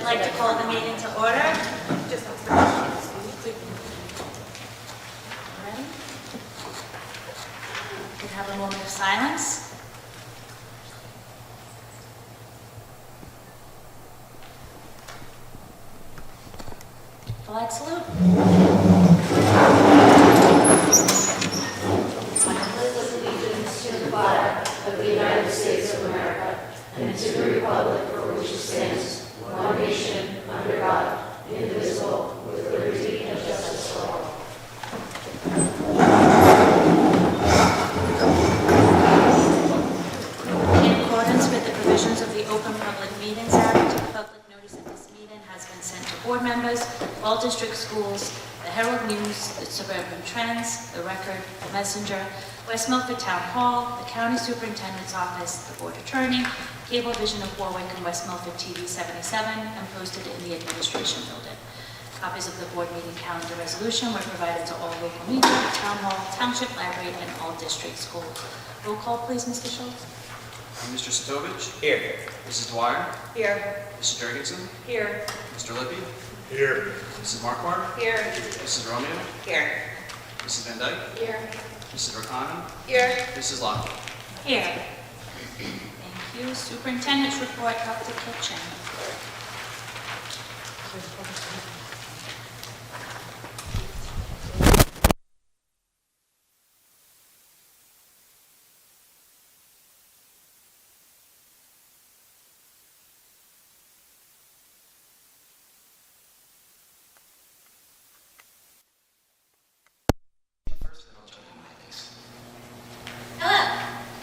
I'd like to call the meeting to order. Ready? We can have a moment of silence. Flag salute. I pledge allegiance to the flag of the United States of America and to the republic for which it stands, one nation, under God, indivisible, with liberty and justice for all. In accordance with the provisions of the Open Public Meetings Act, public notice of this meeting has been sent to board members, all district schools, the Herald News, the Suburban Trends, the Record, the Messenger, West Milford Town Hall, the County Superintendent's Office, the Board Attorney, Cablevision of Warwick and West Milford TV 77, and posted in the Administration Building. Copies of the board meeting calendar resolution were provided to all local media, Town Hall, Township Library, and all district schools. Roll call, please, Mr. Schultz. Mr. Sitovich? Here. Mrs. Dwyer? Here. Mrs. Jurgensen? Here. Mr. Lippy? Here. Mrs. Marquardt? Here. Mrs. Romeo? Here. Mrs. Van Dyke? Here. Mrs. O'Connor? Here. Mrs. Lockwood? Here. Thank you. Superintendent's report, Dr. Kitchen. Hello.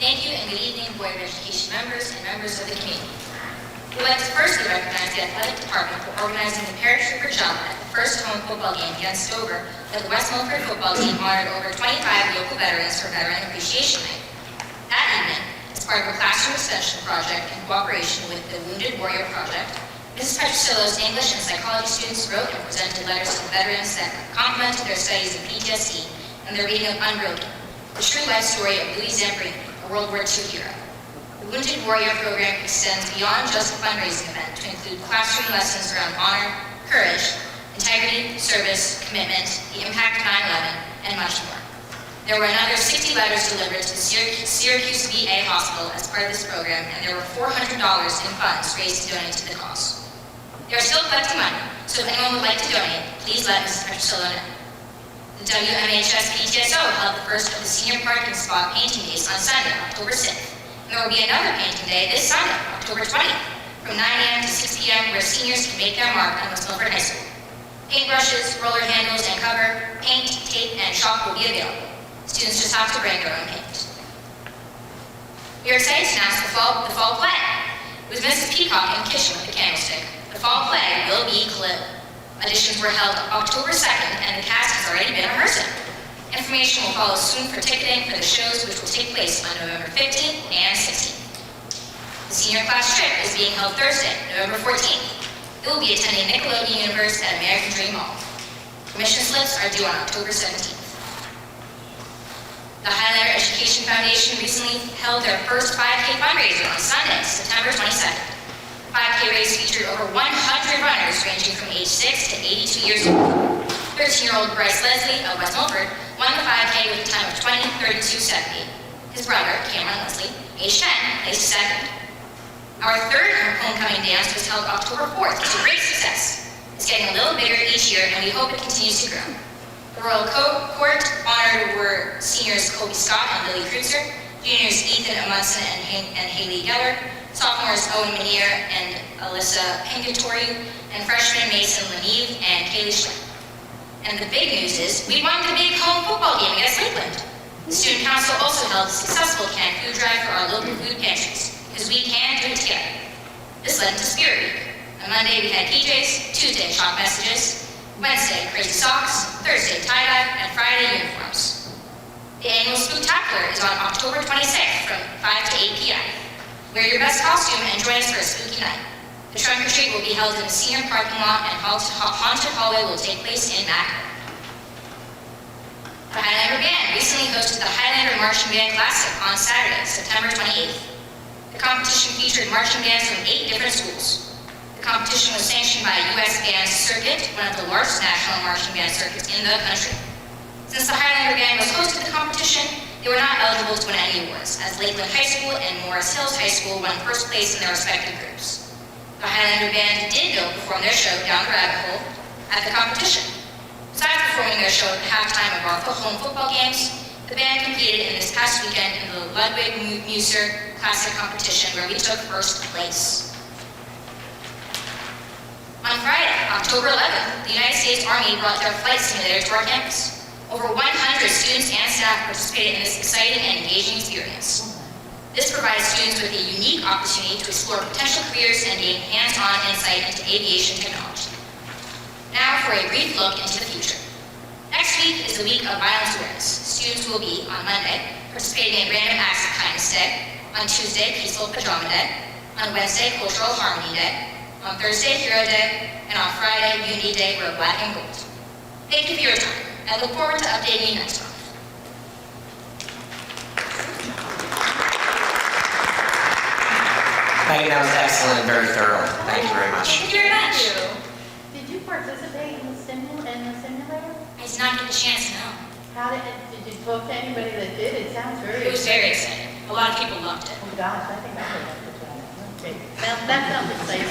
Thank you and good evening, Board of Education members and members of the community. We'd like to firstly recognize the athletic department for organizing the paratrooper jump at the first home football game against Dover that the West Milford football team honored over 25 local veterans for Veteran Appreciation Night. That evening, as part of a classroom extension project in cooperation with the Wounded Warrior Project, Mrs. Petrosillo's English and psychology students wrote and presented letters to the veterans that complimented their studies of PTSD and their reading of Unbroken, the true life story of Louis Zambrini, a World War II hero. The Wounded Warrior program extends beyond just a fundraising event to include classroom lessons around honor, courage, integrity, service, commitment, the impact of 9/11, and much more. There were another 60 letters delivered to the Syracuse VA Hospital as part of this program, and there were $400 in funds raised to donate to the cause. They are still collecting money, so if anyone would like to donate, please let Mrs. Petrosillo know. The WMHS PTSO held the first of the senior parking spot painting days on Sunday, October 6th. And there will be another painting day this Sunday, October 20th, from 9 a.m. to 6 p.m. where seniors can make their mark on West Milford High School. Paintbrushes, roller handles, and cover, paint, tape, and chalk will be available. Students just have to bring their own paint. We are excited to announce the fall play. It was Mrs. Peacock in the kitchen with the candlestick. The fall play will be Khalil. Auditions were held October 2nd, and the cast has already been rehearsing. Information will follow soon for ticketing for the shows, which will take place on November 15th and 16th. The senior class trip is being held Thursday, November 14th. It will be attending Nickelodeon Universe at American Dream Mall. Admission slips are due on October 17th. The Highlander Education Foundation recently held their first 5K fundraiser on Sunday, September 22nd. 5K race featured over 100 runners ranging from age 6 to 82 years old. 13-year-old Bryce Leslie of West Milford won the 5K with a time of 20:32:78. His brother, Cameron Leslie, age 10, placed second. Our third homecoming dance was held October 4th. It's a great success. It's getting a little bigger each year, and we hope it continues to grow. The Royal Court honored were seniors Kobe Scott and Lily Kreutzer, juniors Ethan Amundsen and Haley Geller, sophomores Owen Manier and Alyssa Pingatori, and freshmen Mason Leneve and Kaylee Schlick. And the big news is, we won the big home football game against Lakeland. The Student Council also held a successful canned food drive for our local food pantries, because we can do it together. This led into Spirit Week. On Monday we had PJs, Tuesday chalk messages, Wednesday crazy socks, Thursday tie-dye, and Friday uniforms. The annual Spooktacular is on October 26th from 5 to 8 p.m. Wear your best costume and join us for a spooky night. The trunk or treat will be held in the senior parking lot, and haunted hallway will take place in that. The Highlander Band recently hosted the Highlander Marching Band Classic on Saturday, September 28th. The competition featured marching bands from 8 different schools. The The competition was sanctioned by U.S. Band Circuit, one of the largest national marching band circuits in the country. Since the Highlander Band was hosted the competition, they were not eligible to win any awards, as Lakeland High School and Morris Hills High School won first place in their respective groups. The Highlander Band did go perform their show Down the Rabbit Hole at the competition. Besides performing their show at the halftime of our home football games, the band competed in this past weekend in the Ludwig Musser Classic competition, where we took first place. On Friday, October 11th, the United States Army brought their flight simulator to our campus. Over 100 students and staff participated in this exciting and engaging experience. This provides students with a unique opportunity to explore potential careers and gain hands-on insight into aviation technology. Now for a brief look into the future. Next week is the week of violence awareness. Students will be, on Monday, participating in Random Acts of Kindness Day, on Tuesday, Peaceful Pajama Day, on Wednesday, Cultural Harmony Day, on Thursday, Hero Day, and on Friday, Unity Day, wear black and gold. Thank you for your time. I look forward to updating you next month. Thank you, that was excellent and very thorough. Thank you very much. Thank you very much. Did you participate in the simulator? I did not get the chance to know. Did you talk to anybody that did? It sounds very... It was very exciting. A lot of people loved it. Oh gosh, I think I would like to try it. Okay, that sounds exciting.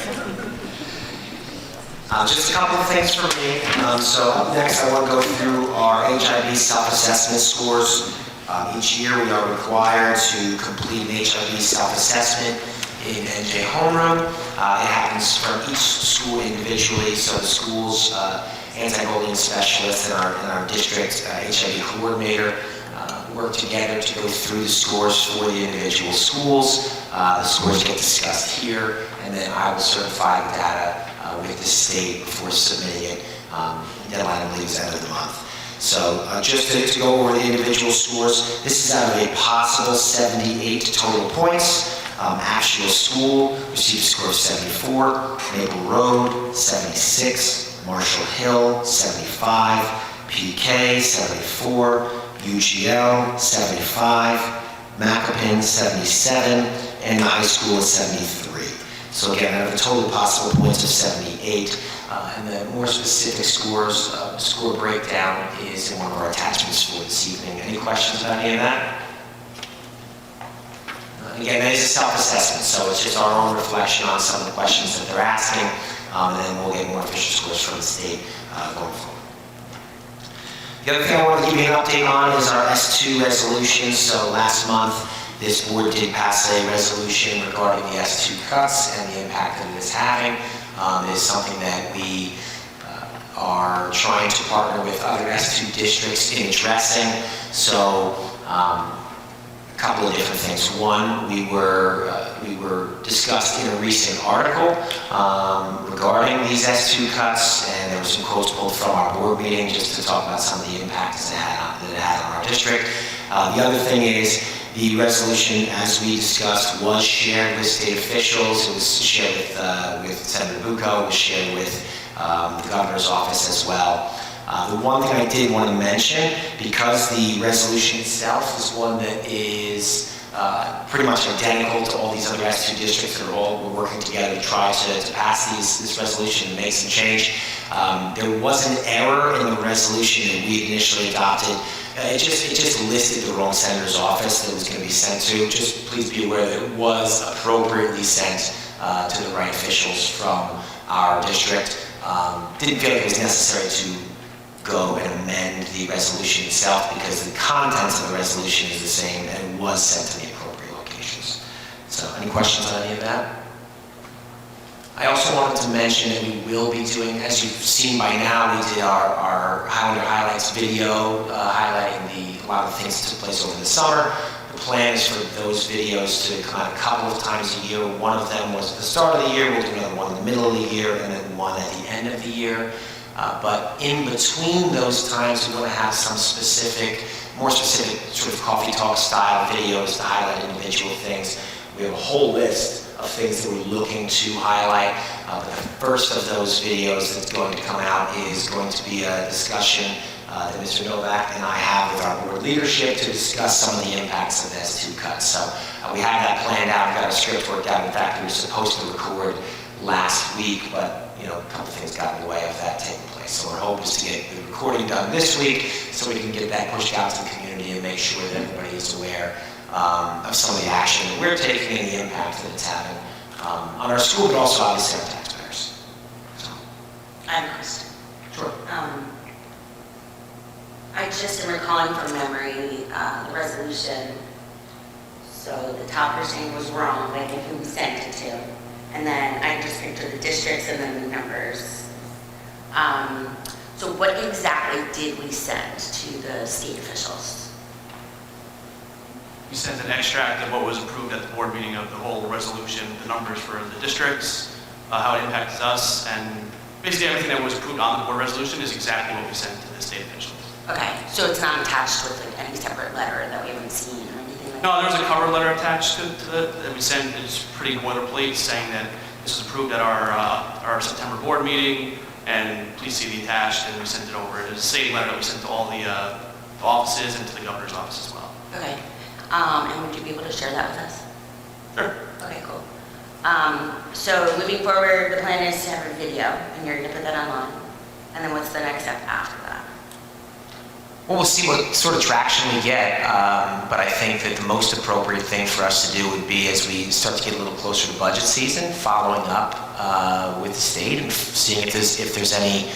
Just a couple of things from me. So up next, I want to go through our HIV self-assessment scores. Each year, we are required to complete an HIV self-assessment in NJ homeroom. It happens from each school individually, so the school's anti-bullying specialist and our district HIV coordinator work together to go through the scores for the individual schools. The scores get discussed here, and then I will certify the data with the state before submitting it. Deadline, I believe, is end of the month. So just to go over the individual scores, this is out of a possible 78 total points. Actual school received a score of 74, Maple Road 76, Marshall Hill 75, PK 74, UGL 75, Macoupin 77, and the high school is 73. So again, out of the total possible points of 78, and the more specific scores, score breakdown is in one of our attachments for this evening. Any questions about any of that? Again, that is a self-assessment, so it's just our own reflection on some of the questions that they're asking, and then we'll get more official scores from the state going forward. The other thing I want to give you an update on is our S2 resolution. So last month, this board did pass a resolution regarding the S2 cuts and the impact that it is having. It is something that we are trying to partner with other S2 districts in addressing. So a couple of different things. One, we were discussed in a recent article regarding these S2 cuts, and there were some quotes pulled from our board meeting just to talk about some of the impacts that it had on our district. The other thing is the resolution, as we discussed, was shared with state officials. It was shared with Senator Bucco. It was shared with the governor's office as well. The one thing I did want to mention, because the resolution itself is one that is pretty much identical to all these other S2 districts that we're working together to try to pass this resolution and make some change. There was an error in the resolution that we initially adopted. It just listed the wrong senator's office that it was going to be sent to. Just please be aware that it was appropriately sent to the right officials from our district. Didn't feel like it was necessary to go and amend the resolution itself because the contents of the resolution is the same and was sent to the appropriate locations. So any questions on any of that? I also wanted to mention that we will be doing, as you've seen by now, we did our Highlander Highlights video highlighting a lot of the things that took place over the summer. The plan is for those videos to come out a couple of times a year. One of them was at the start of the year, we'll do another one in the middle of the year, and then one at the end of the year. But in between those times, we're going to have some more specific sort of coffee talk style videos to highlight individual things. We have a whole list of things that we're looking to highlight. But the first of those videos that's going to come out is going to be a discussion that Mr. Novak and I have with our board leadership to discuss some of the impacts of the S2 cuts. So we have that planned out, we've got a script worked out. In fact, we were supposed to record last week, but a couple things got in the way of that taking place. So our hope is to get the recording done this week so we can get that pushed out to the community and make sure that everybody is aware of some of the action that we're taking and the impact that it's having on our school, but also obviously our taxpayers. So. I have a question. Sure. I just am recalling from memory the resolution. So the top percent was wrong, like who we sent it to. And then I just pictured the districts and then the numbers. So what exactly did we send to the state officials? We sent an extract of what was approved at the board meeting of the whole resolution, the numbers for the districts, how it impacts us, and basically everything that was approved on the board resolution is exactly what we sent to the state officials. Okay, so it's not attached with like any separate letter that we haven't seen or anything like that? No, there's a cover letter attached to that we sent. It's pretty boilerplate saying that this was approved at our September board meeting, and please see the attached, and we sent it over. It's the same letter that we sent to all the offices and to the governor's office as well. Okay, and would you be able to share that with us? Sure. Okay, cool. So moving forward, the plan is to have a video, and you're gonna put that online. And then what's the next step after that? Well, we'll see what sort of traction we get, but I think that the most appropriate thing for us to do would be, as we start to get a little closer to budget season, following up with the state and seeing if there's any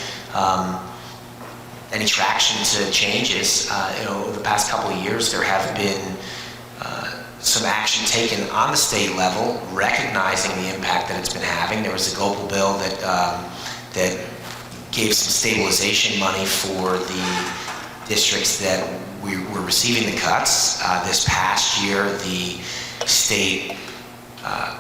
traction to changes. Over the past couple of years, there have been some action taken on the state level, recognizing the impact that it's been having. There was a global bill that gave some stabilization money for the districts that we were receiving the cuts. This past year, the state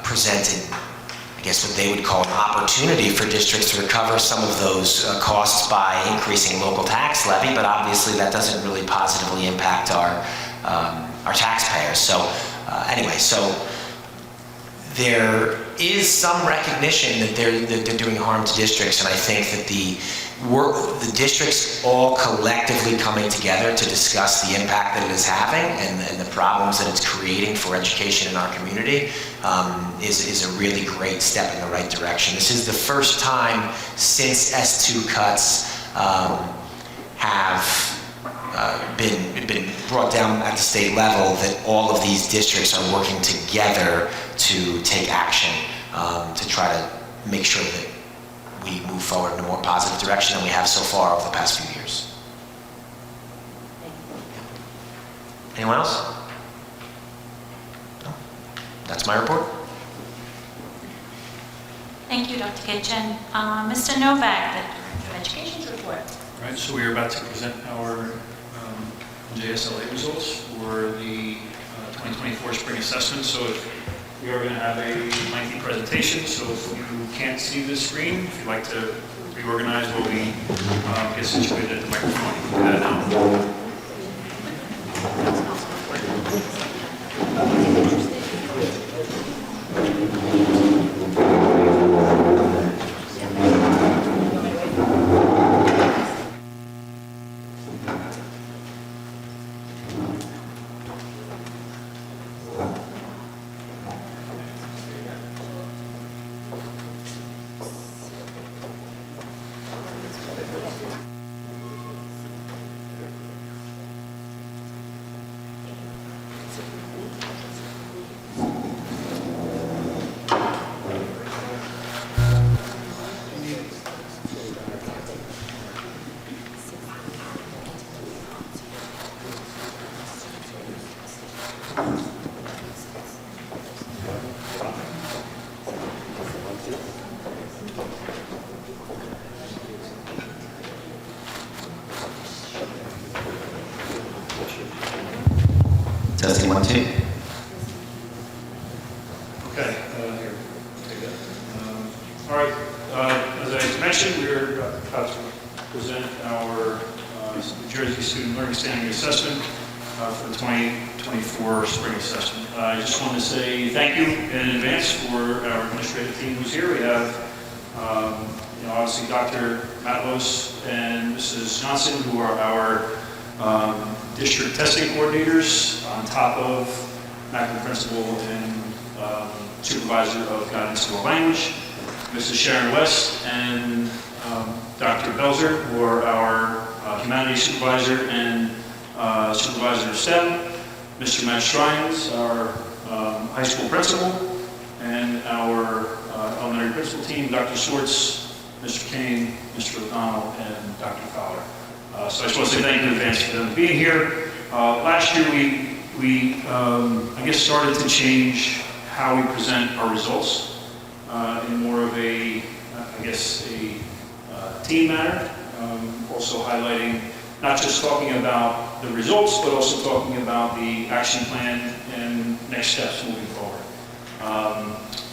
presented, I guess, what they would call an opportunity for districts to recover some of those costs by increasing local tax levy, but obviously that doesn't really positively impact our taxpayers. So anyway, so there is some recognition that they're doing harm to districts, and I think that the districts all collectively coming together to discuss the impact that it is having and the problems that it's creating for education in our community is a really great step in the right direction. This is the first time since S2 cuts have been brought down at the state level that all of these districts are working together to take action to try to make sure that we move forward in a more positive direction than we have so far over the past few years. Anyone else? No? That's my report. Thank you, Dr. Kitchen. Mr. Novak, the Director of Education's report. All right, so we are about to present our JSLA results for the 2024 spring assessment. So we are going to have a lengthy presentation. So if you can't see the screen, if you'd like to reorganize while we get situated at the microphone, you can do that now. Testing 1, 2. Okay, here, take that. All right, as I mentioned, we're about to present our New Jersey Student Learning Standing Assessment for the 2024 spring assessment. I just want to say thank you in advance for our administrative team who's here. We have, obviously Dr. Matlos and Mrs. Johnson, who are our district testing coordinators, on top of acting principal and supervisor of guidance and language. Mrs. Sharon West and Dr. Belzer, who are our humanities supervisor and supervisor of STEM, Mr. Matt Shrines, our high school principal, and our elementary principal team, Dr. Swartz, Mr. Kane, Mr. O'Donnell, and Dr. Fowler. So I just want to say thank you in advance for them being here. Last year we I guess started to change how we present our results in more of a, I guess, a team manner, also highlighting not just talking about the results, but also talking about the action plan and next steps moving forward.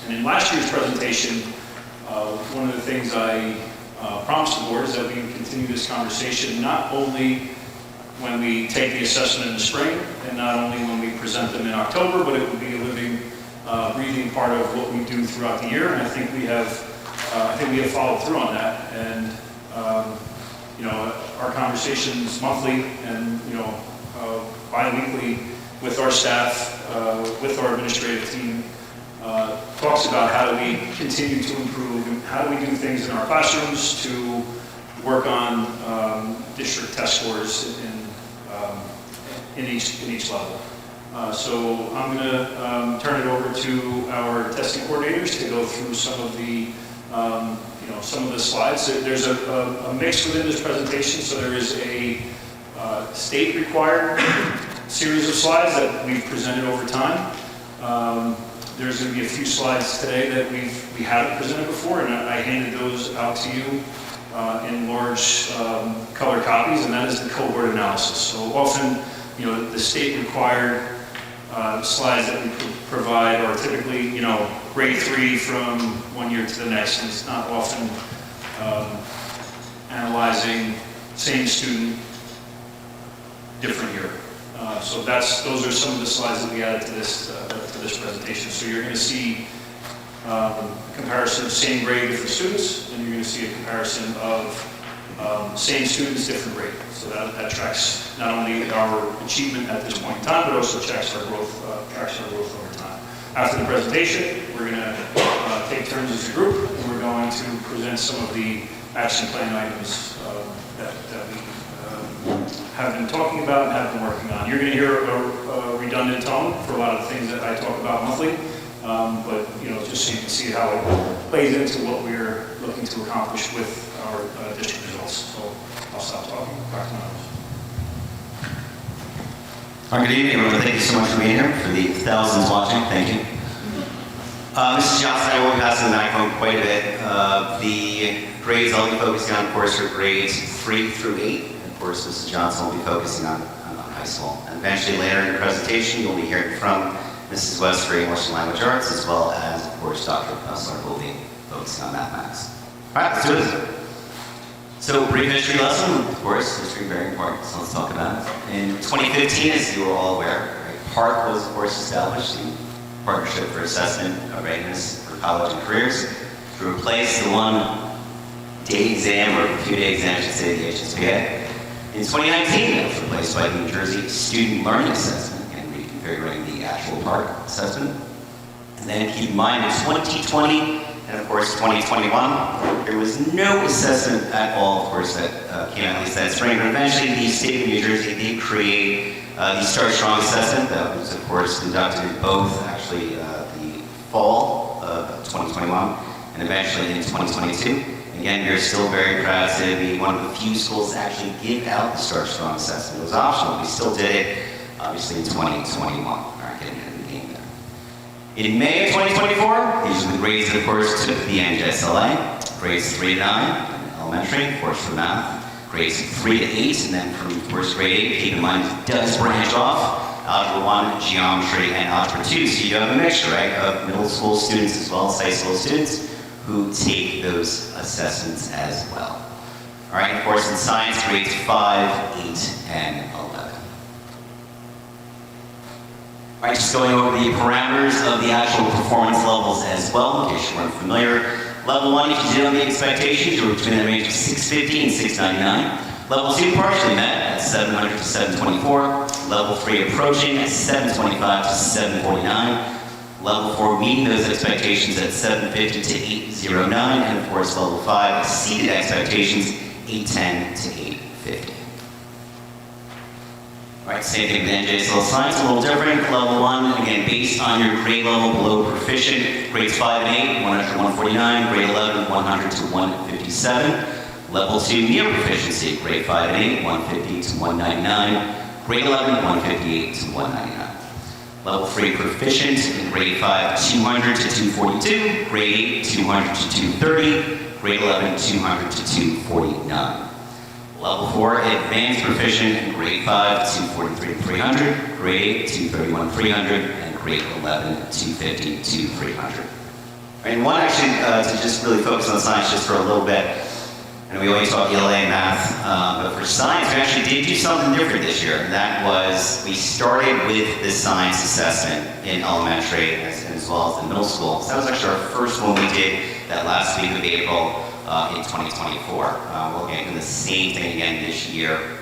And in last year's presentation, one of the things I promised the board is that we would continue this conversation not only when we take the assessment in the spring, and not only when we present them in October, but it would be a living, breathing part of what we do throughout the year. And I think we have followed through on that. And you know, our conversations monthly and bi-weekly with our staff, with our administrative team, talks about how do we continue to improve and how do we do things in our classrooms to work on district test scores in each level. So I'm going to turn it over to our testing coordinators to go through some of the some of the slides. There's a mix within this presentation, so there is a state required series of slides that we've presented over time. There's going to be a few slides today that we haven't presented before, and I handed those out to you in large color copies, and that is the cohort analysis. So often, the state required slides that we provide are typically, grade 3 from one year to the next, and it's not often analyzing same student, different year. So those are some of the slides that we added to this presentation. So you're going to see a comparison of same grade, different students, and you're going to see a comparison of same students, different grade. So that tracks not only our achievement at this point in time, but also tracks our growth over time. After the presentation, we're going to take turns as a group, and we're going to present some of the action plan items that we have been talking about and have been working on. You're going to hear a redundant tone for a lot of the things that I talk about monthly, but just so you can see how it plays into what we're looking to accomplish with our district results. So I'll stop talking. Back to Miles. Good evening, everyone. Thank you so much for being here. For the thousands watching, thank you. Mrs. Johnson, I will be passing the microphone quite a bit. The grades I'll be focusing on, of course, are grades 3 through 8. Of course, Mrs. Johnson will be focusing on high school. And eventually, later in the presentation, you'll be hearing from Mrs. West for English and Language Arts, as well as, of course, Dr. Kessler, who will be focusing on mathematics. All right, let's do this. So, brief history lesson, of course, history very important, so let's talk about it. In 2015, as you are all aware, PARC was, of course, established, the Partnership for Assessment of Readiness for College and Careers, to replace the one-day exam, or few-day exam, I should say, the HSPA. In 2019, that was replaced by the New Jersey Student Learning Assessment, and reconfiguring the actual PARC assessment. And then keep in mind, in 2020, and of course 2021, there was no assessment at all, of course, that came out at least that spring, but eventually the state of New Jersey did create the Start Strong assessment that was, of course, conducted in both, actually, the fall of 2021 and eventually in 2022. Again, we're still very proud to be one of the few schools to actually give out the Start Strong assessment. It was optional. We still did it, obviously, in 2021. All right, getting into the game there. In May of 2024, these are the grades that, of course, took the NJSLA. Grades 3 to 9 in elementary, of course, for math. Grades 3 to 8, and then from, of course, grade 8, keep in mind, it does branch off. Algebra 1, Geometry, and Algebra 2. So you have a mixture, right, of middle school students as well as high school students who take those assessments as well. All right, of course, in science, grades 5, 8, and 11. All right, just going over the parameters of the actual performance levels as well, in case you weren't familiar. Level 1, if you did on the expectations, you were between the range of 650 and 699. Level 2, partially met at 700 to 724. Level 3, approaching at 725 to 749. Level 4 meeting those expectations at 750 to 809, and of course level 5 exceeded expectations 810 to 850. All right, same thing with NJSL Science, a little different. Level 1, again, based on your grade level below proficient, grades 5 and 8, 100 to 149, grade 11, 100 to 157. Level 2, near proficiency, grade 5 and 8, 150 to 199, grade 11, 158 to 199. Level 3 proficient in grade 5, 200 to 242, grade 8, 200 to 230, grade 11, 200 to 249. Level 4 advanced proficient in grade 5, 243 to 300, grade 8, 231 to 300, and grade 11, 250 to 300. And one actually, to just really focus on science just for a little bit, and we always talk ELA and math, but for science, we actually did do something different this year. And that was, we started with the science assessment in elementary as well as the middle school. So that was actually our first one we did that last week of April in 2024. We'll get into the same thing again this year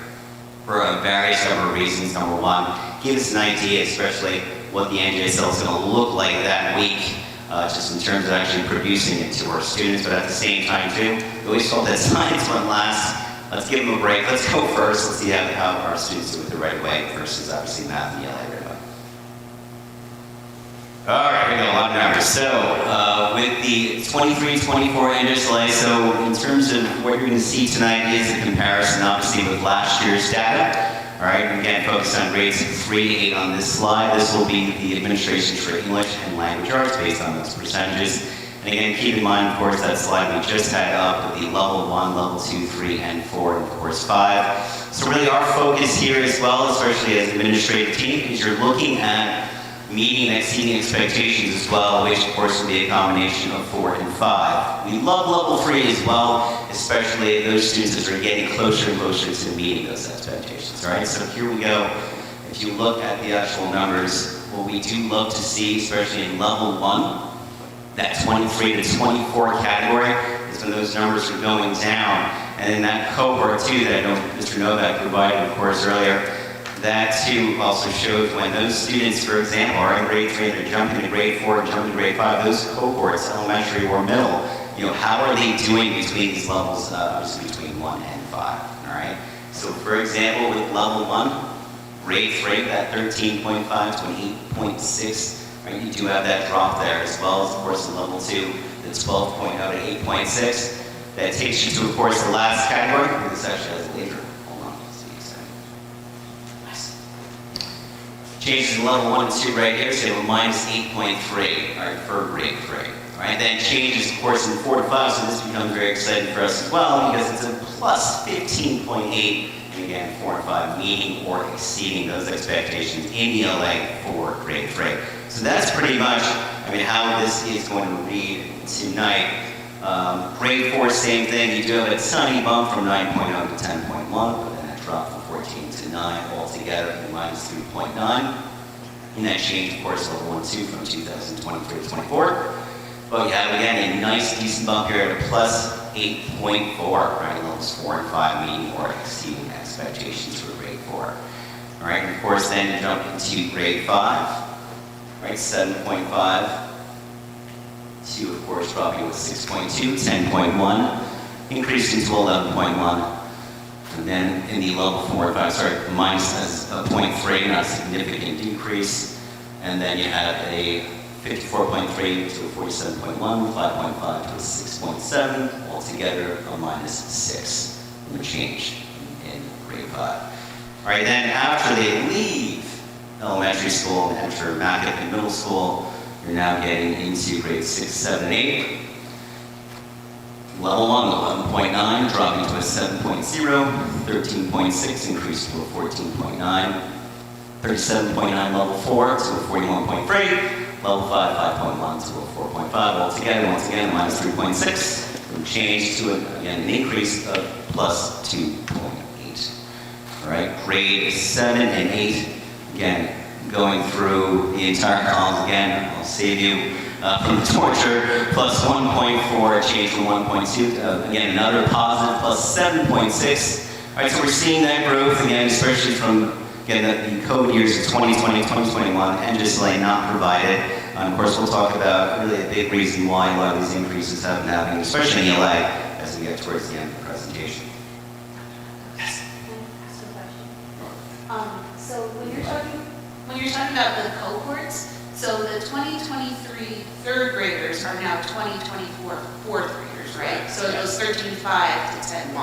for various number of reasons. Number one, give us an idea, especially what the NJSL is going to look like that week. Just in terms of actually producing it to our students, but at the same time too, we always felt that science went last. Let's give them a break. Let's go first. Let's see how our students do it the right way versus obviously math and ELA right away. All right, we got a lot of numbers. So with the 23-24 NJSLA, so in terms of what you're going to see tonight is a comparison obviously with last year's data. All right, again, focus on grades 3 to 8 on this slide. This will be the administration for English and language arts based on those percentages. And again, keep in mind, of course, that slide we just had up with the level 1, level 2, 3, and 4, and of course 5. So really our focus here as well, especially as administrative team, is you're looking at meeting and exceeding expectations as well, which of course will be a combination of 4 and 5. We love level 3 as well, especially those students that are getting closer and closer to meeting those expectations. All right, so here we go. If you look at the actual numbers, what we do love to see, especially in level 1, that 23 to 24 category is when those numbers are going down. And in that cohort too, that I know Mr. Novak provided, of course, earlier, that too also shows when those students, for example, are in grade 3 and they're jumping to grade 4 and jumping to grade 5, those cohorts, elementary or middle, you know, how are they doing between these levels, obviously between 1 and 5, all right? So for example, with level 1, grade 3, that 13.5 to an 8.6, right? You do have that drop there, as well as, of course, in level 2, the 12.0 to 8.6. That takes you to, of course, the last category. This actually has later. Hold on, let's see. Changes in level 1 and 2 right here, so you have a minus 8.3, all right, for grade 3. All right, then changes, of course, in 4 to 5, so this becomes very exciting for us as well, because it's a plus 15.8, and again, 4 and 5 meeting or exceeding those expectations in ELA for grade 3. So that's pretty much, I mean, how this is going to read tonight. Grade 4, same thing, you do have a tiny bump from 9.0 to 10.1, but then that drop from 14 to 9 altogether, and minus 3.9. And that changed, of course, level 1 and 2 from 2023 to 24. But you have, again, a nice, decent bump here at a plus 8.4, right? Levels 4 and 5 meeting or exceeding expectations for grade 4. All right, and of course, then you jump into grade 5, right? 7.5 to, of course, dropping with 6.2, 10.1, increasing to 11.1. And then in the level 4 and 5, sorry, minus as a 0.3, not a significant decrease. And then you have a 54.3 to a 47.1, 5.5 to a 6.7, altogether a minus 6 in the change in grade 5. All right, then after they leave elementary school and enter Mackin middle school, you're now getting into grades 6, 7, and 8. Level 1, 11.9, dropping to a 7.0, 13.6, increased to a 14.9, 37.9 level 4 to a 41.3, level 5, 5.1 to a 4.5, altogether, once again, minus 3.6, and change to, again, an increase of plus 2.8. All right, grade 7 and 8, again, going through the entire columns again, I'll save you from the torture, plus 1.4, change from 1.2, again, another positive, plus 7.6. All right, so we're seeing that growth again, especially from, again, again, the code years of 2020, 2021, and just like not provided. Of course, we'll talk about really a big reason why a lot of these increases have been happening, especially in ELA, as we get towards the end of the presentation. So when you're talking about the cohorts, so the 2023 third graders are now 2024 fourth graders, right? So it goes 13.5 to 10.1.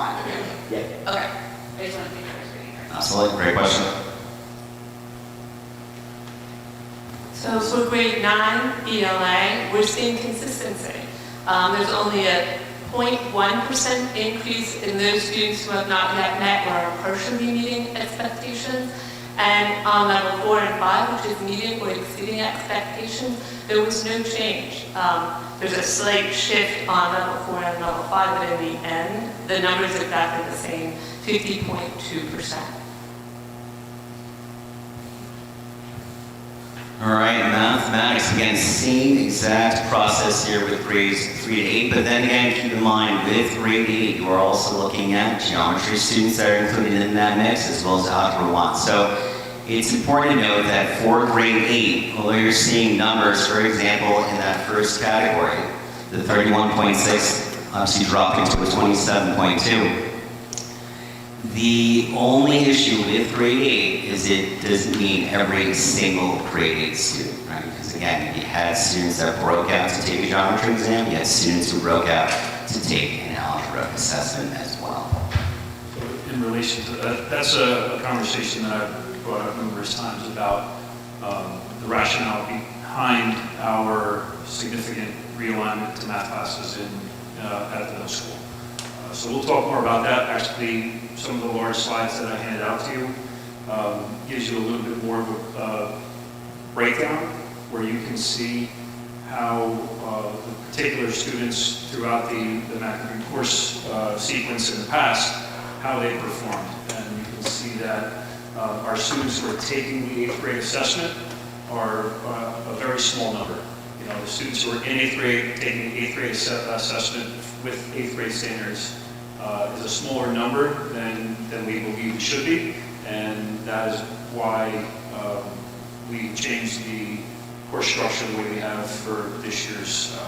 Yeah. Okay. I just want to make sure I was reading correctly. Absolutely, great question. So for grade 9 ELA, we're seeing consistency. There's only a 0.1% increase in those students who have not yet met or are partially meeting expectations. And on level 4 and 5, which is meeting or exceeding expectations, there was no change. There's a slight shift on level 4 and level 5, but in the end, the number is exactly the same, 50.2%. All right, mathematics, again, same exact process here with grades 3 to 8, but then again, keep in mind, with grade 8, you are also looking at geometry students that are included in that mix, as well as algebra 1. So it's important to note that for grade 8, although you're seeing numbers, for example, in that first category, the 31.6 obviously dropping to a 27.2. The only issue with grade 8 is it doesn't mean every single grade 8 student, right? Because again, you had students that broke out to take a geometry exam, you had students who broke out to take an algebra assessment as well. So in relation to that, that's a conversation that I've brought up numerous times about the rationale behind our significant realignment to math classes at the middle school. So we'll talk more about that. Actually, some of the large slides that I handed out to you gives you a little bit more of a breakdown where you can see how the particular students throughout the math course sequence in the past, how they performed. And you can see that our students who are taking the 8th grade assessment are a very small number. You know, the students who are in 8th grade taking the 8th grade assessment with 8th grade standards is a smaller number than we believe it should be, and that is why we changed the course structure the way we have for this year's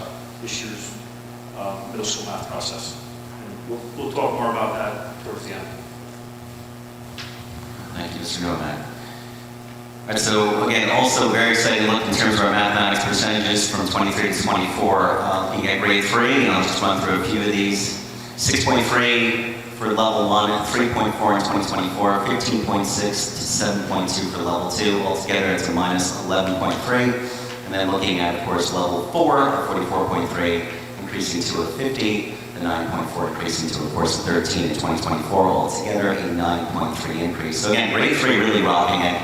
middle school math process. And we'll talk more about that towards the end. Thank you, Mr. Novak. All right, so again, also very exciting look in terms of our mathematics percentages from 23 to 24. Looking at grade 3, and I'll just run through a few of these. 6.3 for level 1, 3.4 in 2024, 15.6 to 7.2 for level 2. Altogether, it's a minus 11.3. And then looking at, of course, level 4, 44.3, increasing to a 50. The 9.4 increasing to, of course, a 13 in 2024. Altogether, a 9.3 increase. So again, grade 3 really rocking it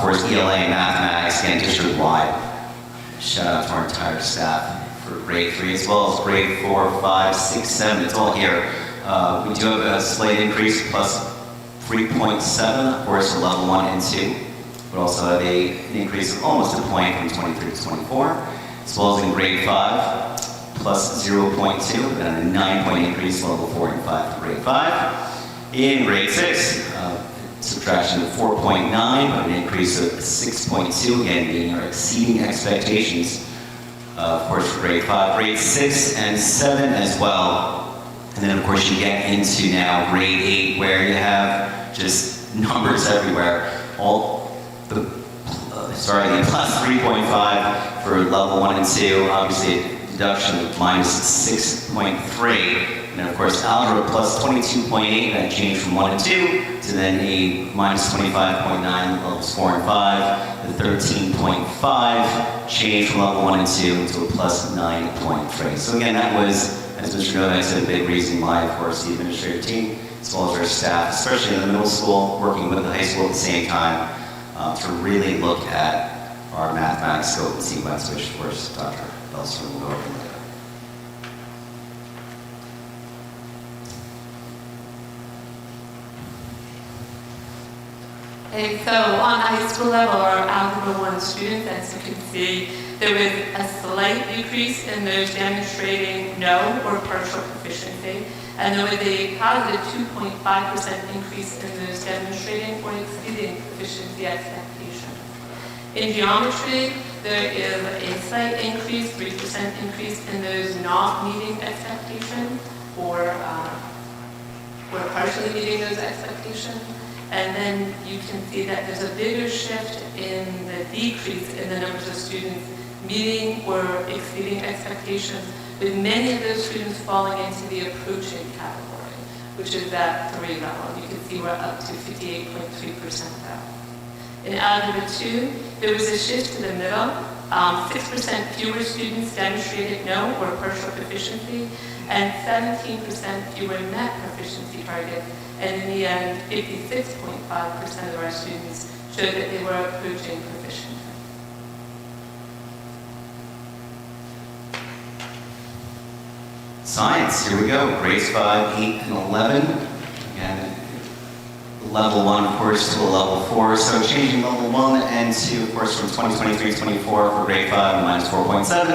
for his ELA and mathematics, again, district-wide. Shout out to our entire staff for grade 3, as well as grade 4, 5, 6, 7. It's all here. We do have a slight increase, plus 3.7, of course, for level 1 and 2. We also have an increase of almost a point from 23 to 24, as well as in grade 5, plus 0.2, and a 9-point increase, level 4 and 5 for grade 5. In grade 6, subtraction of 4.9, but an increase of 6.2, again, being our exceeding expectations. Of course, for grade 5, grade 6 and 7 as well. And then, of course, you get into now grade 8, where you have just numbers everywhere. The plus 3.5 for level 1 and 2, obviously a deduction of minus 6.3. And then, of course, algebra plus 22.8, that changed from 1 and 2 to then a minus 25.9, levels 4 and 5. The 13.5 changed from level 1 and 2 to a plus 9.3. So again, that was, as Mr. Novak said, a big reason why, of course, the administrative team, as well as our staff, especially in the middle school, working with the high school at the same time, to really look at our mathematics scope and sequence, which, of course, Dr. Belstrom will go over later. And so on the high school level, our Algebra 1 students, as you can see, there was a slight decrease in those demonstrating no or partial proficiency, and there was a positive 2.5% increase in those demonstrating or exceeding proficiency expectations. In geometry, there is a slight increase, 3% increase in those not meeting expectations or partially meeting those expectations. And then you can see that there's a bigger shift in the decrease in the numbers of students meeting or exceeding expectations, with many of those students falling into the approaching category, which is that 3 level. You can see we're up to 58.3% now. In Algebra 2, there was a shift to the middle. 6% fewer students demonstrated no or partial proficiency, and 17% fewer met proficiency targets. And in the end, 56.5% of our students showed that they were approaching proficiency. Science, here we go, grades 5, 8, and 11. Again, level 1, of course, to a level 4. So changing level 1 and 2, of course, from 2023 to 24 for grade 5, minus 4.7.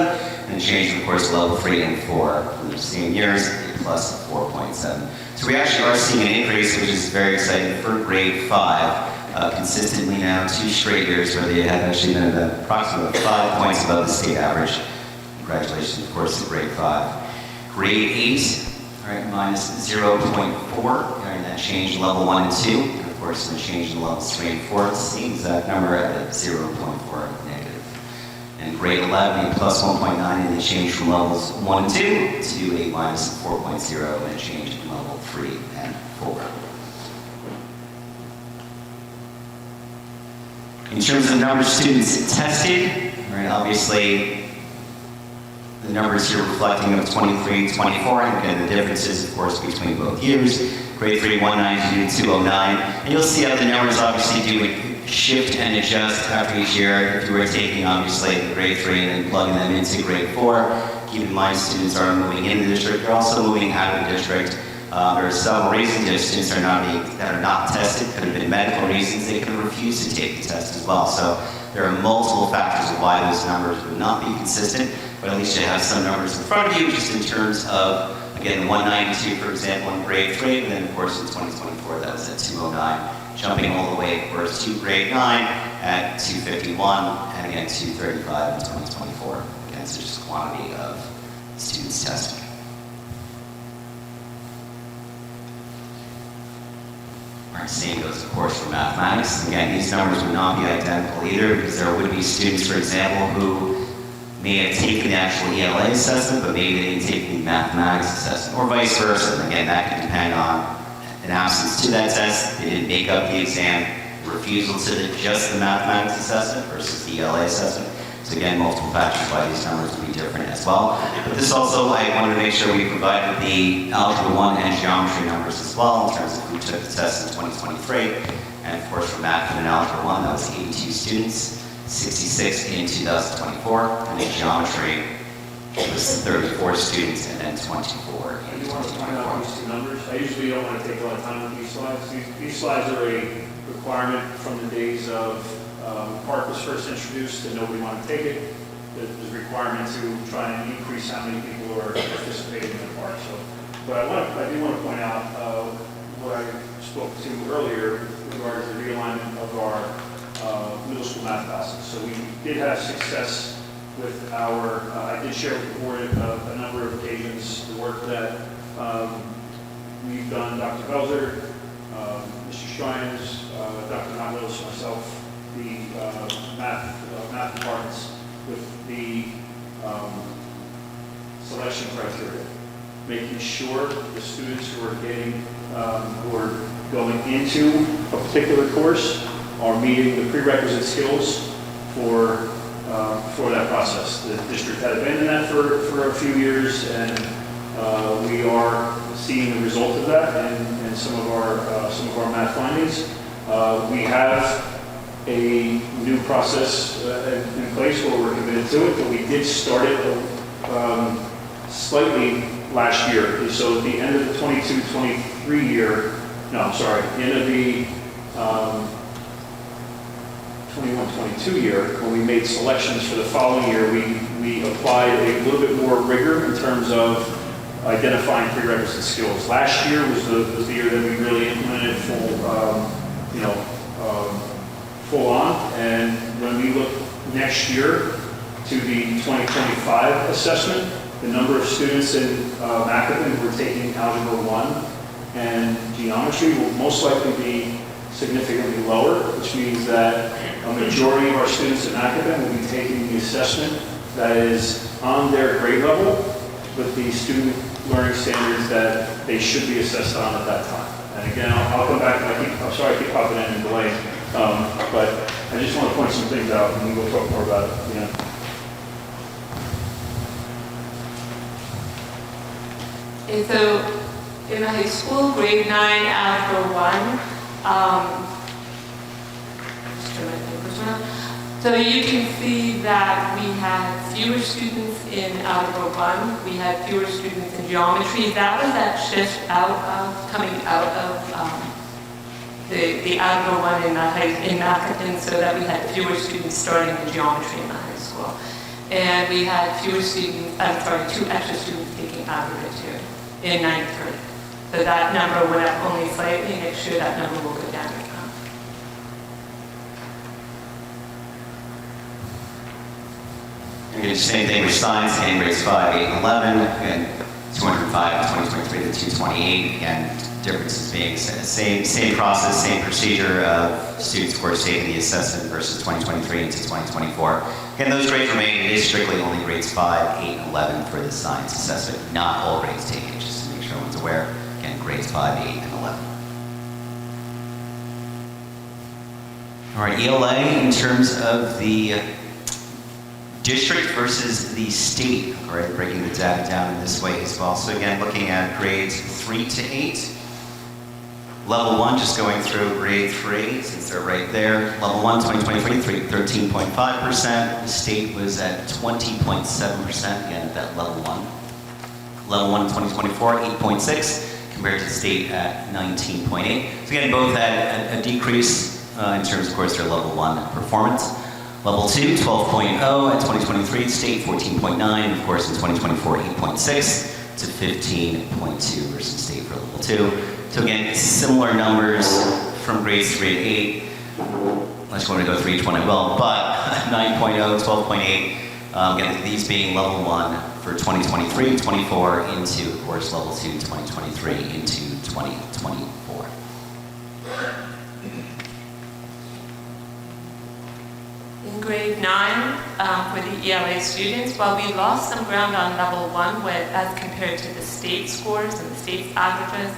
And changing, of course, to level 3 and 4 for the same years, plus 4.7. So we actually are seeing an increase, which is very exciting for grade 5. Consistently now 2 straight years where they have actually been at approximately 5 points above the state average. Congratulations, of course, to grade 5. Grade 8, all right, minus 0.4, and that changed level 1 and 2. And of course, the change in levels 3 and 4, it's the same exact number at 0.4 negative. And grade 11, a plus 1.9, and they changed from levels 1 and 2 to a minus 4.0, and a change in level 3 and 4. In terms of the number of students tested, right, obviously, the numbers here reflecting of 23, 24, and again, the differences, of course, between both years. Grade 3, 192 to 209. And you'll see how the numbers obviously do shift and adjust after each year. If you were taking, obviously, the grade 3 and then plugging them into grade 4, keep in mind students are moving into the district. They're also moving out of the district. There are several reasons if students that are not tested. Could have been medical reasons. They could have refused to take the test as well. So there are multiple factors of why those numbers would not be consistent. But at least you have some numbers in front of you, just in terms of, again, 192, for example, in grade 3, and then, of course, in 2024, that was at 209, jumping all the way, of course, to grade 9 at 251, and again, 235 in 2024. Again, so just quantity of students tested. All right, same goes, of course, for mathematics. Again, these numbers would not be identical either, because there would be students, for example, who may have taken the actual ELA assessment, but maybe they didn't take the mathematics assessment, or vice versa. And again, that can depend on an absence to that test. They didn't make up the exam, refusal to just the mathematics assessment versus the ELA assessment. So again, multiple factors why these numbers would be different as well. But this also, I wanted to make sure we provided the Algebra 1 and Geometry numbers as well, in terms of who took the test in 2023. And of course, for Math and Algebra 1, that was 82 students. 66 in 2024, and in geometry, it was 34 students, and then 24 in 2024. I do want to point out these 2 numbers. I usually don't want to take a lot of time with these slides. These slides are a requirement from the days of PARC was first introduced, and nobody wanted to take it. There's a requirement to try and increase how many people are participating in the PARC. So, but I do want to point out what I spoke to earlier with regard to the realignment of our middle school math classes. So we did have success with our, I did share with the board a number of occasions, the work that we've done, Dr. Belzer, Mr. Shriners, Dr. Matt Willis, myself, the math departments with the selection criteria, making sure the students who are who are going into a particular course are meeting the prerequisite skills for that process. The district had abandoned that for a few years, and we are seeing the result of that in some of our math findings. We have a new process in place where we're committed to it, but we did start it slightly last year. So at the end of the 22-23 year, no, I'm sorry, the end of the 21-22 year, when we made selections for the following year, we applied a little bit more rigor in terms of identifying prerequisite skills. Last year was the year that we really implemented full on. And when we look next year to the 2025 assessment, the number of students in Macapin who are taking Algebra 1 and geometry will most likely be significantly lower, which means that a majority of our students in Macapin will be taking the assessment that is on their grade level with the student learning standards that they should be assessed on at that time. And again, I'll come back, I'm sorry I keep popping in and delaying, but I just want to point some things out and we'll talk more about it. And so in high school, grade 9, Algebra 1, just turn my papers around. So you can see that we had fewer students in Algebra 1, we had fewer students in geometry. That was that shift coming out of the Algebra 1 in Macapin, so that we had fewer students starting in geometry in the high school. And we had fewer students, 2 extra students taking Algebra 2 in 9th grade. So that number went up only slightly. Next year that number will go down. Okay, same thing with science, again, grades 5, 8, and 11, again, 205 in 2023 to 228, again, differences being same process, same procedure of students, of course, taking the assessment versus 2023 into 2024. Again, those grades remain. It is strictly only grades 5, 8, and 11 for the science assessment, not all grades taken, just to make sure everyone's aware. Again, grades 5, 8, and 11. All right, ELA in terms of the district versus the state, all right, breaking the data down in this way as well. So again, looking at grades 3 to 8. Level 1, just going through grade 3, since they're right there. Level 1, 2023, 13.5%. The state was at 20.7%, again, at that level 1. Level 1 in 2024, 8.6, compared to the state at 19.8. So again, both had a decrease in terms, of course, their level 1 performance. Level 2, 12.0 at 2023, state 14.9, of course in 2024, 8.6 to 15.2 versus state for level 2. So again, similar numbers from grades 3 to 8. Unless you want to go through each one as well, but 9.0, 12.8, again, these being level 1 for 2023, 24 into, of course, level 2, 2023 into 2024. In grade 9, for the ELA students, while we lost some ground on level 1 as compared to the state scores and the state averages,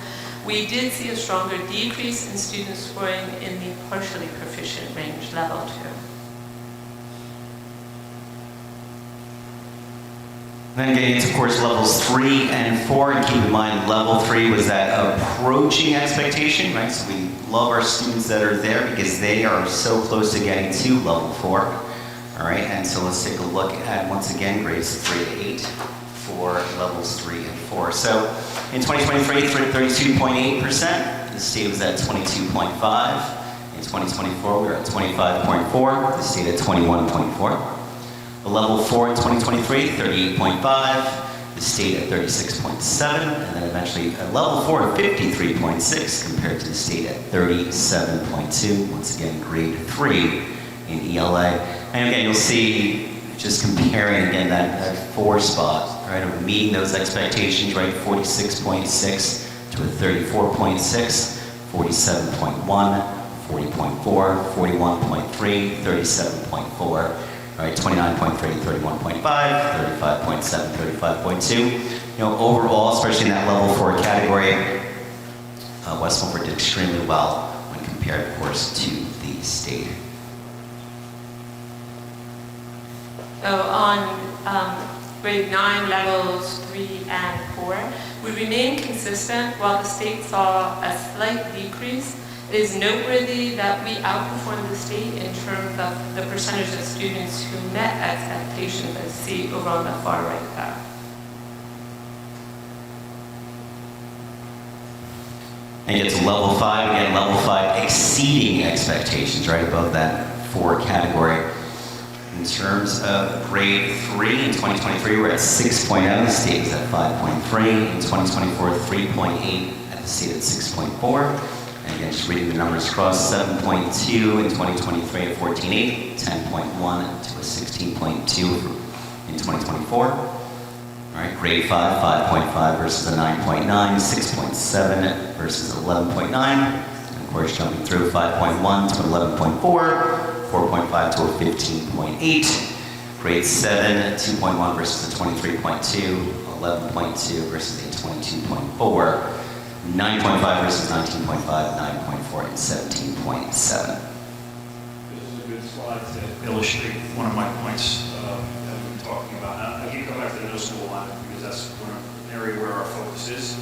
we did see a stronger decrease in students scoring in the partially proficient range, level 2. Then getting into, of course, levels 3 and 4, and keep in mind, level 3 was that approaching expectation, right? So we love our students that are there because they are so close to getting to level 4, all right? And so let's take a look at, once again, grades 3 to 8 for levels 3 and 4. So in 2023, 32.8%, the state was at 22.5. In 2024, we were at 25.4, the state at 21.4. The level 4 in 2023, 38.5, the state at 36.7, and then eventually at level 4 at 53.6 compared to the state at 37.2. Once again, grade 3 in ELA. And again, you'll see, just comparing again that 4 spot, right, of meeting those expectations, right, 46.6 to a 34.6, 47.1, 40.4, 41.3, 37.4. Right, 29.3, 31.5, 35.7, 35.2. You know, overall, especially in that level 4 category, West Milford did extremely well when compared, of course, to the state. So on grade 9 levels 3 and 4, we remained consistent while the state saw a slight decrease. It is noteworthy that we outperformed the state in terms of the percentage of students who met expectations, as seen over on the far right there. And get to level 5, again, level 5 exceeding expectations, right above that 4 category. In terms of grade 3 in 2023, we're at 6.0. The state is at 5.3. In 2024, 3.8 at the state at 6.4. And again, just reading the numbers across, 7.2 in 2023 at 14.8, 10.1 to a 16.2 in 2024. All right, grade 5, 5.5 versus a 9.9, 6.7 versus 11.9. And of course, jumping through 5.1 to 11.4. 4.5 to a 15.8, grade 7, 2.1 versus a 23.2, 11.2 versus a 22.4, 9.5 versus 19.5, 9.4, and 17.7. This is a good slide to illustrate one of my points that we've been talking about. I can come back to the middle school line because that's an area where our focus is.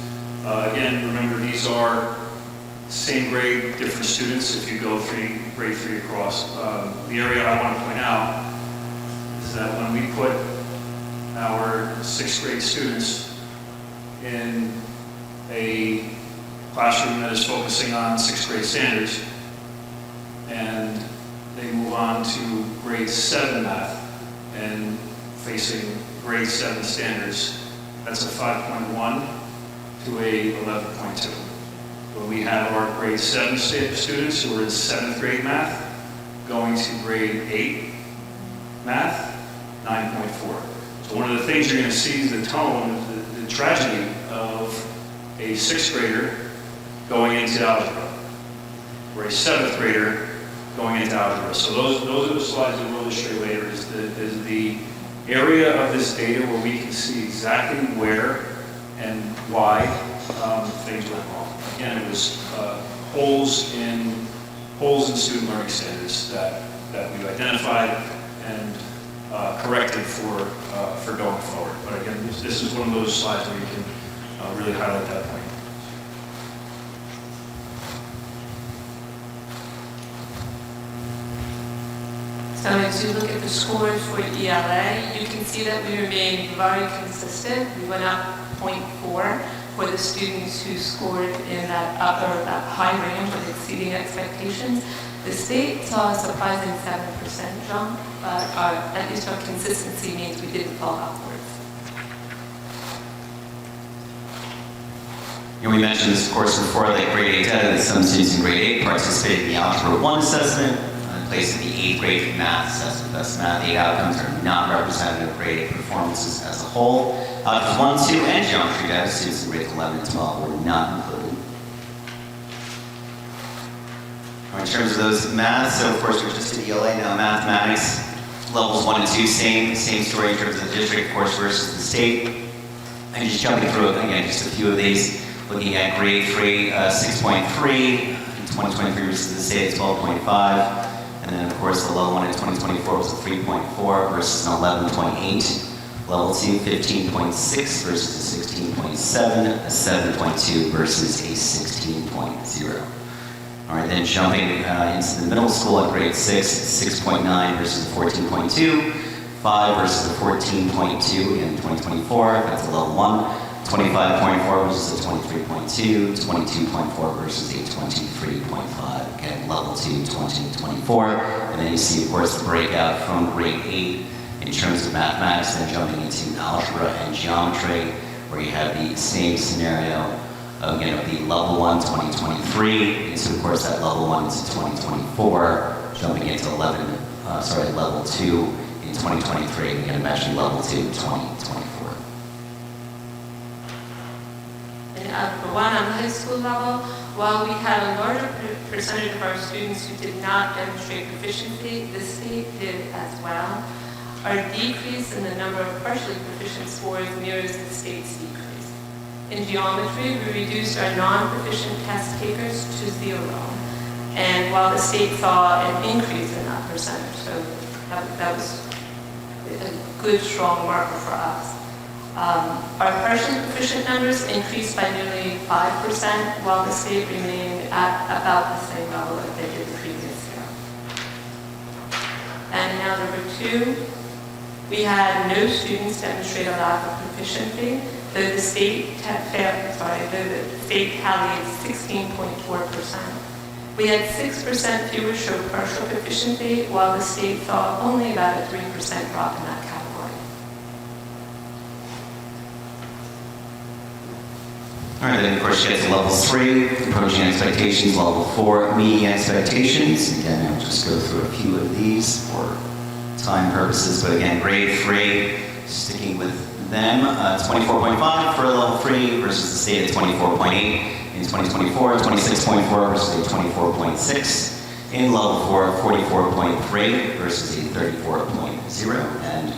Again, remember these are same grade, different students if you go grade 3 across. The area I want to point out is that when we put our 6th grade students in a classroom that is focusing on 6th grade standards and they move on to grade 7 math and facing grade 7 standards, that's a 5.1 to a 11.2. When we have our grade 7 students who are in 7th grade math going to grade 8 math, 9.4. So one of the things you're going to see is the tone, the tragedy of a 6th grader going into algebra, or a 7th grader going into algebra. So those are the slides that we'll illustrate later, is the area of this data where we can see exactly where and why things went wrong. Again, it was holes in student learning standards that we've identified and corrected for going forward. But again, this is one of those slides where you can really highlight that point. So as you look at the scores for ELA, you can see that we remained very consistent. We went up 0.4 for the students who scored in that upper, that high range of exceeding expectations. The state saw a surprising 7% jump, but at least our consistency means we didn't fall upwards. And we mentioned this, of course, before, like grade 8 data, that some students in grade 8 participated in the Algebra 1 assessment, in place of the 8th grade math assessment. Thus, math 8 outcomes are not representative of grade 8 performances as a whole. Algebra 1, 2, and geometry data, students in grades 11 and 12 were not included. In terms of those math, so of course we're just at ELA now, mathematics, levels 1 and 2, same story in terms of the district, of course, versus the state. And just jumping through, again, just a few of these, looking at grade 3, 6.3, in 2023 versus the state at 12.5. And then, of course, the level 1 in 2024 was a 3.4 versus an 11.8. Level 2, 15.6 versus a 16.7, a 7.2 versus a 16.0. All right, then jumping into the middle school at grade 6, 6.9 versus a 14.2, 5 versus a 14.2 in 2024, that's a level 1, 25.4 versus a 23.2, 22.4 versus a 23.5, again, level 2, 2024. And then you see, of course, the breakout from grade 8 in terms of mathematics, then jumping into algebra and geometry, where you have the same scenario, again, of the level 1, 2023, and so, of course, that level 1 is 2024, jumping into level 2 in 2023, and again, imagine level 2, 2024. In Algebra 1 on the high school level, while we had a larger percentage of our students who did not demonstrate proficiency, the state did as well. Our decrease in the number of partially proficient scores mirrors the state's decrease. In geometry, we reduced our non-proficient test takers to 0. And while the state saw an increase in that percentage, so that was a good, strong marker for us. Our partially proficient numbers increased by nearly 5%, while the state remained at about the same level that they did the previous year. And now number 2, we had no students demonstrate a lack of proficiency, though the state tallied 16.4%. We had 6% fewer show partial proficiency, while the state saw only about a 3% drop in that category. All right, then of course you get to level 3, approaching expectations, level 4, meeting expectations. Again, I'll just go through a few of these for time purposes, but again, grade 3, sticking with them, 24.5 for level 3 versus the state at 24.8. In 2024, 26.4 versus a 24.6. In level 4, 44.3 versus a 34.0. And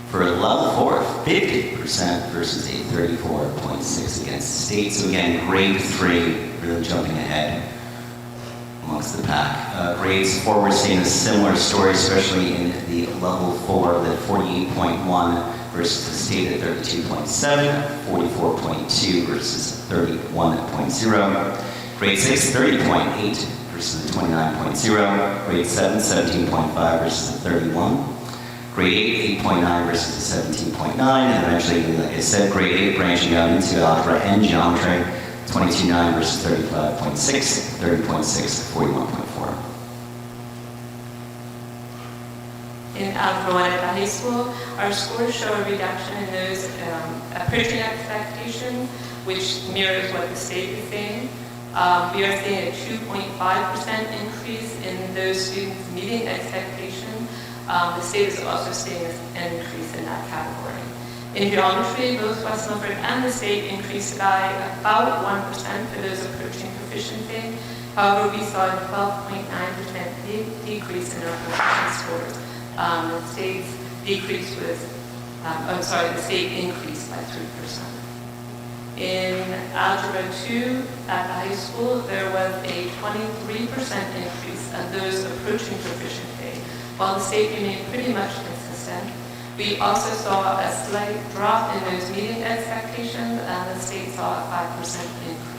for level 4, 50% versus a 34.6 against the state. So again, grade 3 really jumping ahead amongst the pack. Grades 4, we're seeing a similar story, especially in the level 4, the 48.1 versus the state at 32.7, 44.2 versus 31.0. Grade 6, 30.8 versus the 29.0. Grade 7, 17.5 versus the 31. Grade 8, 8.9 versus the 17.9. And eventually, like I said, grade 8 branching out into algebra and geometry, 22.9 versus 35.6, 30.6, 41.4. In algebra 1 at the high school, our scores show a reduction in those approaching expectations, which mirrors what the state is saying. We are seeing a 2.5% increase in those students meeting expectation. The state is also seeing an increase in that category. In geometry, both West Milford and the state increased by about 1% for those approaching proficiency. However, we saw a 12.9% decrease in our proficiency scores. The state's decrease was, the state increased by 3%. In Algebra 2 at the high school, there was a 23% increase of those approaching proficiency, while the state remained pretty much consistent. We also saw a slight drop in those meeting expectations, and the state saw a 5% increase.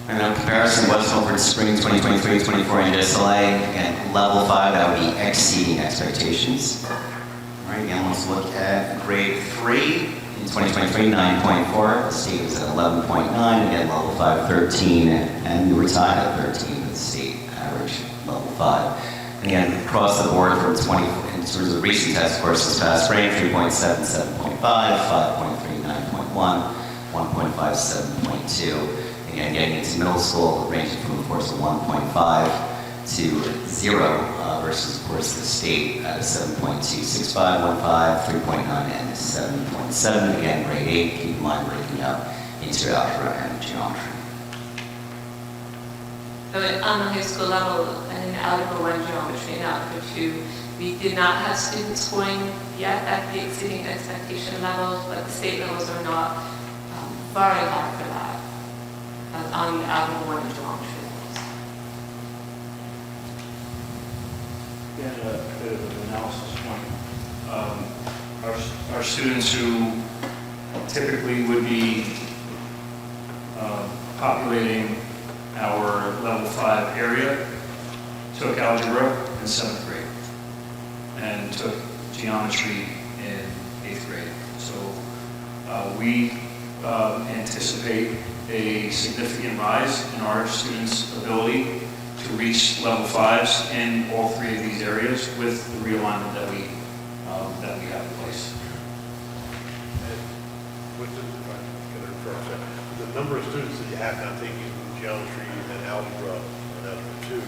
And in comparison, West Milford Spring 2023-24 NJSLA, again, level 5, that would be exceeding expectations. All right, again, let's look at grade 3 in 2023, 9.4. The state was at 11.9. Again, level 5, 13, and we were tied at 13 with the state average, level 5. And again, across the board from 20, in terms of recent test scores this past spring, 3.7, 7.5, 5.3, 9.1, 1.5, 7.2. Again, getting into middle school, ranging from, of course, a 1.5 to 0, versus, of course, the state at a 7.2, 6.5, 1.5, 3.9, and 7.7. Again, grade 8, keep in mind breaking up into algebra and geometry. So on the high school level, in Algebra 1 geometry and Algebra 2, we did not have students scoring yet at the exceeding expectation levels, but the state levels are not far enough for that on the Algebra 1 geometry levels. Yeah, a bit of an analysis point. Our students who typically would be populating our level 5 area took algebra in 7th grade and took geometry in 8th grade. So we anticipate a significant rise in our students' ability to reach level 5s in all 3 of these areas with the realignment that we have in place. The number of students that you have now taking geometry and algebra and algebra 2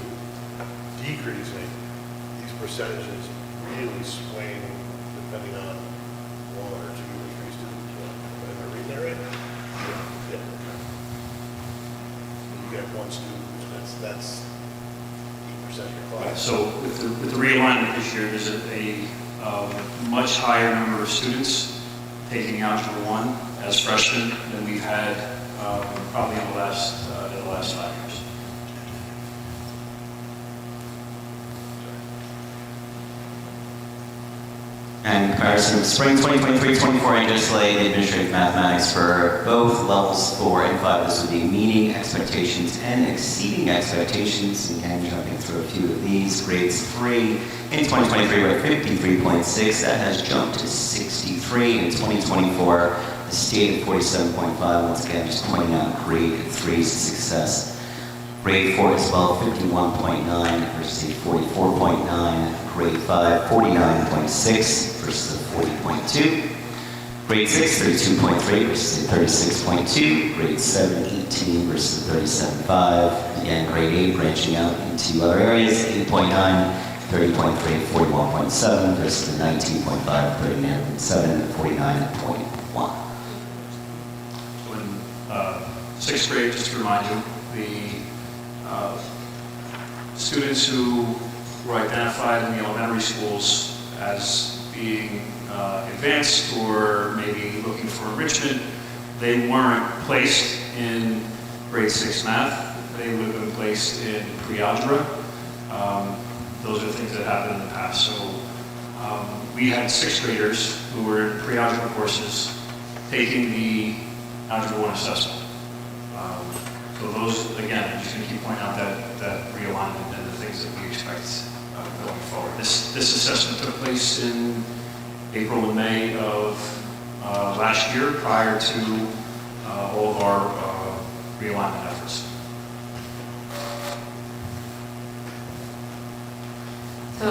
decreasing, these percentages really swing depending on 1 or 2 or 3 students. Am I reading that right? Yeah. You get 1 student, that's 8% of your class. So with the realignment this year, there's a much higher number of students taking algebra 1 as freshmen than we've had probably in the last 5 years. And in comparison with spring 2023-24 NJSLA, the administrative mathematics for both levels 4 and 5, this would be meeting expectations and exceeding expectations. And again, jumping through a few of these, grades 3 in 2023 were at 53.6. That has jumped to 63 in 2024. The the state at 47.5. Once again, just pointing out grade 3's success. Grade 4 as well, 51.9 versus a 44.9. Grade 5, 49.6 versus a 40.2. Grade 6, 32.3 versus a 36.2. Grade 7, 18 versus a 37.5. Again, grade 8 branching out into other areas, 8.9, 30.3, 41.7 versus the 19.5, 39.7, 49.1. In sixth grade, just to remind you, the students who were identified in the elementary schools as being advanced or maybe looking for enrichment, they weren't placed in grade 6 math. They would have been placed in pre-algebra. Those are the things that happened in the past. So we had sixth graders who were in pre-algebra courses taking the Algebra 1 assessment. So those, again, I'm just going to keep pointing out that realignment and the things that we expect going forward. This assessment took place in April and May of last year, prior to all of our realignment efforts. So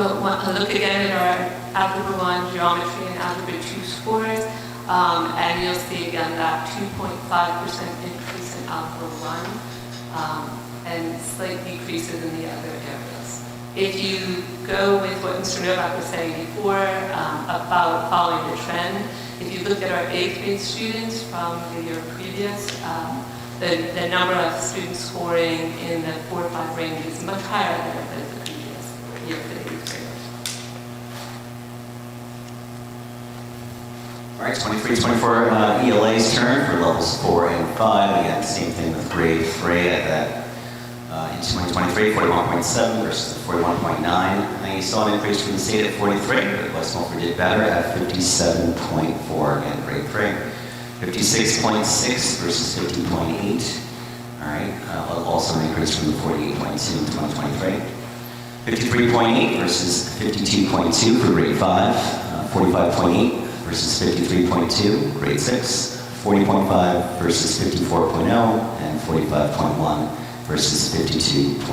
look again at our Algebra 1 geometry and Algebra 2 scores, and you'll see again that 2.5% increase in Algebra 1 and slight decreases in the other areas. If you go with what Mr. Novak was saying before about following the trend, if you look at our 8th grade students from the year previous, the number of students scoring in the 4 or 5 range is much higher than the previous year for the 8th graders. All right, 23-24 ELA's turn for levels 4 and 5. Again, same thing with grade 3 at that. In 2023, 41.7 versus 41.9. And you saw an increase from the state at 43, but West Milford did better at 57.4, again, grade 3. 56.6 versus 50.8. All right, also an increase from the 48.2 in 2023. 53.8 versus 52.2 for grade 5. 45.8 versus 53.2, grade 6. 40.5 versus 54.0, and 45.1 versus 52.9.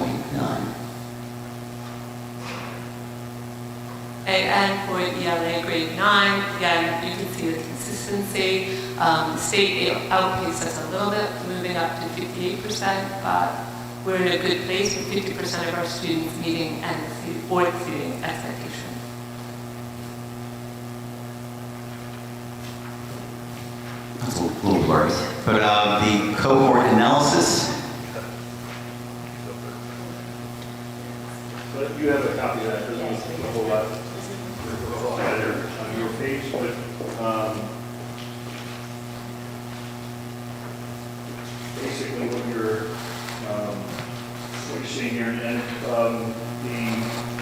And for ELA grade 9, again, you can see the consistency. The state outpaced us a little bit, moving up to 58%, but we're in a good place with 50% of our students meeting and or exceeding expectations. That's a little blurry. But the cohort analysis. But you have a copy of that, doesn't it? A whole lot better on your page, but basically what you're seeing here, and the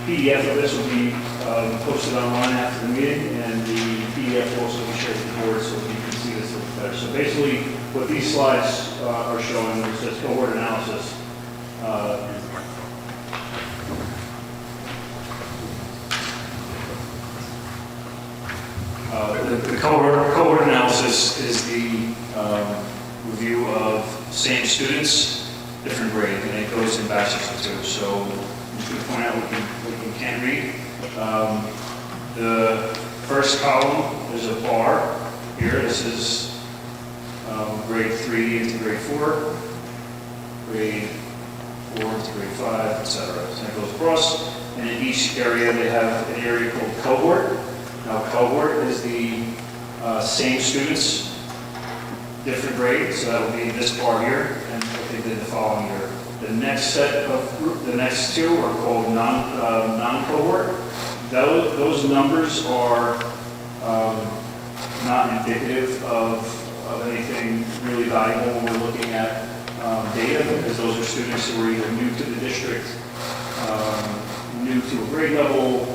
PDF of this will be posted online after the meeting, and the PDF will also be shared with the board so you can see this a little better. So basically, what these slides are showing is this cohort analysis. The cohort analysis is the review of same students, different grade, and it goes in batches of 2. So I'm just going to point out what you can't read. The first column is a bar here. This is grade 3 into grade 4, grade 4 into grade 5, etc. So it goes across, and in each area they have an area called cohort. Now, cohort is the same students, different grades, so that will be this bar here, and what they did the following year. The next the next 2 are called non-cohort. Those numbers are not indicative of anything really valuable when we're looking at data, because those are students who are either new to the district, new to a grade level,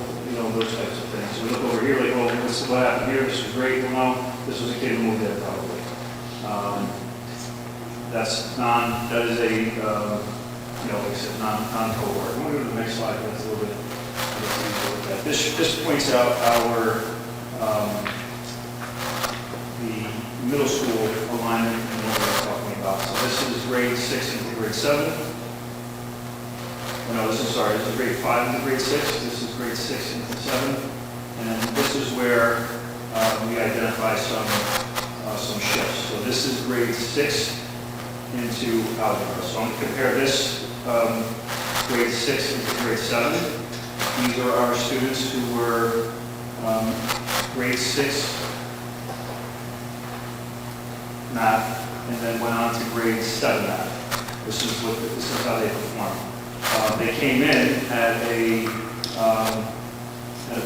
those types of things. So we look over here, like, well, this is what happened here, this was great, well, no, this was a kid who moved there probably. That is a, like I said, non-cohort. I'm going to go to the next slide, that's a little bit easier to look at. This points out our, the middle school alignment and what we're talking about. So this is grade 6 into grade 7. Oh, no, this is grade 5 into grade 6. This is grade 6 into 7. And this is where we identify some shifts. So this is grade 6 into algebra. So I'm going to compare this grade 6 into grade 7. These are our students who were grade 6 math, and then went on to grade 7 math. This is how they performed. They came in at a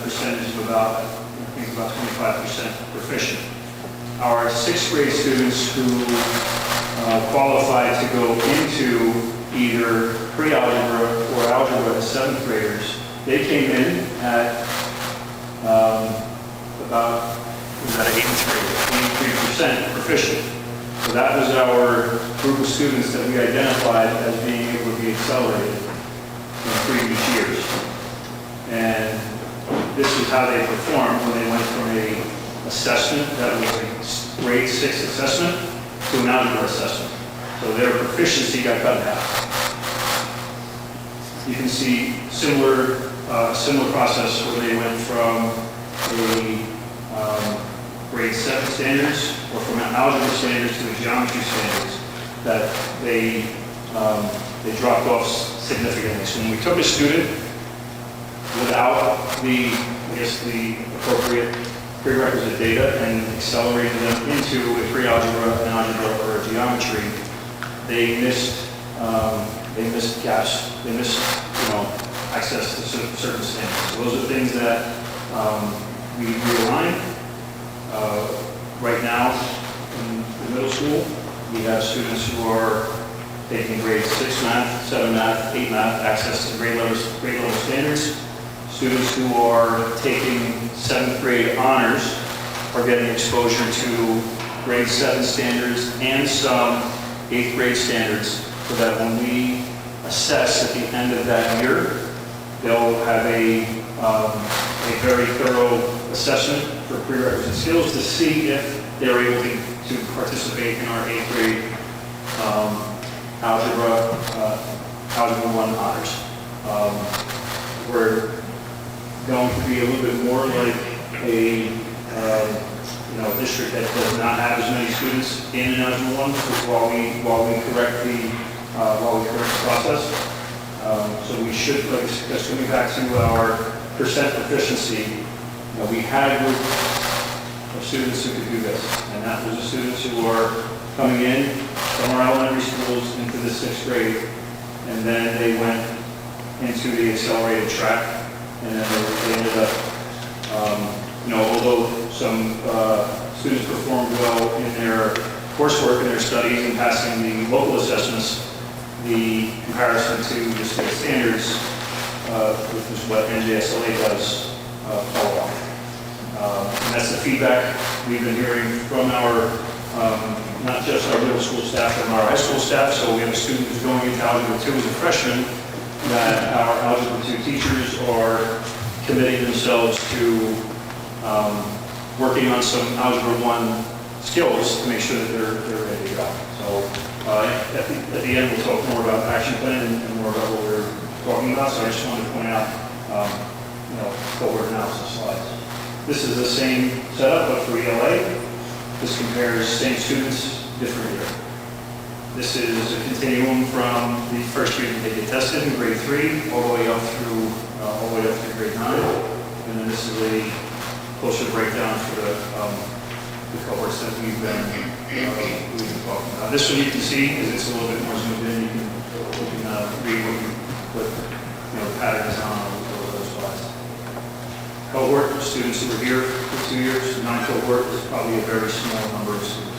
percentage of about, I think about 25% proficient. Our 6th grade students who qualified to go into either pre-algebra or algebra as 7th graders, they came in at about, was that 83% proficient. So that was our group of students that we identified as being able to be accelerated in previous years. And this is how they performed when they went from a assessment that was a grade 6 assessment to an algebra assessment. So their proficiency got cut in half. You can see similar process where they went from a grade 7 standards or from an algebra standards to a geometry standards, that they dropped off significantly. So when we took a student without the appropriate prerequisite data and accelerated them into a pre-algebra, an algebra, or a geometry, they missed gaps. They missed, access to certain standards. So those are things that we realign. Right now, in the middle school, we have students who are taking grade 6 math, 7 math, 8 math, access to grade level standards. Students who are taking 7th grade honors are getting exposure to grade 7 standards and some 8th grade standards, so that when we assess at the end of that year, they'll have a very thorough assessment for prerequisite skills to see if they're able to participate in our 8th grade algebra 1 honors. We're going to be a little bit more like a district that does not have as many students in an algebra 1 while we correct the process. So we should, just coming back to our percent proficiency, we had a group of students who could do this, and that was the students who are coming in from our elementary schools into the 6th grade, and then they went into the accelerated track, and then they ended up, although some students performed well in their coursework and their studies and passing the local assessments, the comparison to the state standards, which is what NJSLA does, follow off. And that's the feedback we've been hearing from our, not just our middle school staff, from our high school staff. So we have a student who's going into Algebra 2 as a freshman, that our Algebra 2 teachers are committing themselves to working on some Algebra 1 skills to make sure that they're ready to go. So at the end, we'll talk more about action plan and more about what we're talking about. So I just wanted to point out, cohort analysis slides. This is the same setup, but for ELA. This compares same students, different year. This is a continuum from the first year that they get tested in grade 3 all the way up through grade 9, and then this is a closer breakdown for the cohorts that we've been talking about. This one you can see is it's a little bit more zoomed in. You can read what the pattern is on those slides. Cohort students who were here for 2 years, non-cohort is probably a very small number of students.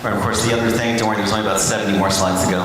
Right, of course, the other thing, don't worry, there's only about 70 more slides to go.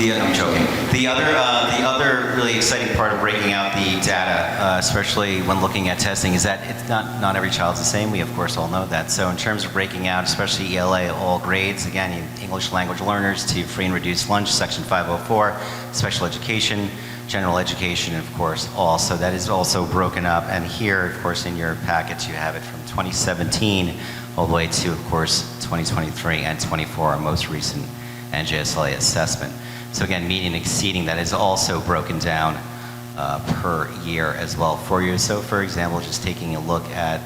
I'm joking. The other really exciting part of breaking out the data, especially when looking at testing, is that it's not every child's the same. We of course all know that. So in terms of breaking out, especially ELA, all grades, again, English language learners to free and reduced lunch, section 504, special education, general education, and of course all. So that is also broken up. And here, of course, in your packets, you have it from 2017 all the way to, of course, 2023 and 24, our most recent NJSLA assessment. So again, meeting and exceeding, that is also broken down per year as well for you. So for example, just taking a look at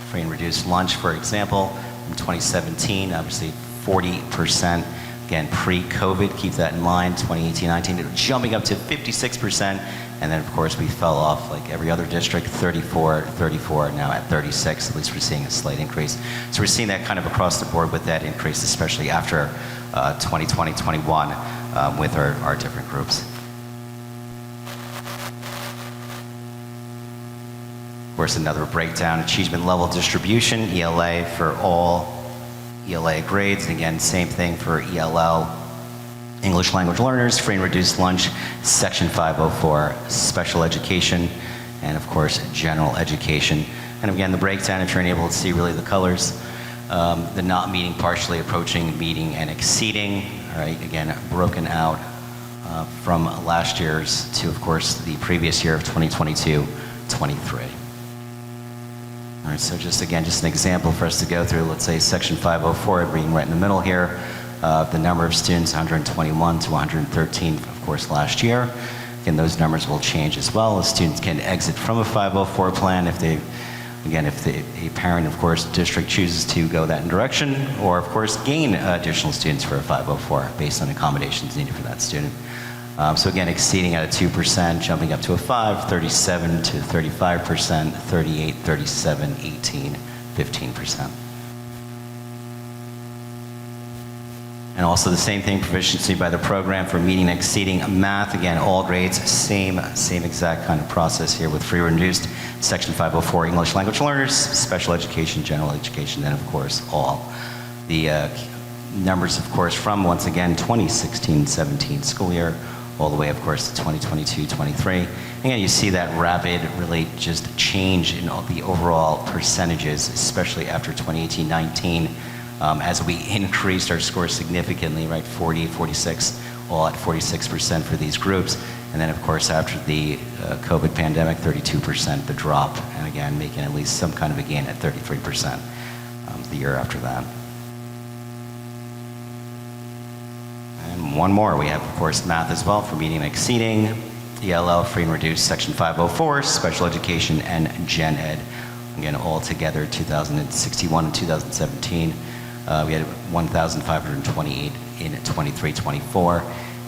free and reduced lunch, for example, in 2017, obviously 40%, again, pre-COVID, keep that in mind, 2018-19, jumping up to 56%, and then of course we fell off like every other district, 34, now at 36, at least we're seeing a slight increase. So we're seeing that kind of across the board with that increase, especially after 2020-21 with our different groups. Of course, another breakdown, achievement level distribution, ELA for all ELA grades, and again, same thing for ELL, English language learners, free and reduced lunch, section 504, special education, and of course, general education. And again, the breakdown, if you're unable to see really the colors, the not meeting, partially approaching, meeting, and exceeding, all right, again, broken out from last year's to, of course, the previous year of 2022-23. All right, so just again, just an example for us to go through, let's say section 504, being right in the middle here, the number of students, 121 to 113, of course, last year. Again, those numbers will change as well. Students can exit from a 504 plan if they, again, if a parent, of course, district chooses to go that direction, or of course, gain additional students for a 504 based on accommodations needed for that student. So again, exceeding at a 2%, jumping up to a 5, 37 to 35%, 38, 37, 18, 15%. And also the same thing, proficiency by the program for meeting and exceeding math. Again, all grades, same exact kind of process here with free reduced, section 504, English language learners, special education, general education, and of course, all. The numbers, of course, from, once again, 2016-17 school year, all the way, of course, to 2022-23. Again, you see that rapid, really just change in all the overall percentages, especially after 2018-19, as we increased our scores significantly, right, 40, 46, all at 46% for these groups. And then, of course, after the COVID pandemic, 32%, the drop, and again, making at least some kind of a gain at 33% the year after that. And one more, we have, of course, math as well for meeting and exceeding, ELL, free and reduced, section 504, special education, and gen ed. Again, all together, 2061 and 2017. We had 1,528 in 23-24.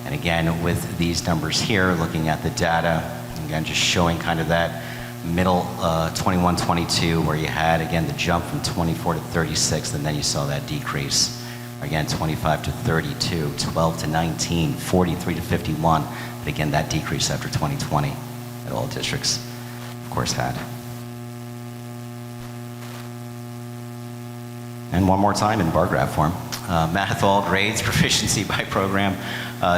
And again, with these numbers here, looking at the data, again, just showing kind of that middle 21-22, where you had, again, the jump from 24 to 36, and then you saw that decrease. Again, 25 to 32, 12 to 19, 43 to 51. But again, that decrease after 2020 that all districts, of course, had. And one more time in bar graph form. Math, all grades, proficiency by program.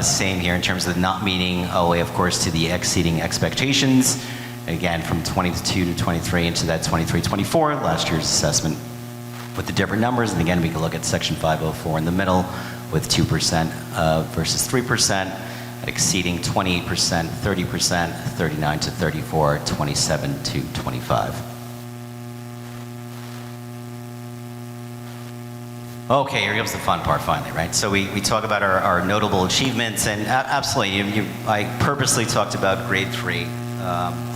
Same here in terms of not meeting all the way, of course, to the exceeding expectations. Again, from 22 to 23 into that 23-24, last year's assessment with the different numbers. And again, we can look at section 504 in the middle with 2% versus 3%, exceeding 28%, 30%, 39 to 34, 27 to 25. Okay, here comes the fun part finally, right? So we talk about our notable achievements, and absolutely, I purposely talked about grade 3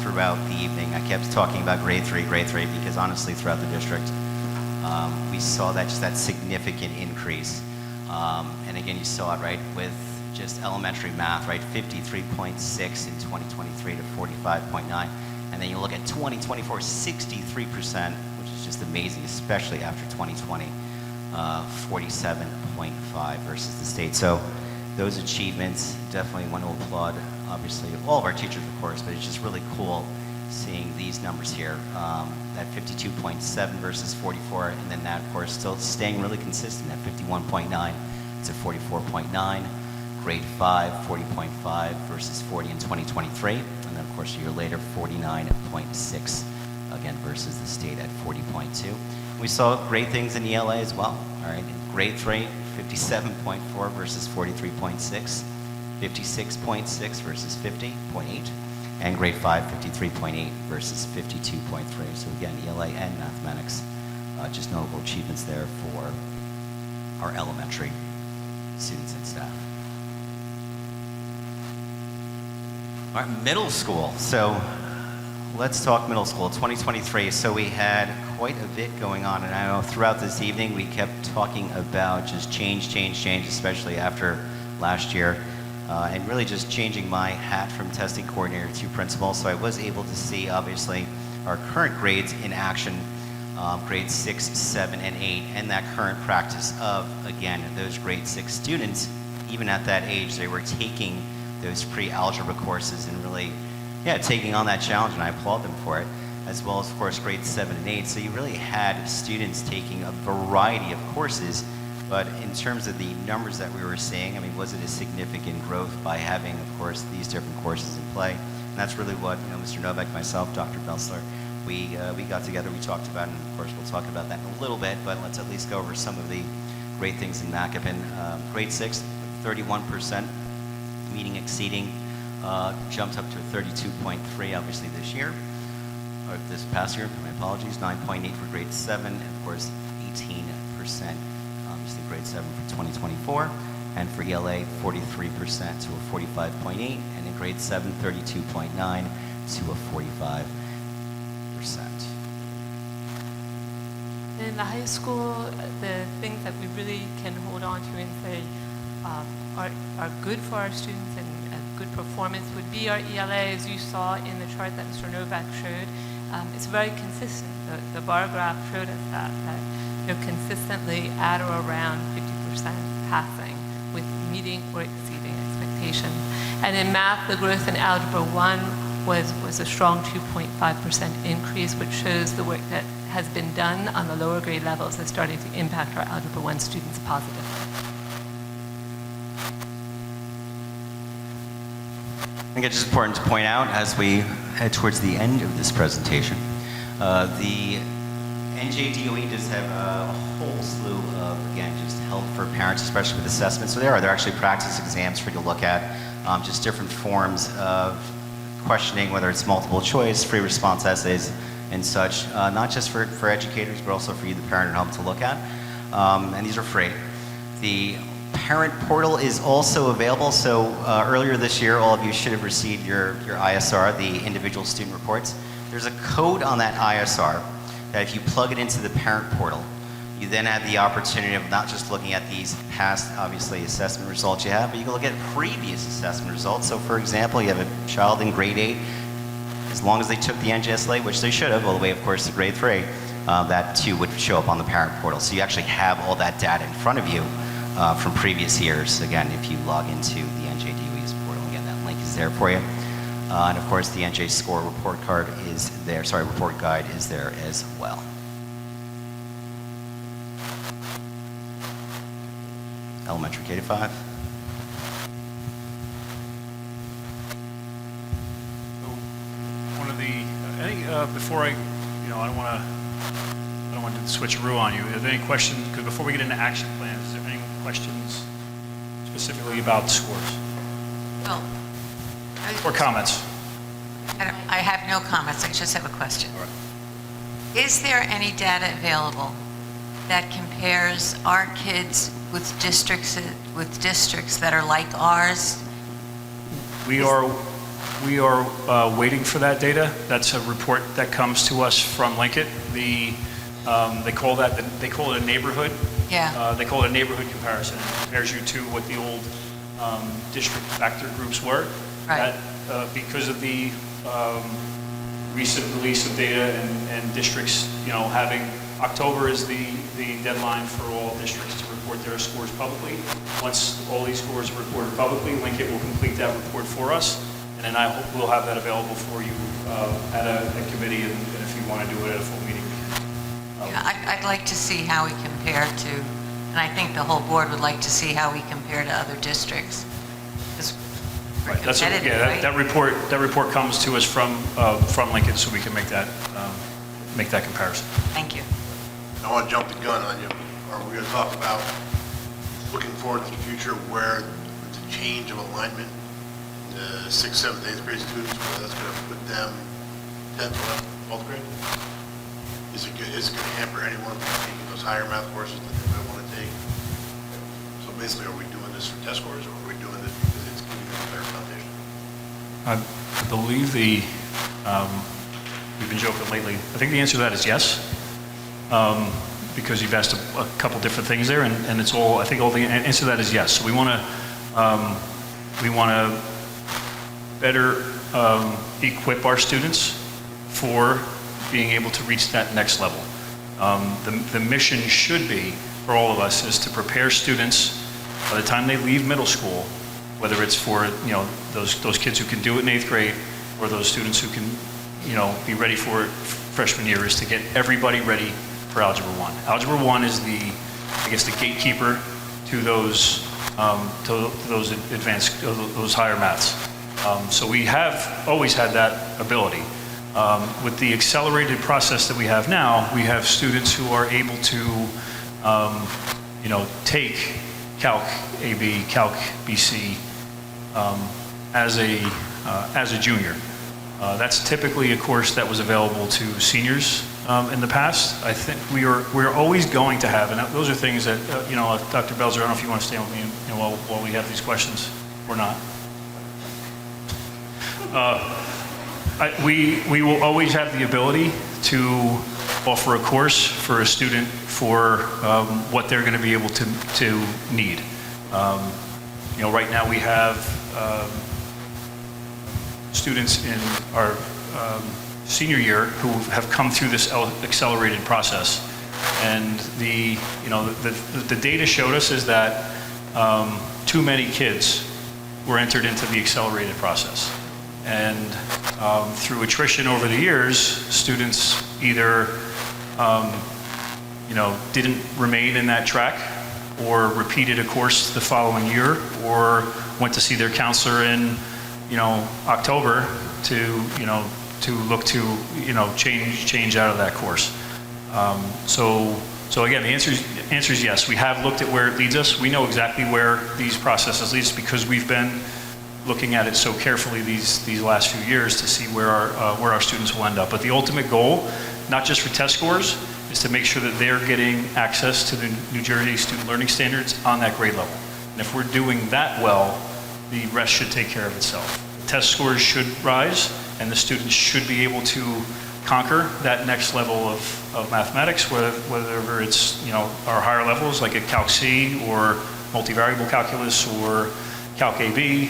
throughout the evening. I kept talking about grade 3, because honestly, throughout the district, we saw that just that significant increase. And again, you saw it, right, with just elementary math, right, 53.6 in 2023 to 45.9. And then you look at 2024, 63%, which is just amazing, especially after 2020. 47.5 versus the state. So those achievements, definitely want to applaud, obviously, all of our teachers, of course, but it's just really cool seeing these numbers here. That 52.7 versus 44, and then that, of course, still staying really consistent at 51.9 to 44.9. grade 5, 40.5 versus 40 in 2023. And then, of course, a year later, 49.6, again, versus the state at 40.2. We saw great things in ELA as well, all right? In grade 3, 57.4 versus 43.6, 56.6 versus 50.8, and grade 5, 53.8 versus 52.3. So again, ELA and mathematics, just notable achievements there for our elementary students and staff. All right, middle school. So let's talk middle school, 2023. So we had quite a bit going on, and I know throughout this evening we kept talking about just change, especially after last year, and really just changing my hat from testing coordinator to principal. So I was able to see, obviously, our current grades in action, grades 6, 7, and 8, and that current practice of, again, those grade 6 students, even at that age, they were taking those pre-algebra courses and really, taking on that challenge, and I applaud them for it, as well as, of course, grades 7 and 8. So you really had students taking a variety of courses, but in terms of the numbers that we were seeing, I mean, was it a significant growth by having, of course, these different courses in play? And that's really what, Mr. Novak, myself, Dr. Belsler, we got together, we talked about, and of course we'll talk about that in a little bit, but let's at least go over some of the great things in MACAPN. Grade 6, 31%, meeting exceeding, jumped up to 32.3 obviously this year, or this past year, my apologies, 9.8 for grade 7, and of course 18%, obviously grade 7 for 2024, and for ELA 43% to a 45.8, and in grade 7 32.9 to a 45%. In the high school, the things that we really can hold on to and say are good for our students and a good performance would be our ELA, as you saw in the chart that Mr. Novak showed. It's very consistent. The bar graph showed us that consistently at or around 50% passing with meeting or exceeding expectations. And in math, the growth in Algebra 1 was a strong 2.5% increase, which shows the work that has been done on the lower grade levels is starting to impact our Algebra 1 students positively. I think it's just important to point out as we head towards the end of this presentation, the NJDOE does have a whole slew of, again, just help for parents, especially with assessments. So they're actually practice exams for you to look at, just different forms of questioning, whether it's multiple choice, free response essays, and such, not just for educators, but also for you, the parent at home, to look at. And these are free. The parent portal is also available. So earlier this year, all of you should have received your ISR, the individual student reports. There's a code on that ISR that if you plug it into the parent portal, you then have the opportunity of not just looking at these past, obviously, assessment results you have, but you can look at previous assessment results. So for example, you have a child in grade 8, as long as they took the NJSLA, which they should have, all the way, of course, to grade 3, that too would show up on the parent portal. So you actually have all that data in front of you from previous years, again, if you log into the NJDOE's portal. Again, that link is there for you. And of course, the NJ Score report card is there, report guide is there as well. Elementary K-5. One of the, I think before I don't want to do the switcheroo on you. Are there any questions? Because before we get into action plans, is there any questions specifically about scores Well, or comments? I have no comments. I just have a question. All right. Is there any data available that compares our kids with districts that are like ours? We are waiting for that data. That's a report that comes to us from Linkit. They call it a neighborhood. Yeah. They call it a neighborhood comparison. It compares you to what the old district factor groups were. Right. Because of the recent release of data and districts, having October is the deadline for all districts to report their scores publicly. Once all these scores are reported publicly, Linkit will complete that report for us, and then I hope we'll have that available for you at a committee, and if you want to do it at a full meeting. I'd like to see how we compare to, and I think the whole board would like to see how we compare to other districts. super Right, that's, competitive, yeah, right? that report comes to us from Lincoln, so we can make that comparison. Thank you. I want to jump the gun on you. Are we going to talk about looking forward to the future where the change of alignment, the 6th, 7th, 8th grade students, where that's going to put them 10th, 11th, 12th grade? Is it going to hamper anyone from taking those higher math courses that they might want to take? So basically, are we doing this for test scores, or are we doing this because it's giving them a better foundation? I believe we've been joking lately. I think the answer to that is yes, because you've asked a couple different things there, and it's all. I think all the answer to that is yes. So we want to better equip our students for being able to reach that next level. The mission should be for all of us is to prepare students by the time they leave middle school, whether it's for those kids who can do it in 8th grade, or those students who can be ready for it freshman year, is to get everybody ready for Algebra 1. Algebra 1 is the gatekeeper to those advanced, those higher maths. So we have always had that ability. With the accelerated process that we have now, we have students who are able to, take Calc AB, Calc BC as a junior. That's typically a course that was available to seniors in the past. I think we're always going to have, and those are things that Dr. Belzer, I don't know if you want to stay with me while we have these questions or not. We will always have the ability to offer a course for a student for what they're going to be able to need. Right now we have students in our senior year who have come through this accelerated process, and the data showed us is that too many kids were entered into the accelerated process. And through attrition over the years, students either, didn't remain in that track, or repeated a course the following year, or went to see their counselor in, October to look to, change out of that course. So again, the answer is yes. We have looked at where it leads us. We know exactly where these processes lead us because we've been looking at it so carefully these last few years to see where our students will end up. But the ultimate goal, not just for test scores, is to make sure that they're getting access to the New Jersey Student Learning Standards on that grade level. And if we're doing that well, the rest should take care of itself. The test scores should rise, and the students should be able to conquer that next level of mathematics, whether it's our higher levels like a Calc C or multivariable calculus or Calc AB.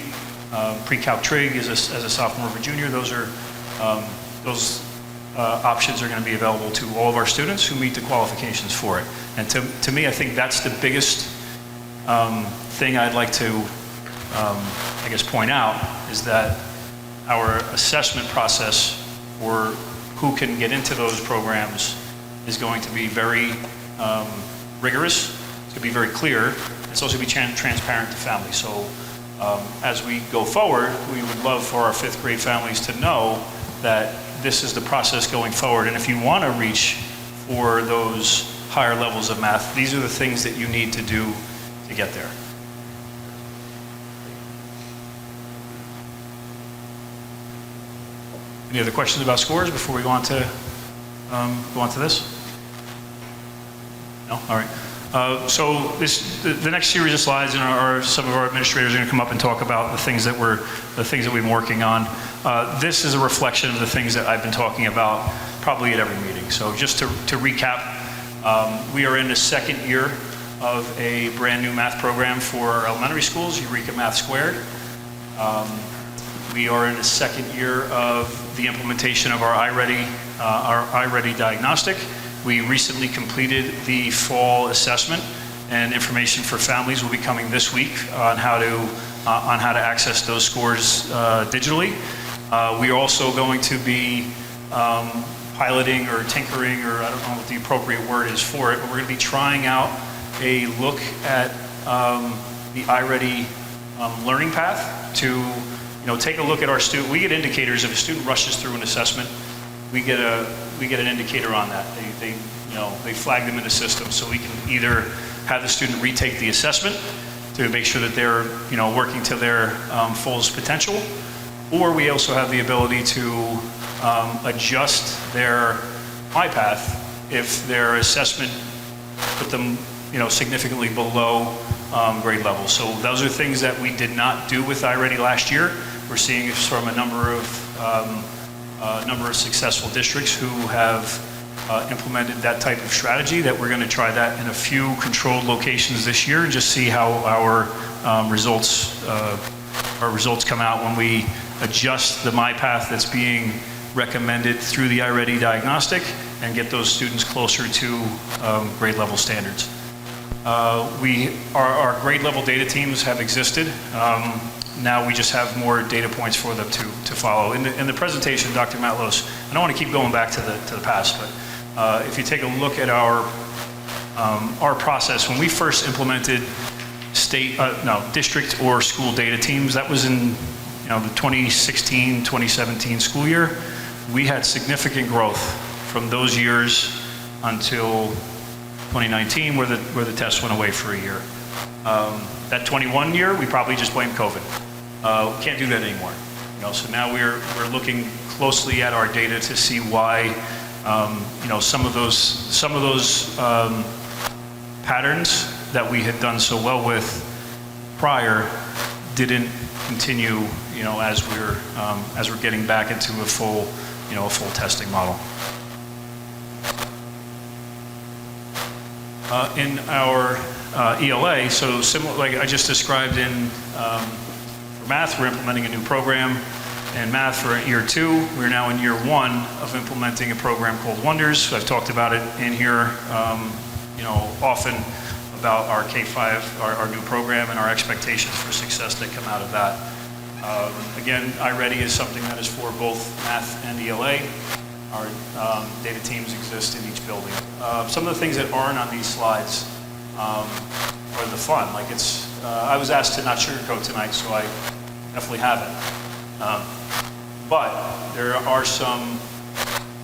Pre-Calc Trig as a sophomore or junior. Those options are going to be available to all of our students who meet the qualifications for it. And to me, I think that's the biggest thing I'd like to, point out is that our assessment process for who can get into those programs is going to be very rigorous. It's going to be very clear. It's also going to be transparent to families. So. As we go forward, we would love for our 5th grade families to know that this is the process going forward. And if you want to reach for those higher levels of math, these are the things that you need to do to get there. Any other questions about scores before we go on to this? No? All right. So the next series of slides, some of our administrators are going to come up and talk about the things that we've been working on. This is a reflection of the things that I've been talking about probably at every meeting. So just to recap, we are in the second year of a brand new math program for our elementary schools, Eureka Math Squared. We are in the second year of the implementation of our iReady diagnostic. We recently completed the fall assessment, and information for families will be coming this week on how to access those scores digitally. We are also going to be piloting or tinkering, or I don't know what the appropriate word is for it, but we're going to be trying out a look at the iReady learning path to take a look at our student. We get indicators if a student rushes through an assessment. We get an indicator on that. They flag them in the system, so we can either have the student retake the assessment to make sure that they're working to their fullest potential, or we also have the ability to adjust their MyPath if their assessment put them significantly below grade level. So those are things that we did not do with iReady last year. We're seeing it from a number of successful districts who have implemented that type of strategy, that we're going to try that in a few controlled locations this year and just see how our results come out when we adjust the MyPath that's being recommended through the iReady diagnostic and get those students closer to grade level standards. Our grade level data teams have existed. Now we just have more data points for them to follow. In the presentation, Dr. Matlos, I don't want to keep going back to the past, but if you take a look at our process, when we first implemented district or school data teams, that was in the 2016-2017 school year. We had significant growth from those years until 2019, where the test went away for a year. That 21 year, we probably just blamed COVID. We can't do that anymore. So now we're looking closely at our data to see why some of those patterns that we had done so well with prior didn't continue. As we're getting back into a full testing model. In our ELA, so similar, like I just described for math, we're implementing a new program. In math for year 2, we're now in year 1 of implementing a program called Wonders. I've talked about it in here, often about our K-5, our new program, and our expectations for success that come out of that. Again, iReady is something that is for both math and ELA. Our data teams exist in each building. Some of the things that aren't on these slides are the fun. Like I was asked to not sugarcoat tonight, so I definitely haven't. But there are some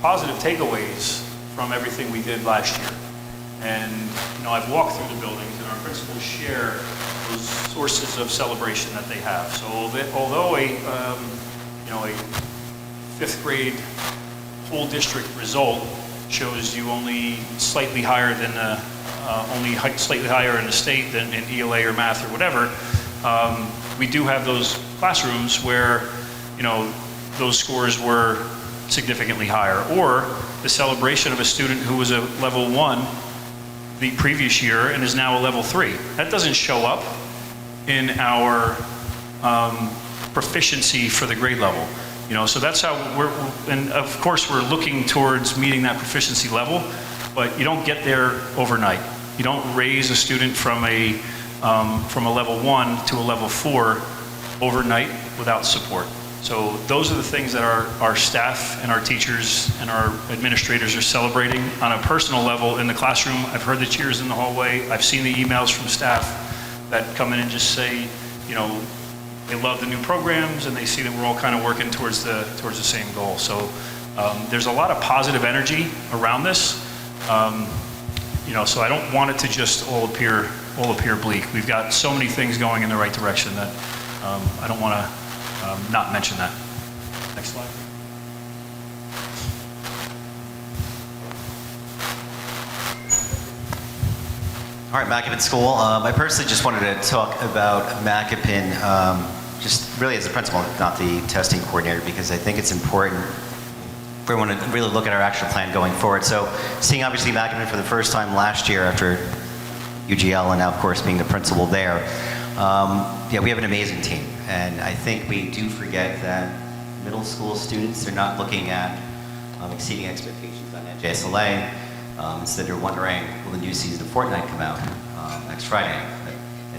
positive takeaways from everything we did last year. And I've walked through the buildings, and our principals share those sources of celebration that they have. So although a 5th grade whole district result shows you only slightly higher than slightly higher in the state than in ELA or math or whatever, we do have those classrooms where those scores were significantly higher, or the celebration of a student who was a level 1 the previous year and is now a level 3. That doesn't show up in our proficiency for the grade level. So that's how and of course we're looking towards meeting that proficiency level, but you don't get there overnight. You don't raise a student from a level 1 to a level 4 overnight without support. So those are the things that our staff and our teachers and our administrators are celebrating on a personal level in the classroom. I've heard the cheers in the hallway. I've seen the emails from staff that come in and just say, they love the new programs and they see that we're all kind of working towards the same goal. So there's a lot of positive energy around this. So I don't want it to just all appear bleak. We've got so many things going in the right direction that I don't want to not mention that. Next slide. All right, Maccabin School. I personally just wanted to talk about Maccabin, just really as a principal, not the testing coordinator, because I think it's important for everyone to really look at our action plan going forward. So seeing obviously Maccabin for the first time last year after UGL and now of course being the principal there, we have an amazing team. And I think we do forget that middle school students are not looking at exceeding expectations on NJSLA. Instead they're wondering, will the new season of Fortnite come out next Friday? That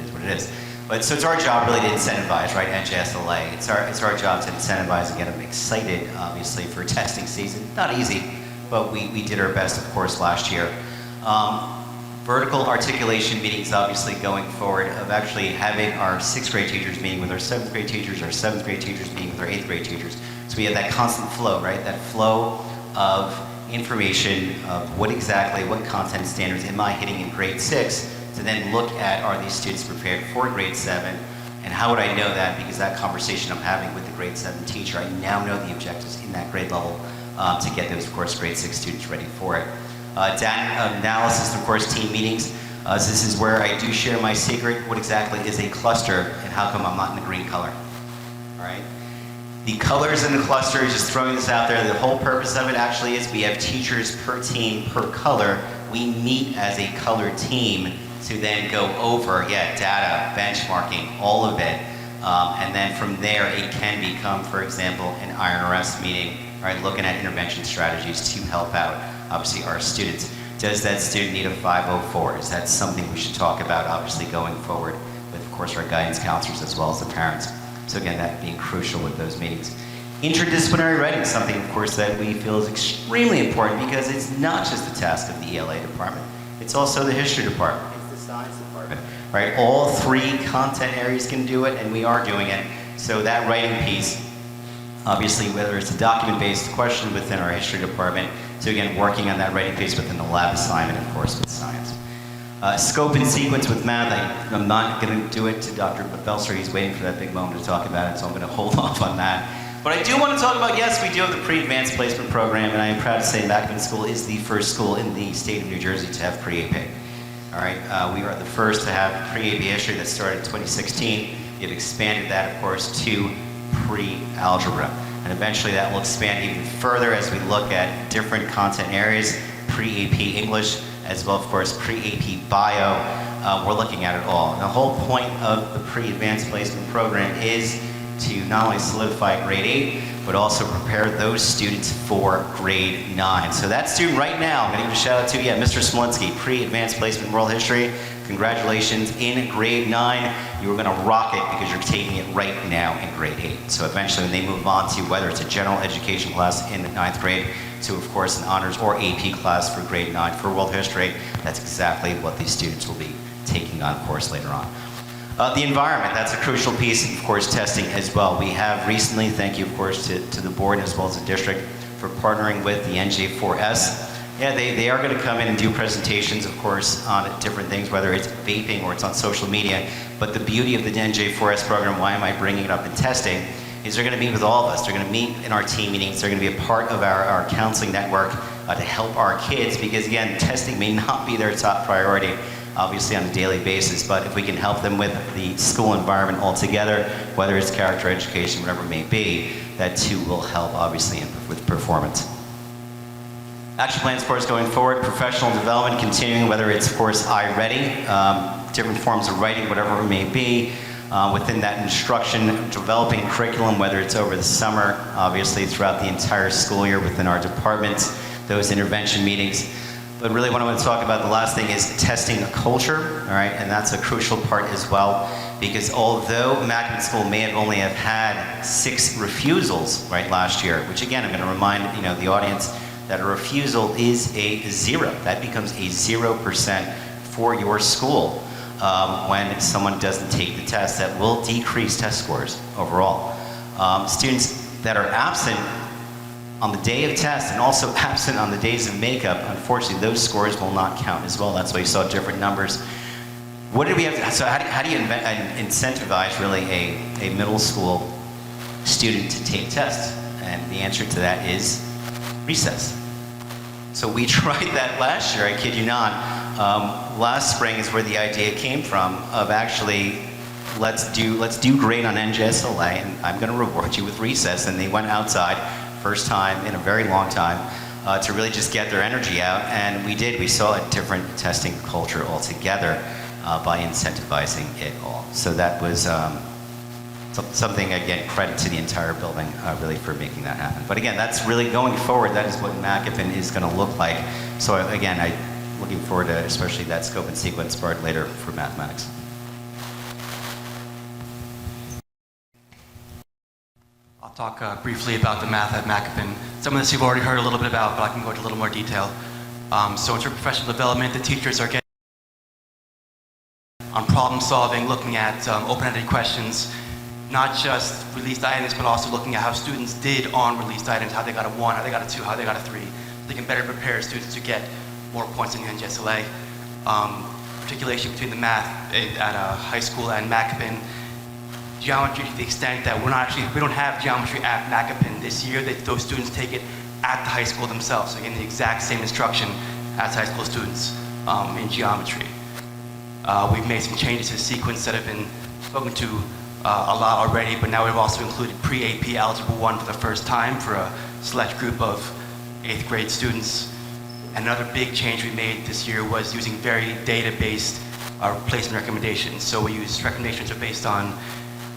is what it is. But so it's our job really to incentivize, right, NJSLA. It's our job to incentivize and get them excited, obviously, for testing season. Not easy, but we did our best, of course, last year. vertical articulation meetings, obviously going forward, of actually having our 6th grade teachers meeting with our 7th grade teachers, our 7th grade teachers meeting with our 8th grade teachers. So we have that constant flow, right? That flow of information of what content standards am I hitting in grade 6, to then look at, are these students prepared for grade 7, and how would I know that? Because that conversation I'm having with the grade 7 teacher, I now know the objectives in that grade level to get those, of course, grade 6 students ready for it. Data analysis, of course, team meetings. This is where I do share my secret. What exactly is a cluster, and how come I'm not in the green color? All right. The colors in the cluster, just throwing this out there, the whole purpose of it actually is we have teachers per team, per color. We meet as a color team to then go over, data, benchmarking, all of it. And then from there, it can become, for example, an IRS meeting, right, looking at intervention strategies to help out, obviously, our students. Does that student need a 504? Is that something we should talk about, obviously, going forward with, of course, our guidance counselors as well as the parents? So again, that being crucial with those meetings. Interdisciplinary writing, something, of course, that we feel is extremely important because it's not just the task of the ELA department. It's also the history department. It's the science department, right? All 3 content areas can do it, and we are doing it. So that writing piece, obviously, whether it's a document-based question within our history department, so again, working on that writing piece within the lab assignment, of course, with science. Scope and sequence with math, I'm not going to do it to Dr. Belser. He's waiting for that big moment to talk about it, so I'm going to hold off on that. But I do want to talk about, yes, we do have the pre-advanced placement program, and I am proud to say Mackin School is the first school in the state of New Jersey to have pre-AP. All right, we are the first to have pre-AP history that started in 2016. We've expanded that, of course, to pre-algebra. And eventually that will expand even further as we look at different content areas, pre-AP English, as well, of course, pre-AP Bio. We're looking at it all. And the whole point of the pre-advanced placement program is to not only solidify grade 8, but also prepare those students for grade 9. So that student right now, I'm going to give a shout out to, Mr. Smolinski, pre-advanced placement world history. Congratulations, in grade 9, you're going to rock it because you're taking it right now in grade 8. So eventually when they move on to whether it's a general education class in the 9th grade to, of course, an honors or AP class for grade 9 for world history, that's exactly what these students will be taking on, of course, later on. The environment, that's a crucial piece, of course, testing as well. We have recently, thank you, of course, to the board as well as the district for partnering with the NJ4S. They are going to come in and do presentations, of course, on different things, whether it's vaping or it's on social media. But the beauty of the NJ4S program, why am I bringing it up in testing, is they're going to meet with all of us. They're going to meet in our team meetings. They're going to be a part of our counseling network to help our kids because, again, testing may not be their top priority, obviously on a daily basis, but if we can help them with the school environment altogether, whether it's character education, whatever it may be, that too will help, obviously, with performance. Action plans, of course, going forward, professional development continuing, whether it's, of course, iReady, different forms of writing, whatever it may be, within that instruction, developing curriculum, whether it's over the summer, obviously throughout the entire school year within our departments, those intervention meetings. But really what I want to talk about, the last thing, is testing a culture, all right? And that's a crucial part as well, because although Mackin School may have only had 6 refusals, right, last year, which again, I'm going to remind, the audience that a refusal is a 0. That becomes a 0% for your school when someone doesn't take the test. That will decrease test scores overall. Students that are absent on the day of test and also absent on the days of makeup, unfortunately, those scores will not count as well. That's why you saw different numbers. What did we have to, so how do you incentivize really a middle school student to take tests? And the answer to that is recess. So we tried that last year, I kid you not. Last spring is where the idea came from of actually, let's do great on NJSLA and I'm gonna reward you with recess. And they went outside, first time in a very long time, to really just get their energy out. And we did, we saw a different testing culture altogether by incentivizing it all. So that was something, again, credit to the entire building really for making that happen. But again, that's really going forward, that is what MacAPN is gonna look like. So again, I'm looking forward to especially that scope and sequence part later for mathematics. I'll talk briefly about the math at MacAPN. Some of this you've already heard a little bit about, but I can go into a little more detail. So in terms of professional development, the teachers are getting on problem solving, looking at open-ended questions, not just released items, but also looking at how students did on released items, how they got a 1, how they got a 2, how they got a 3. They can better prepare students to get more points in the NJSLA. Articulation between the math at high school and Macapin. Geometry to the extent that we don't have geometry at Macapin this year, that those students take it at the high school themselves, so getting the exact same instruction as high school students in geometry. We've made some changes to the sequence that have been spoken to a lot already, but now we've also included pre-AP Algebra 1 for the first time for a select group of 8th grade students. Another big change we made this year was using very data-based placement recommendations. So we use recommendations that are based on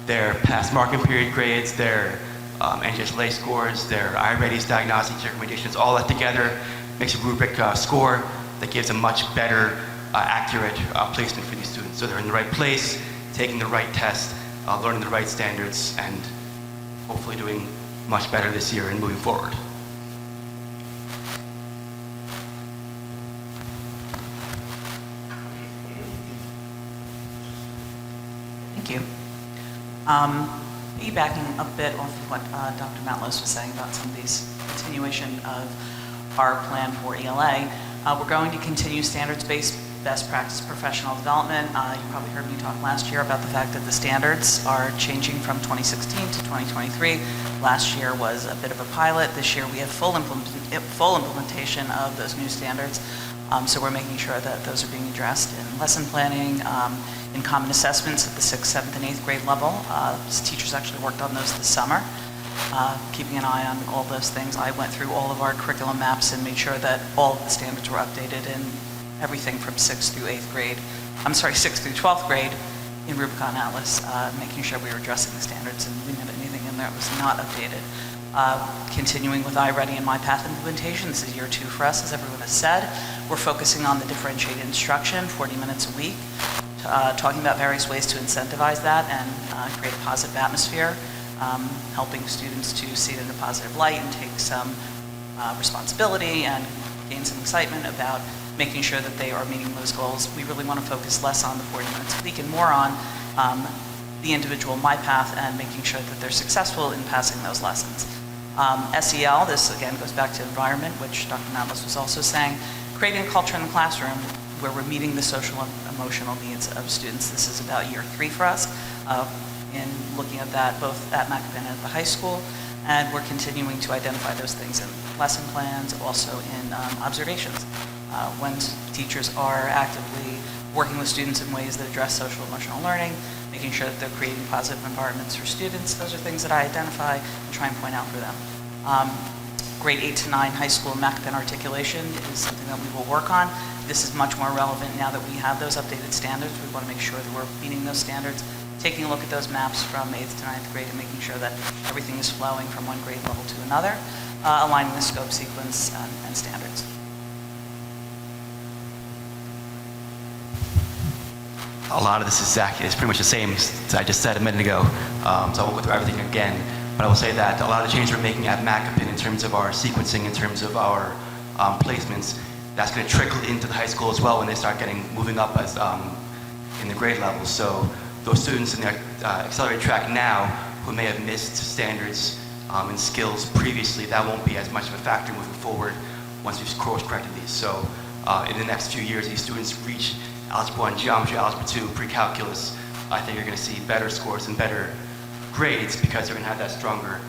their past marking period grades, their NJSLA scores, their iReady's diagnostic recommendations, all that together makes a rubric score that gives a much better, accurate placement for these students. So they're in the right place, taking the right test, learning the right standards, and hopefully doing much better this year and moving forward. Thank you. Piggybacking a bit off of what Dr. Matlos was saying about some of these continuation of our plan for ELA, we're going to continue standards-based best practice professional development. You probably heard me talk last year about the fact that the standards are changing from 2016 to 2023. Last year was a bit of a pilot. This year we have full implementation of those new standards. So we're making sure that those are being addressed in lesson planning, in common assessments at the 6th, 7th, and 8th grade level. Teachers actually worked on those this summer, keeping an eye on all those things. I went through all of our curriculum maps and made sure that all of the standards were updated in everything from 6th through 8th grade, 6th through 12th grade in Rubicon Atlas, making sure we were addressing the standards and we didn't have anything in there that was not updated. Continuing with iReady and MyPath implementation, this is year 2 for us, as everyone has said. We're focusing on the differentiated instruction, 40 minutes a week, talking about various ways to incentivize that and create a positive atmosphere, helping students to see it in a positive light and take some responsibility and gain some excitement about making sure that they are meeting those goals. We really want to focus less on the 40 minutes a week and more on the individual MyPath and making sure that they're successful in passing those lessons. SEL, this again goes back to environment, which Dr. Matlos was also saying, creating a culture in the classroom where we're meeting the social and emotional needs of students. This is about year 3 for us in looking at that both at Macapin and at the high school, and we're continuing to identify those things in lesson plans, also in observations. When teachers are actively working with students in ways that address social and emotional learning, making sure that they're creating positive environments for students, those are things that I identify and try and point out for them. Grade 8 to 9 high school Macapin articulation is something that we will work on. This is much more relevant now that we have those updated standards. We want to make sure that we're meeting those standards, taking a look at those maps from 8th to 9th grade and making sure that everything is flowing from one grade level to another, aligning the scope, sequence, and standards. A lot of this is pretty much the same as I just said a minute ago, so I won't go through everything again. But I will say that a lot of the changes we're making at Macapin in terms of our sequencing, in terms of our placements, that's going to trickle into the high school as well when they start moving up as in the grade levels. So those students in their accelerated track now who may have missed standards and skills previously, that won't be as much of a factor moving forward once we've course corrected these. So in the next few years, these students reach Algebra 1, Geometry, Algebra 2, Pre-Calculus. I think you're going to see better scores and better grades because they're going to have that stronger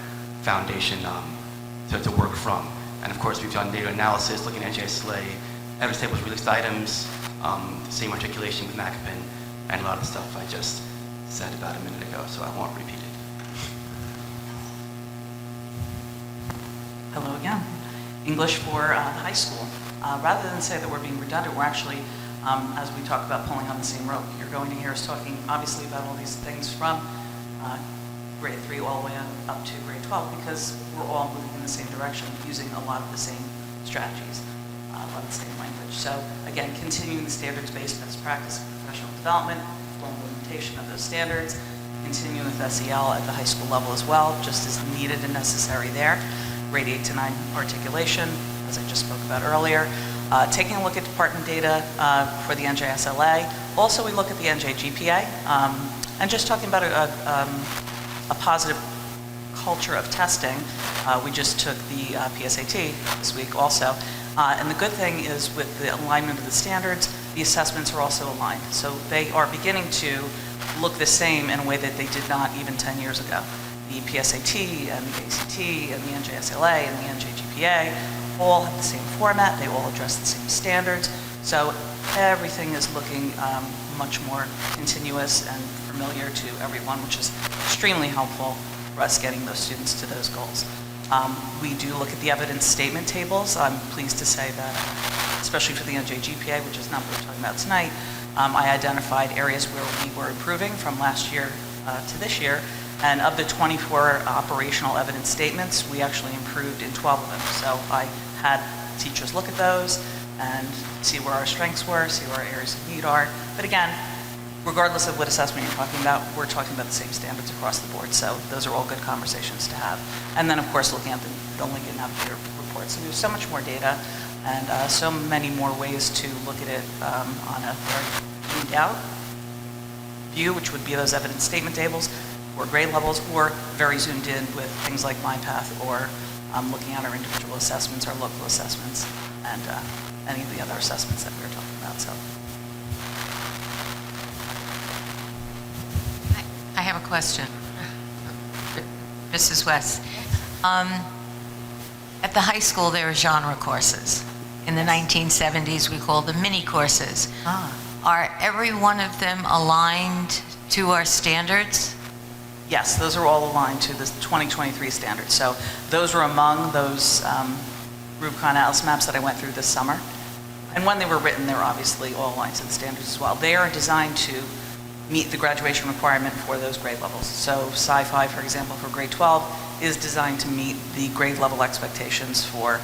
foundation to work from. And of course, we've done data analysis, looking at NJSLA, evidence tables, released items, the same articulation with Macapin, and a lot of the stuff I just said about a minute ago, so I won't repeat it. Hello again. English for the high school. Rather than say that we're being redundant, we're actually, as we talk about pulling on the same rope, you're going to hear us talking obviously about all these things from grade 3 all the way up to grade 12 because we're all moving in the same direction using a lot of the same strategies, a lot of the same language. So again, continuing the standards-based best practice of professional development, full implementation of those standards, continuing with SEL at the high school level as well, just as needed and necessary there. Grade 8 to 9 articulation, as I just spoke about earlier. taking a look at department data for the NJSLA. Also, we look at the NJGPA, and just talking about a positive culture of testing. We just took the PSAT this week also. And the good thing is with the alignment of the standards, the assessments are also aligned. So they are beginning to look the same in a way that they did not even 10 years ago. The PSAT and the ACT and the NJSLA and the NJGPA all have the same format. They all address the same standards. So everything is looking much more continuous and familiar to everyone, which is extremely helpful for us getting those students to those goals. We do look at the evidence statement tables. I'm pleased to say that, especially for the NJGPA, which is not what we're talking about tonight, I identified areas where we were improving from last year to this year. And of the 24 operational evidence statements, we actually improved in 12 of them. So I had teachers look at those and see where our strengths were, see where our areas of need are. But again, regardless of what assessment you're talking about, we're talking about the same standards across the board. So those are all good conversations to have. And then, of course, looking at the Lincoln Navigator report. So there's so much more data and so many more ways to look at it on a very zoomed out view, which would be those evidence statement tables or grade levels, or very zoomed in with things like MyPath or looking at our individual assessments, our local assessments, and any of the other assessments that we were talking about. So. I have a question. Mrs. West. At the high school, there are genre courses. In the 1970s, we called them mini courses. Are every one of them aligned to our standards? Yes, those are all aligned to the 2023 standards. So those were among those Rubicon Atlas maps that I went through this summer. And when they were written, they were obviously all aligned to the standards as well. They are designed to meet the graduation requirement for those grade levels. So Sci-Fi, for example, for grade 12 is designed to meet the grade level expectations for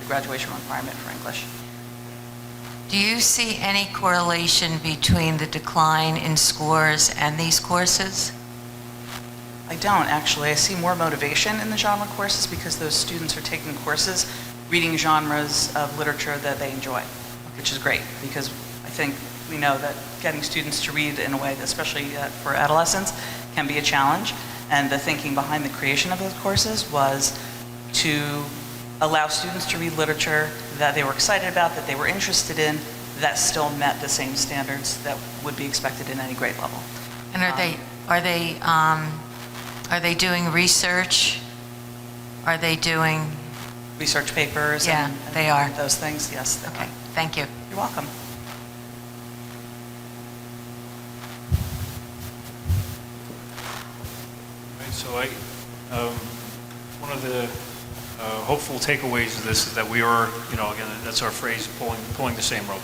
the graduation requirement for English. Do you see any correlation between the decline in scores and these courses? I don't, actually. I see more motivation in the genre courses because those students are taking courses reading genres of literature that they enjoy, which is great because I think we know that getting students to read in a way, especially for adolescents, can be a challenge. And the thinking behind the creation of those courses was to allow students to read literature that they were excited about, that they were interested in, that still met the same standards that would be expected in any grade level. And are they doing research? Are they doing research papers? Yeah, and they are. Those things, yes. Okay, thank you. You're welcome. So one of the hopeful takeaways of this is that we are, again, that's our phrase, pulling the same rope.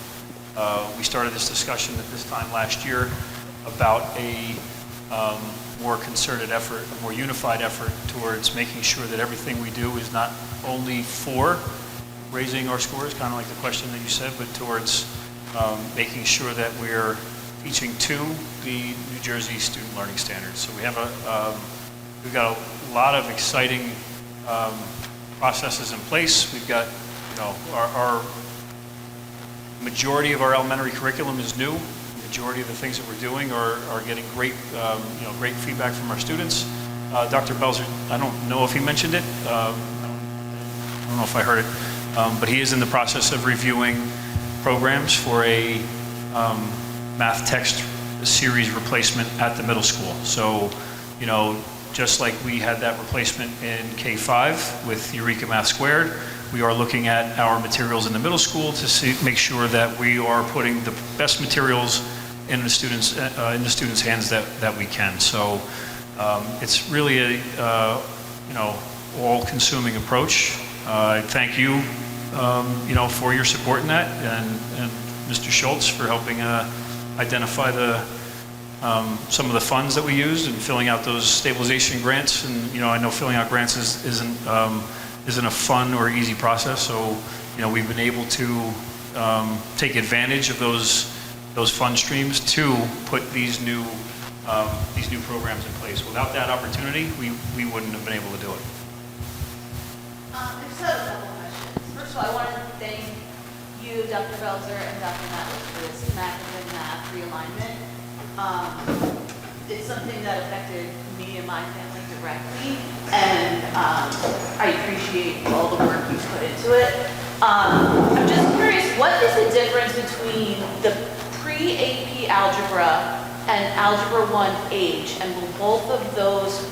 We started this discussion at this time last year about a more concerted effort, a more unified effort towards making sure that everything we do is not only for raising our scores, kind of like the question that you said, but towards making sure that we're teaching to the New Jersey student learning standards. So we have we've got a lot of exciting processes in place. We've got, our majority of our elementary curriculum is new. The majority of the things that we're doing are getting great, great feedback from our students. Dr. Belzer, I don't know if he mentioned it. I don't know if I heard it, but he is in the process of reviewing programs for a math text series replacement at the middle school. So, just like we had that replacement in K-5 with Eureka Math Squared, we are looking at our materials in the middle school to make sure that we are putting the best materials in the students' hands that we can. So it's really a all-consuming approach. I thank you, for your support in that, and Mr. Schultz for helping identify some of the funds that we used and filling out those stabilization grants. And I know filling out grants isn't a fun or easy process. So we've been able to take advantage of those fund streams to put these new programs in place. Without that opportunity, we wouldn't have been able to do it. I just have a couple questions. First of all, I wanted to thank you, Dr. Belzer, and Dr. Matlis for this math realignment. It's something that affected me and my family directly, and I appreciate all the work you've put into it. I'm just curious, what is the difference between the pre-AP algebra and Algebra 1H, and will both of those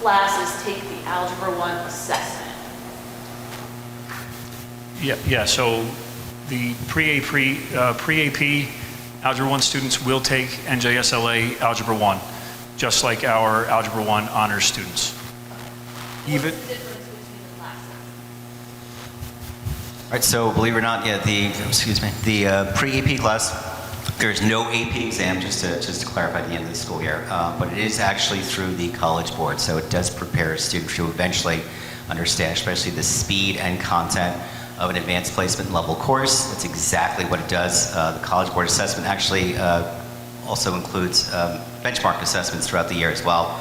classes take the Algebra 1 assessment? Yeah, so the pre-AP Algebra 1 students will take NJSLA Algebra 1, just like our Algebra 1 honors students. Even, What's the difference between the classes? All right, so believe it or not, yeah, the pre-AP class, there's no AP exam, just to clarify at the end of the school year, but it is actually through the College Board, so it does prepare a student to eventually understand, especially the speed and content of an advanced placement level course. That's exactly what it does. The College Board assessment actually also includes benchmark assessments throughout the year as well.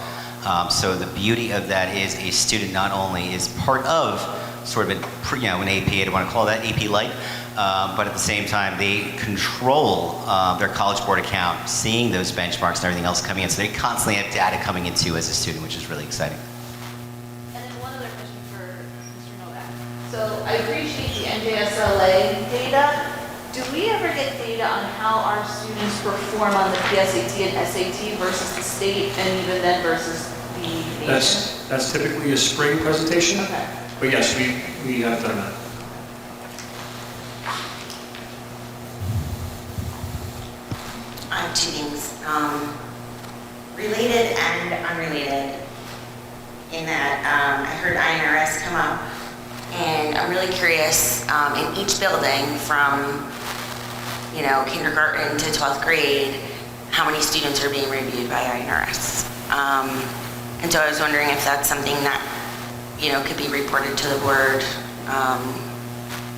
So the beauty of that is a student not only is part of sort of an AP, I don't want to call that AP light, but at the same time they control their College Board account, seeing those benchmarks and everything else coming in. So they constantly have data coming into as a student, which is really exciting. And then one other question for Mr. Novak. So I appreciate the NJSLA data. Do we ever get data on how our students perform on the PSAT and SAT versus the state, and even then versus the nation? that's typically a spring presentation, Okay. but yes, we have done that. I have two things, related and unrelated, in that I heard INRS come up, and I'm really curious, in each building from, kindergarten to 12th grade, how many students are being reviewed by INRS. And so I was wondering if that's something that, could be reported to the board,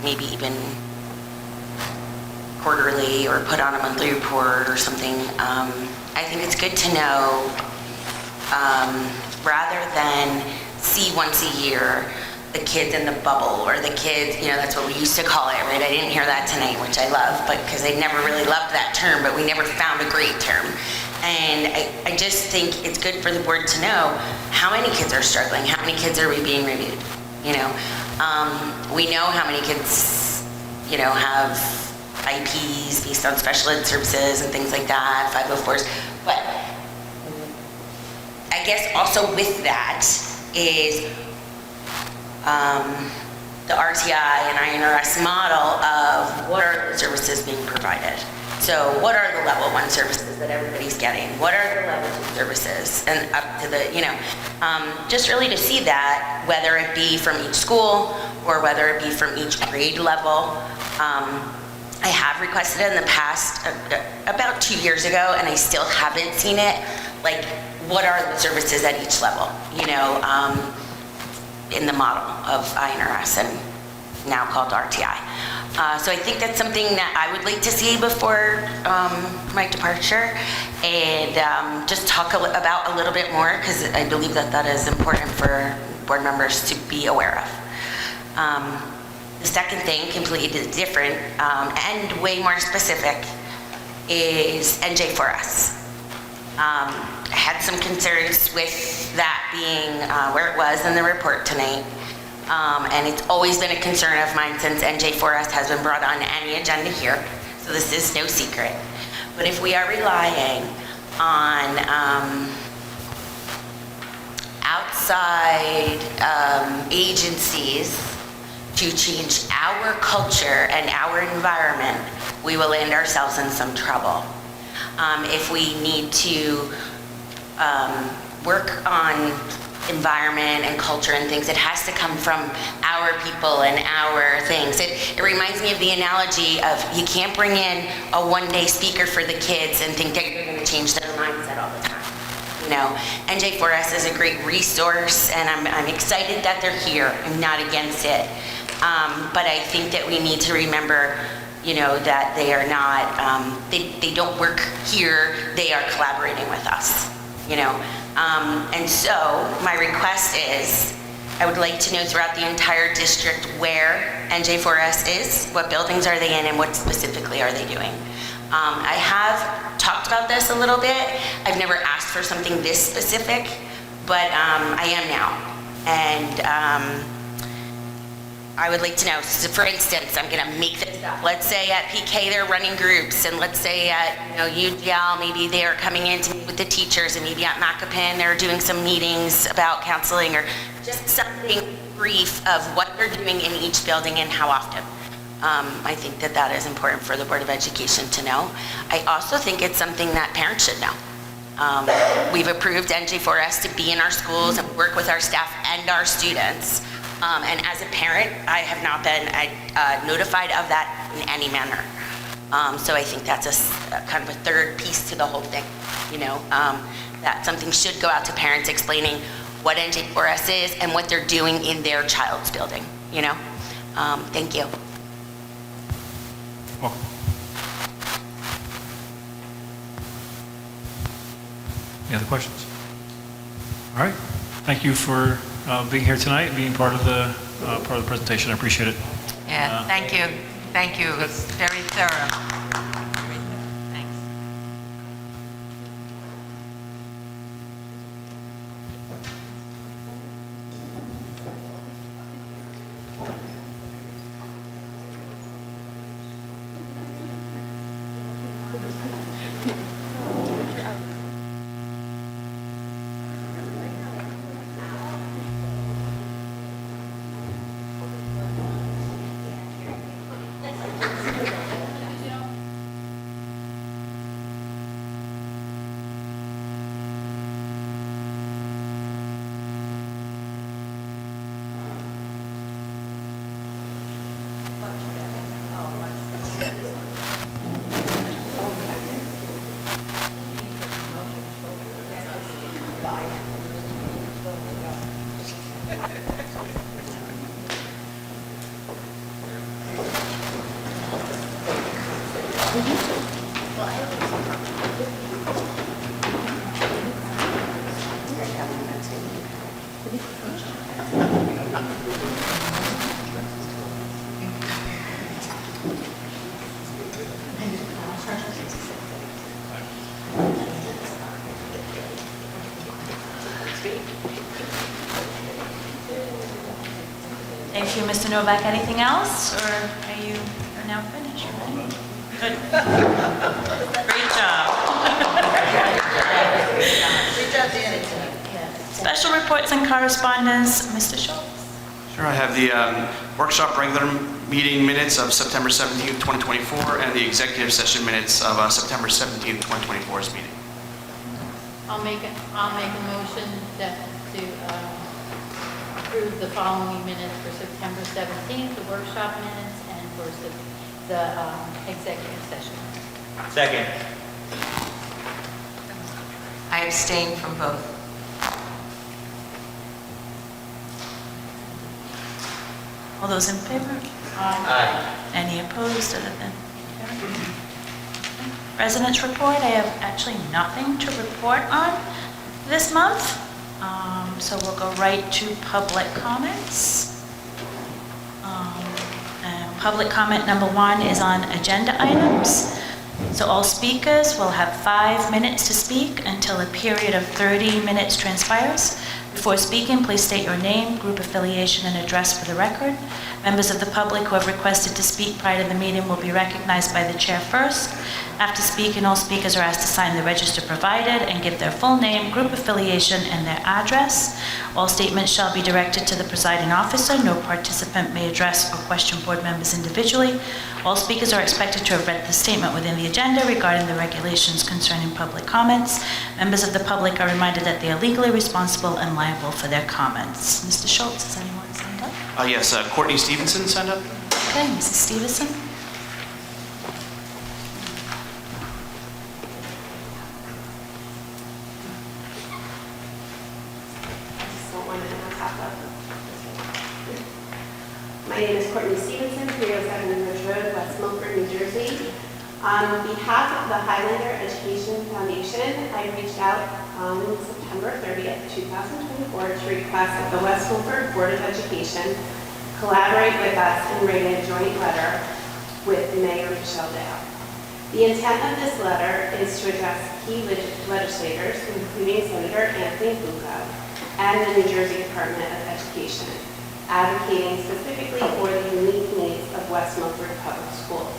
maybe even quarterly or put on a monthly report or something. I think it's good to know, rather than see once a year the kids in the bubble, or the kids, that's what we used to call it, right? I didn't hear that tonight, which I love, but because I never really loved that term, but we never found a great term. And I just think it's good for the board to know how many kids are struggling, how many kids are we being reviewed, We know how many kids, have IPs based on special ed services and things like that, 504s, but I guess also with that is the RTI and INRS model of what are the services being provided. So what are the level 1 services that everybody's getting? What are the level 2 services? And up to the, just really to see that, whether it be from each school or whether it be from each grade level. I have requested it in the past, about 2 years ago, and I still haven't seen it. Like, what are the services at each level, in the model of INRS and now called RTI. So I think that's something that I would like to see before my departure, and just talk about a little bit more, because I believe that that is important for board members to be aware of. The second thing, completely different and way more specific, is NJ4S. I had some concerns with that being where it was in the report tonight. And it's always been a concern of mine since NJ4S has been brought on any agenda here. So this is no secret. But if we are relying on outside agencies to change our culture and our environment, we will land ourselves in some trouble. If we need to work on environment and culture and things, it has to come from our people and our things. It reminds me of the analogy of you can't bring in a one-day speaker for the kids and think that you're going to change their mindset all the time. NJ4S is a great resource, and I'm excited that they're here. I'm not against it. But I think that we need to remember, that they are not, they don't work here, they are collaborating with us, And so my request is I would like to know throughout the entire district where NJ4S is, what buildings are they in, and what specifically are they doing. I have talked about this a little bit. I've never asked for something this specific, but I am now. And I would like to know, so for instance, I'm gonna make this up. Let's say at PK they're running groups, and let's say at UDL, maybe they're coming in to meet with the teachers, and maybe at Macapin they're doing some meetings about counseling, or just something brief of what they're doing in each building and how often. I think that that is important for the Board of Education to know. I also think it's something that parents should know. We've approved NJ4S to be in our schools and work with our staff and our students. And as a parent, I have not been notified of that in any manner. So I think that's a kind of a third piece to the whole thing, that something should go out to parents explaining what NJ4S is and what they're doing in their child's building, Thank you. Welcome. Any other questions? All right. Thank you for being here tonight and being part of the presentation. I appreciate it. Yeah, thank you. Thank you. It was very thorough. Thanks. Thank you, Mr. Novak. Anything else, or are you now finished? Right? Good. Great job. Good job, Danny. Special reports and correspondence, Mr. Schultz. Sure, I have the workshop regular meeting minutes of September 17th, 2024, and the executive session minutes of September 17th, 2024's meeting. I'll make a motion to approve the following minutes for September 17th, the workshop minutes, and for the executive session. Second. I abstain from both. All those in favor? Aye. Any opposed, other than carried? Residents report, I have actually nothing to report on this month. So we'll go right to public comments. And public comment number 1 is on agenda items. So all speakers will have 5 minutes to speak until a period of 30 minutes transpires. Before speaking, please state your name, group affiliation, and address for the record. Members of the public who have requested to speak prior to the meeting will be recognized by the chair first. After speaking, all speakers are asked to sign the register provided and give their full name, group affiliation, and their address. All statements shall be directed to the presiding officer. No participant may address or question board members individually. All speakers are expected to have read the statement within the agenda regarding the regulations concerning public comments. Members of the public are reminded that they are legally responsible and liable for their comments. Mr. Schultz, has anyone signed up? Yes, Courtney Stevenson signed up. Okay, Mrs. Stevenson. My name is Courtney Stevenson, 307 Ridge Road, West Milford, New Jersey. On behalf of the Highlander Education Foundation, I reached out on September 30th, 2024, to request that the West Milford Board of Education collaborate with us in writing a joint letter with Mayor Michelle Dale. The intent of this letter is to address key legislators, including Senator Anthony Bucco and the New Jersey Department of Education, advocating specifically for the unique needs of West Milford Public Schools.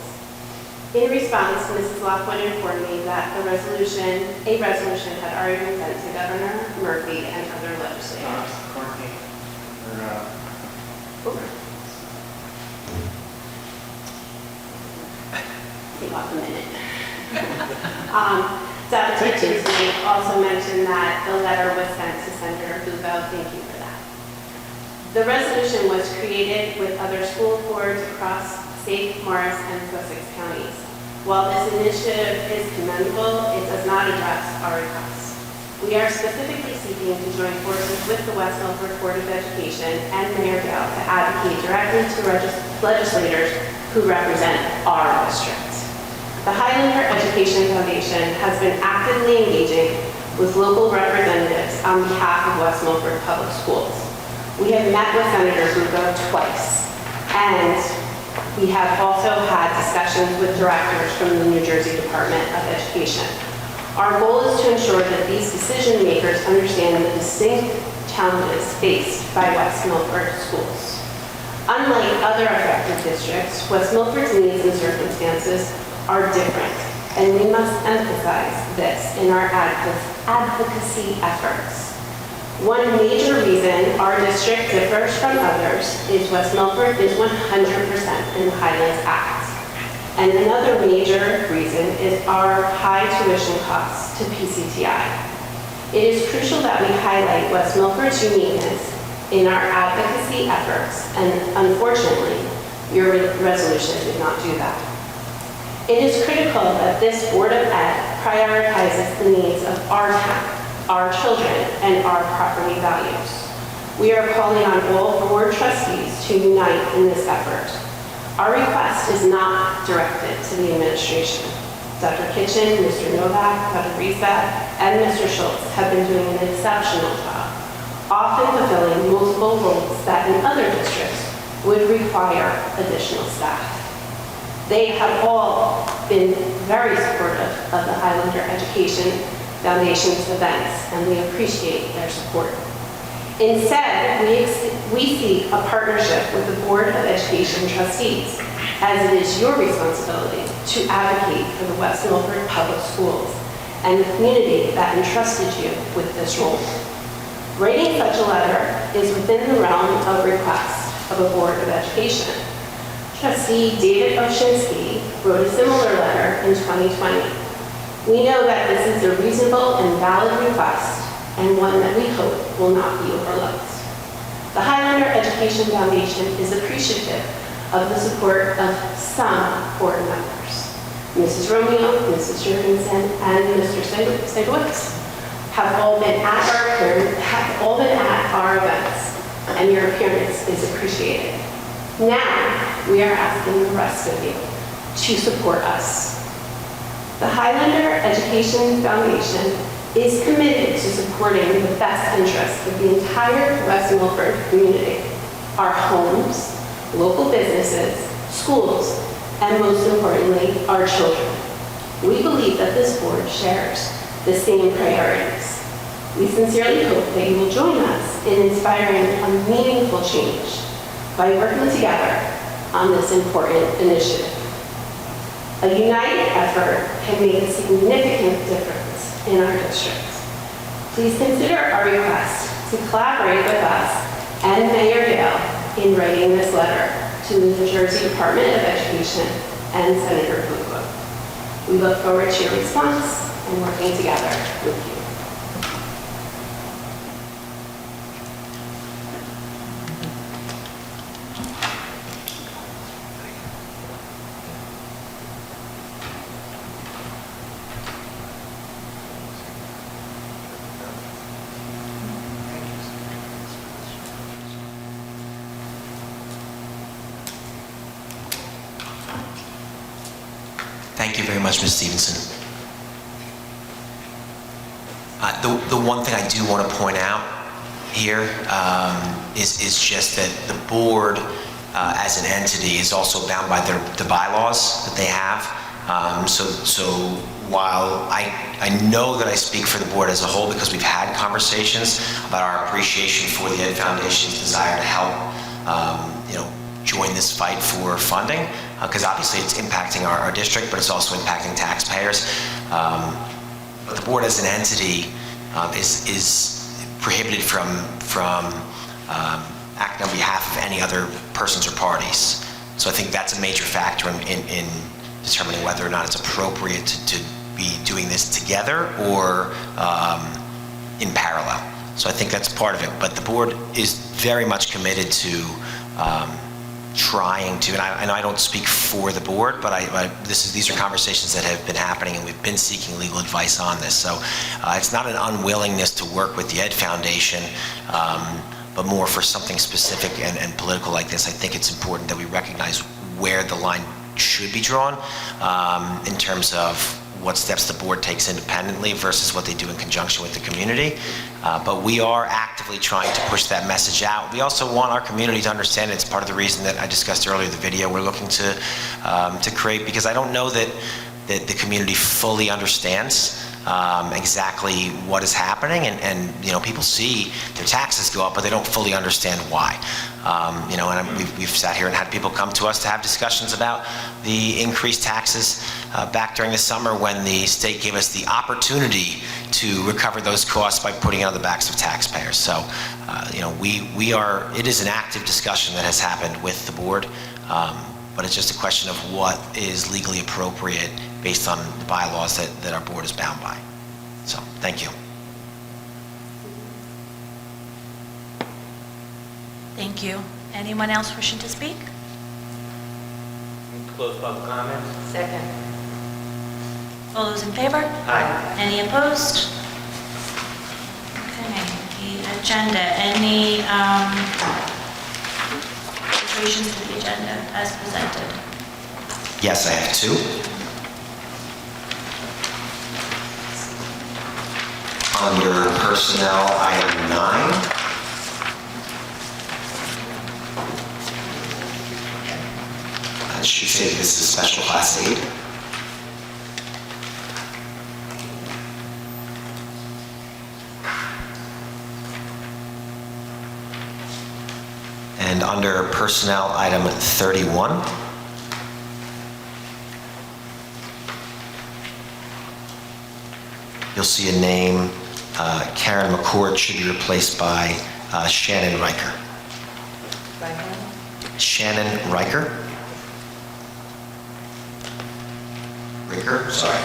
In response, Mrs. Lockwood informed me that a resolution had already been sent to Governor Murphy and other legislators. Take off a minute. Deputy Chief also mentioned that the letter was sent to Senator Bucco. Thank you for that. The resolution was created with other school boards across St. Morris and Sussex counties. While this initiative is commendable, it does not address our requests. We are specifically seeking to join forces with the West Milford Board of Education and Mayor Dale to advocate directly to legislators who represent our district. The Highlander Education Foundation has been actively engaging with local representatives on behalf of West Milford Public Schools. We have met with Senator Bucco twice, and we have also had discussions with directors from the New Jersey Department of Education. Our goal is to ensure that these decision makers understand the distinct challenges faced by West Milford schools. Unlike other affected districts, West Milford's needs and circumstances are different, and we must emphasize this in our advocacy efforts. One major reason our district differs from others is West Milford is 100% in the Highlands Act. And another major reason is our high tuition costs to PCTI. It is crucial that we highlight West Milford's uniqueness in our advocacy efforts, and unfortunately, your resolution did not do that. It is critical that this Board of Ed prioritizes the needs of our town, our children, and our property values. We are calling on all board trustees to unite in this effort. Our request is not directed to the administration. Dr. Kitchen, Mr. Novak, Dr. Risa, and Mr. Schultz have been doing an exceptional job, often fulfilling multiple roles that in other districts would require additional staff. They have all been very supportive of the Highlander Education Foundation's events, and we appreciate their support. Instead, we seek a partnership with the Board of Education trustees, as it is your responsibility to advocate for the West Milford Public Schools and the community that entrusted you with this role. Writing such a letter is within the realm of request of a Board of Education. Trustee David Oshinsky wrote a similar letter in 2020. We know that this is a reasonable and valid request, and one that we hope will not be overlooked. The Highlander Education Foundation is appreciative of the support of some board members. Mrs. Romeo, Mrs. Jurgensen, and Mr. Seidowitz have all been at our events, and your appearance is appreciated. Now, we are asking the rest of you to support us. The Highlander Education Foundation is committed to supporting the best interests of the entire West Milford community, our homes, local businesses, schools, and most importantly, our children. We believe that this board shares the same priorities. We sincerely hope that you will join us in inspiring a meaningful change by working together on this important initiative. A united effort can make a significant difference in our district. Please consider our request to collaborate with us and Mayor Dale in writing this letter to the New Jersey Department of Education and Senator Bucco. We look forward to your response and working together with you. Thank you very much, Ms. Stevenson. The one thing I do want to point out here is just that the board, as an entity, is also bound by the bylaws that they have. So while I know that I speak for the board as a whole because we've had conversations about our appreciation for the Ed Foundation's desire to help, join this fight for funding, because obviously it's impacting our district, but it's also impacting taxpayers. But the board as an entity is prohibited from acting on behalf of any other persons or parties. So I think that's a major factor in determining whether or not it's appropriate to be doing this together or in parallel. So I think that's part of it. But the board is very much committed to trying to, and I don't speak for the board, but these are conversations that have been happening, and we've been seeking legal advice on this. So it's not an unwillingness to work with the Ed Foundation, but more for something specific and political like this. I think it's important that we recognize where the line should be drawn in terms of what steps the board takes independently versus what they do in conjunction with the community. But we are actively trying to push that message out. We also want our community to understand it's part of the reason that I discussed earlier in the video we're looking to create, because I don't know that the community fully understands exactly what is happening, and people see their taxes go up, but they don't fully understand why. We've sat here and had people come to us to have discussions about the increased taxes back during the summer when the state gave us the opportunity to recover those costs by putting it on the backs of taxpayers. So, it is an active discussion that has happened with the board, but it's just a question of what is legally appropriate based on the bylaws that our board is bound by. So, thank you. Thank you. Anyone else wishing to speak? Close public comment. Second. All those in favor? Aye. Any opposed? Okay, the agenda, any alterations to the agenda as presented? Yes, I have two. Under personnel, item 9. It should say that this is a special class aid. And under personnel, item 31. You'll see a name, Karen McCord, should be replaced by Shannon Riker. By whom? Shannon Riker. Sorry.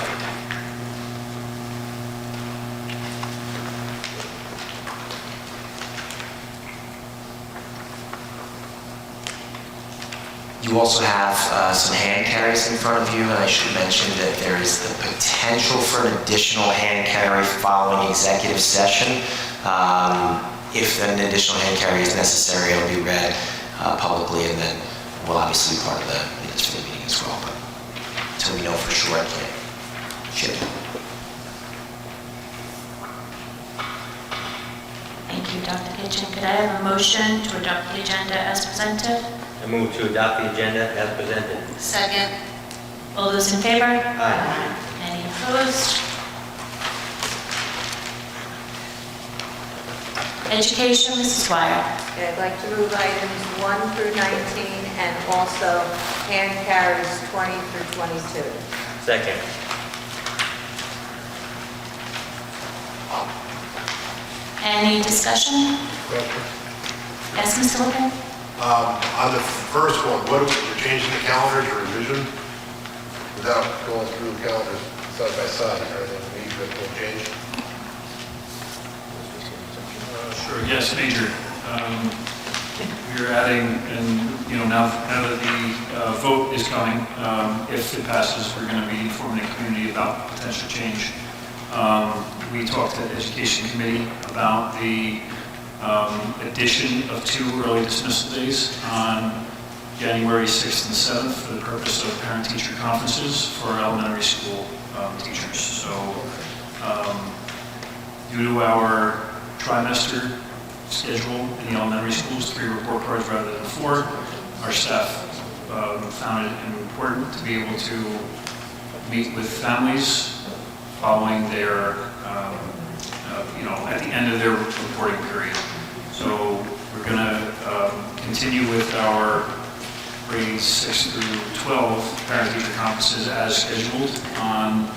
You also have some hand carries in front of you, and I should mention that there is the potential for an additional hand carry following executive session. If an additional hand carry is necessary, it will be read publicly, and then will obviously be part of the minutes for the meeting as well. But until we know for sure, I can't ship it. Thank you, Dr. Kitchen. Could I have a motion to adopt the agenda as presented? I move to adopt the agenda as presented. Second. All those in favor? Aye. Any opposed? Education, Mrs. Dwyer. Okay, I'd like to move items 1 through 19 and also hand carries 20 through 22. Second. Any discussion? Yes, Mr. Lopez? On the first one, we're changing the calendars or revision without going through the calendars side by side, everything needs to be changed. Sure, yes, Major. We're adding, and now that the vote is coming, if it passes, we're going to be informing the community about potential change. We talked to the Education Committee about the addition of 2 early dismissal days on January 6th and 7th for the purpose of parent-teacher conferences for elementary school teachers. So Due to our trimester schedule in the elementary schools, 3 report cards rather than 4, our staff found it important to be able to meet with families following their, at the end of their reporting period. So we're going to continue with our grades 6 through 12 parent-teacher conferences as scheduled on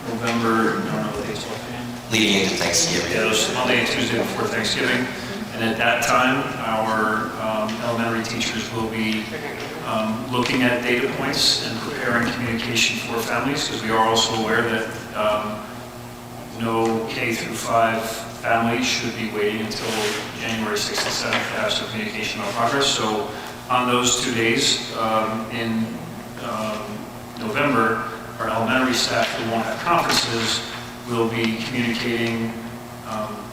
November, I don't know the dates offhand. Leading into Thanksgiving. Yeah, those Monday and Tuesday before Thanksgiving. And at that time, our elementary teachers will be looking at data points and preparing communication for families, because we are also aware that no K through 5 families should be waiting until January 6th and 7th to have some communication on progress. So on those 2 days in November, our elementary staff who won't have conferences will be communicating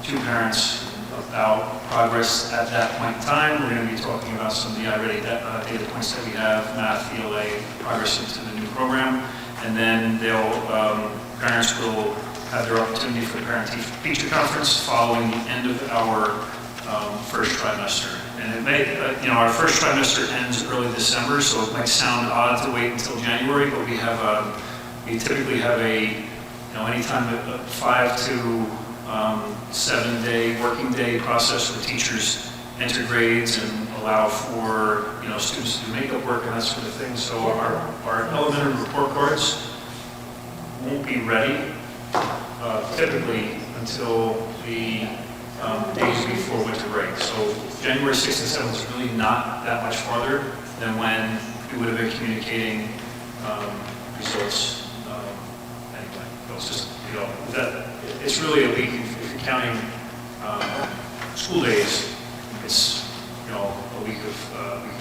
to parents about progress at that point in time. We're going to be talking about some of the already data points that we have, math, ELA, progress into the new program, and then parents will have their opportunity for the parent-teacher conference following the end of our first trimester. And it may, our first trimester ends early December, so it might sound odd to wait until January, but we typically have anytime a 5 to 7 day working day process where teachers enter grades and allow for students to do makeup work and that sort of thing. So our elementary report cards won't be ready typically until the days before winter break. So January 6th and 7th is really not that much farther than when we would have been communicating results anyway. It's just, it's really a week, if you're counting school days, it's, a week of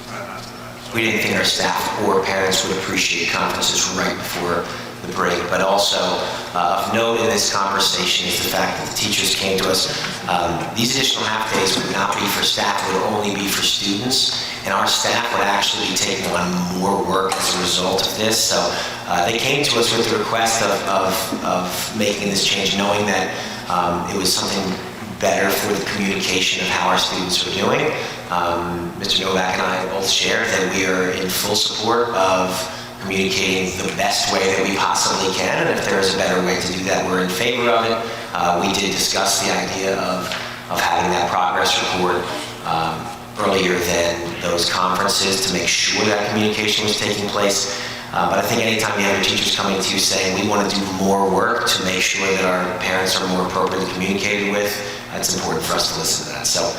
time after that. So We didn't think our staff or parents would appreciate conferences right before the break, but also of note in this conversation is the fact that the teachers came to us. These additional half days would not be for staff, it would only be for students, and our staff would actually be taking on more work as a result of this. So they came to us with the request of making this change, knowing that it was something better for the communication of how our students were doing. Mr. Novak and I both shared that we are in full support of communicating the best way that we possibly can, and if there is a better way to do that, we're in favor of it. We did discuss the idea of having that progress report earlier than those conferences to make sure that communication was taking place. But I think anytime you have your teachers coming to you saying, we want to do more work to make sure that our parents are more appropriately communicated with, it's important for us to listen to that. So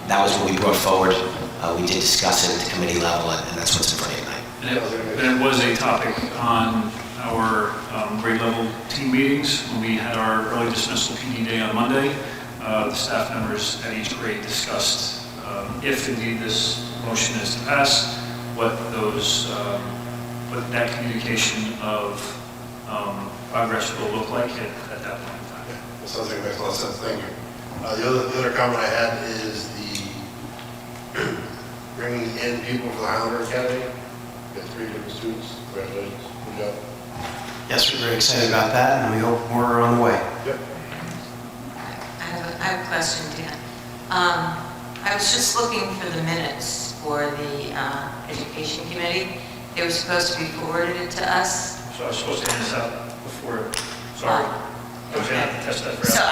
that was what we brought forward. We did discuss it at the committee level, and that's what's in front of you tonight. And it was a topic on our grade level team meetings when we had our early dismissal PD day on Monday. The staff members at each grade discussed if indeed this motion is to pass, what that communication of progress will look like at that point in time. That sounds like it makes a lot of sense. Thank you. The other comment I had is the bringing in people for the Highlander Academy. We got 3 different students. Congratulations. Good job. Yes, we're very excited about that, and we hope we're on the way. Yep. I have a question, Dan. I was just looking for the minutes for the Education Committee. They were supposed to be forwarded to us. So I was supposed to hand this out before, sorry. I was going to test that for So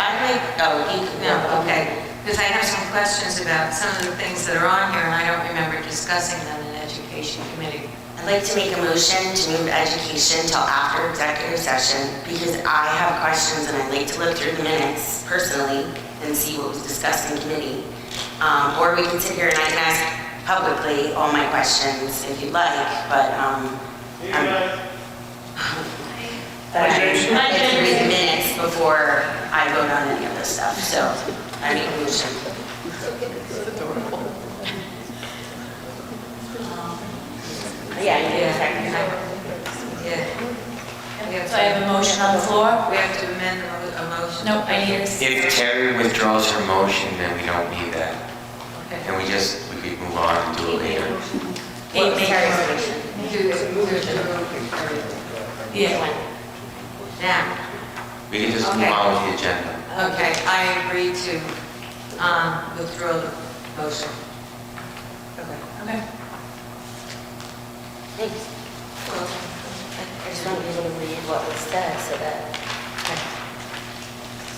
okay. Because I have some questions about some of the things that are on here, and I don't remember discussing them in Education Committee. I'd like to make a motion to move education till after executive session because I have questions and I'd like to look through the minutes personally and see what was discussed in committee. Or we can sit here and I can ask publicly all my questions if you'd like, but I'm going to read the minutes before I vote on any of this stuff. So I make a motion. Yeah, So I have a motion on the floor. We have to amend a motion. No, I need a... If Terry withdraws her motion, then we don't need that. Okay. And we could move on and do it later. What was Terry's motion? Yeah. Now, We can just move Okay. on with the agenda. Okay, I agree to withdraw the motion. Okay. Thanks. I just want to be able to read what was said so that,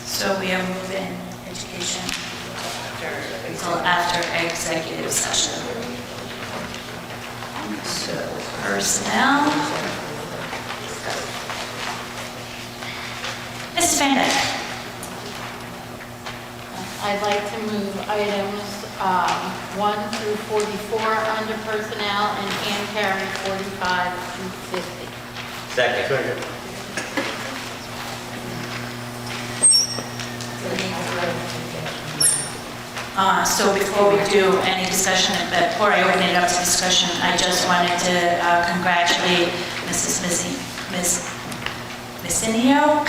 So we are moving education until after executive session. So personnel. Mrs. Van Dyke. I'd like to move items 1 through 44 under personnel and hand carry 45 through 50. Second. So before we do any discussion, before I open it up to discussion, I just wanted to congratulate Mrs. Missinio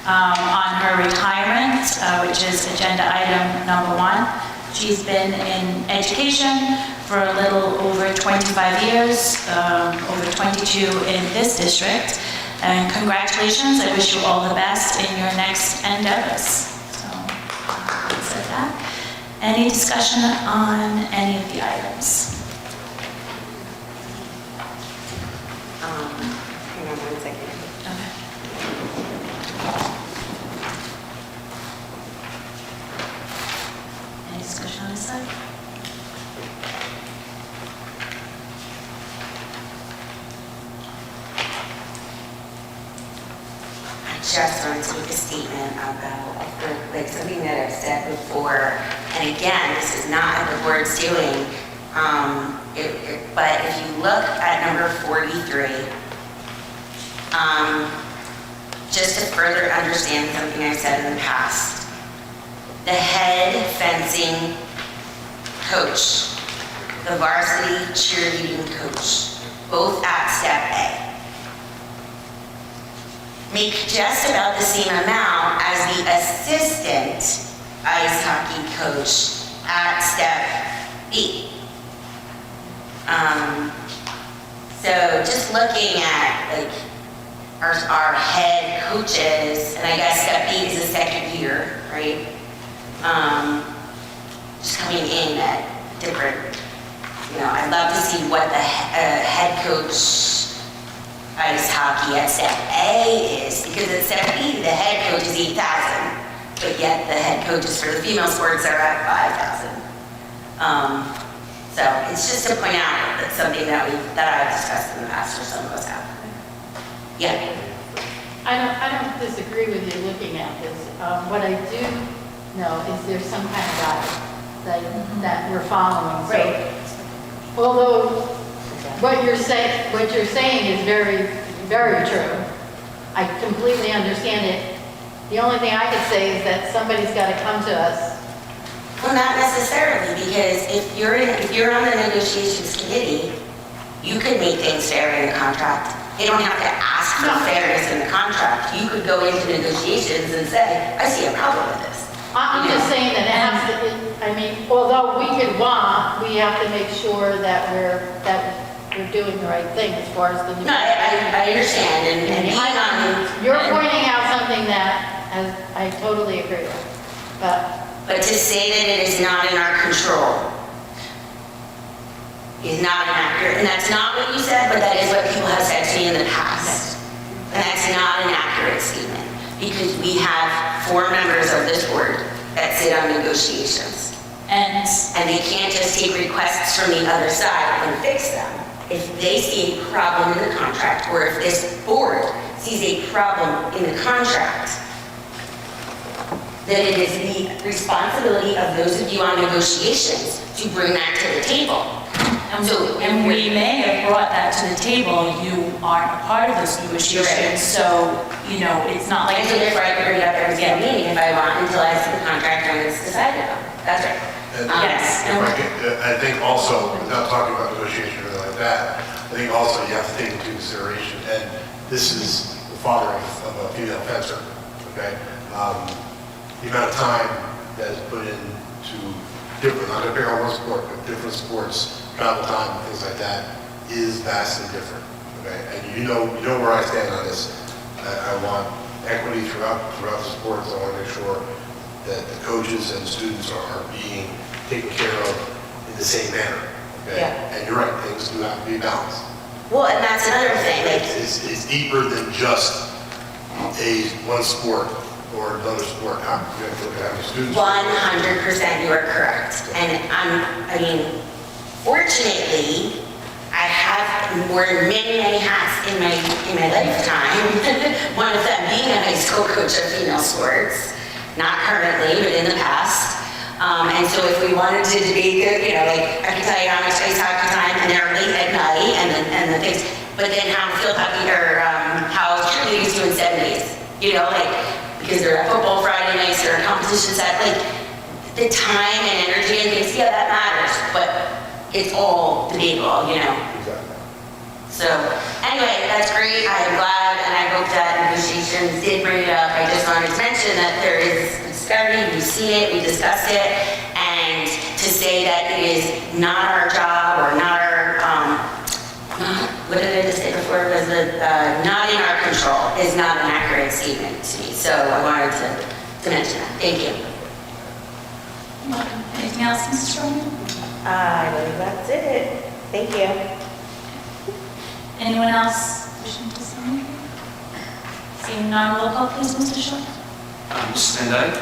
on her retirement, which is agenda item number 1. She's been in education for a little over 25 years, over 22 in this district. And congratulations, I wish you all the best in your next endeavors. So, having said that, any discussion on any of the items? hang on 1 second. Okay. Any discussion on this side? I just wanted to make a statement about, like, something that I've said before, and again, this is not what the board's doing, but if you look at number 43, just to further understand something I've said in the past, the head fencing coach, the varsity cheerleading coach, both at step A, make just about the same amount as the assistant ice hockey coach at step B. So just looking at like our head coaches, and I guess step B is the second year, right? Just coming in at different, I'd love to see what the head coach ice hockey at step A is, because at step B, the head coach is 8,000, but yet the head coaches for the female sports are at 5,000. So it's just to point out that something that I've discussed in the past, or some of us have. Yeah. I don't disagree with you looking at this. What I do know is there's some kind of guide that we're following. So, Right. although what you're saying is very, very true. I completely understand it. The only thing I could say is that somebody's got to come to us. Well, not necessarily, because if you're on the negotiations committee, you could make things fair in the contract. They don't have to ask for fairness in the contract. You could go into negotiations and say, I see a problem with this. I'm just saying that it has to, although we could we have to make sure that we're doing the right thing as far as the. No, I understand, and you're pointing out something that I totally agree with, but to say that it is not in our control is not inaccurate, and that's not what you said, but that is what people have said to me in the past. And that's not an accurate statement, because we have 4 members of this board that sit on negotiations. And they can't just take requests from the other side and fix them. If they see a problem in the contract, or if this board sees a problem in the contract, then it is the responsibility of those of you on negotiations to bring that to the table. And we may have brought that to the table, you aren't a part of those negotiations, so, it's not like. And so therefore I can bring it up every single meeting if I want, until I see the contract and it's decided on. That's right. Yes. I think also, without talking about negotiation or anything like that, I think also you have to take into consideration, and this is the father of a female fencer, okay? The amount of time that is put into different, not going to pick on one sport, but different sports, travel time, and things like that, is vastly different, okay? And you know where I stand on this. I want equity throughout the sports. I want to make sure that the coaches and the students are being taken care of in the same manner. Okay? Yeah. And you're right, things do have to be balanced. Well, and that's another thing, like, It's deeper than just one sport or another sport. You have to look at how many students. 100% you are correct. And fortunately, I have worn many hats in my lifetime. One of them being a high school coach of female sports, not currently, but in the past. And so if we wanted to debate it, I can tell you how much ice hockey time and they're late at night and the things, but then how field hockey or how cheerleaders do in 7 days, because they're at football Friday nights or competitions the time and energy and things, yeah, that matters, but it's all debatable, Exactly. So, anyway, that's great. I am glad, and I hope that negotiations did bring it up. I just wanted to mention that there is disparity. We've seen it, we discussed it, and to say that it is not our job or not our, what did I just say before? Was it not in our control is not an accurate statement to me. So I wanted to mention that. Thank you. Anything else, Mrs. Roman? I believe that's it. Thank you. Anyone else wishing to say anything? Seeing none, roll call please, Mr. Shaw. Mrs. Van Dyke?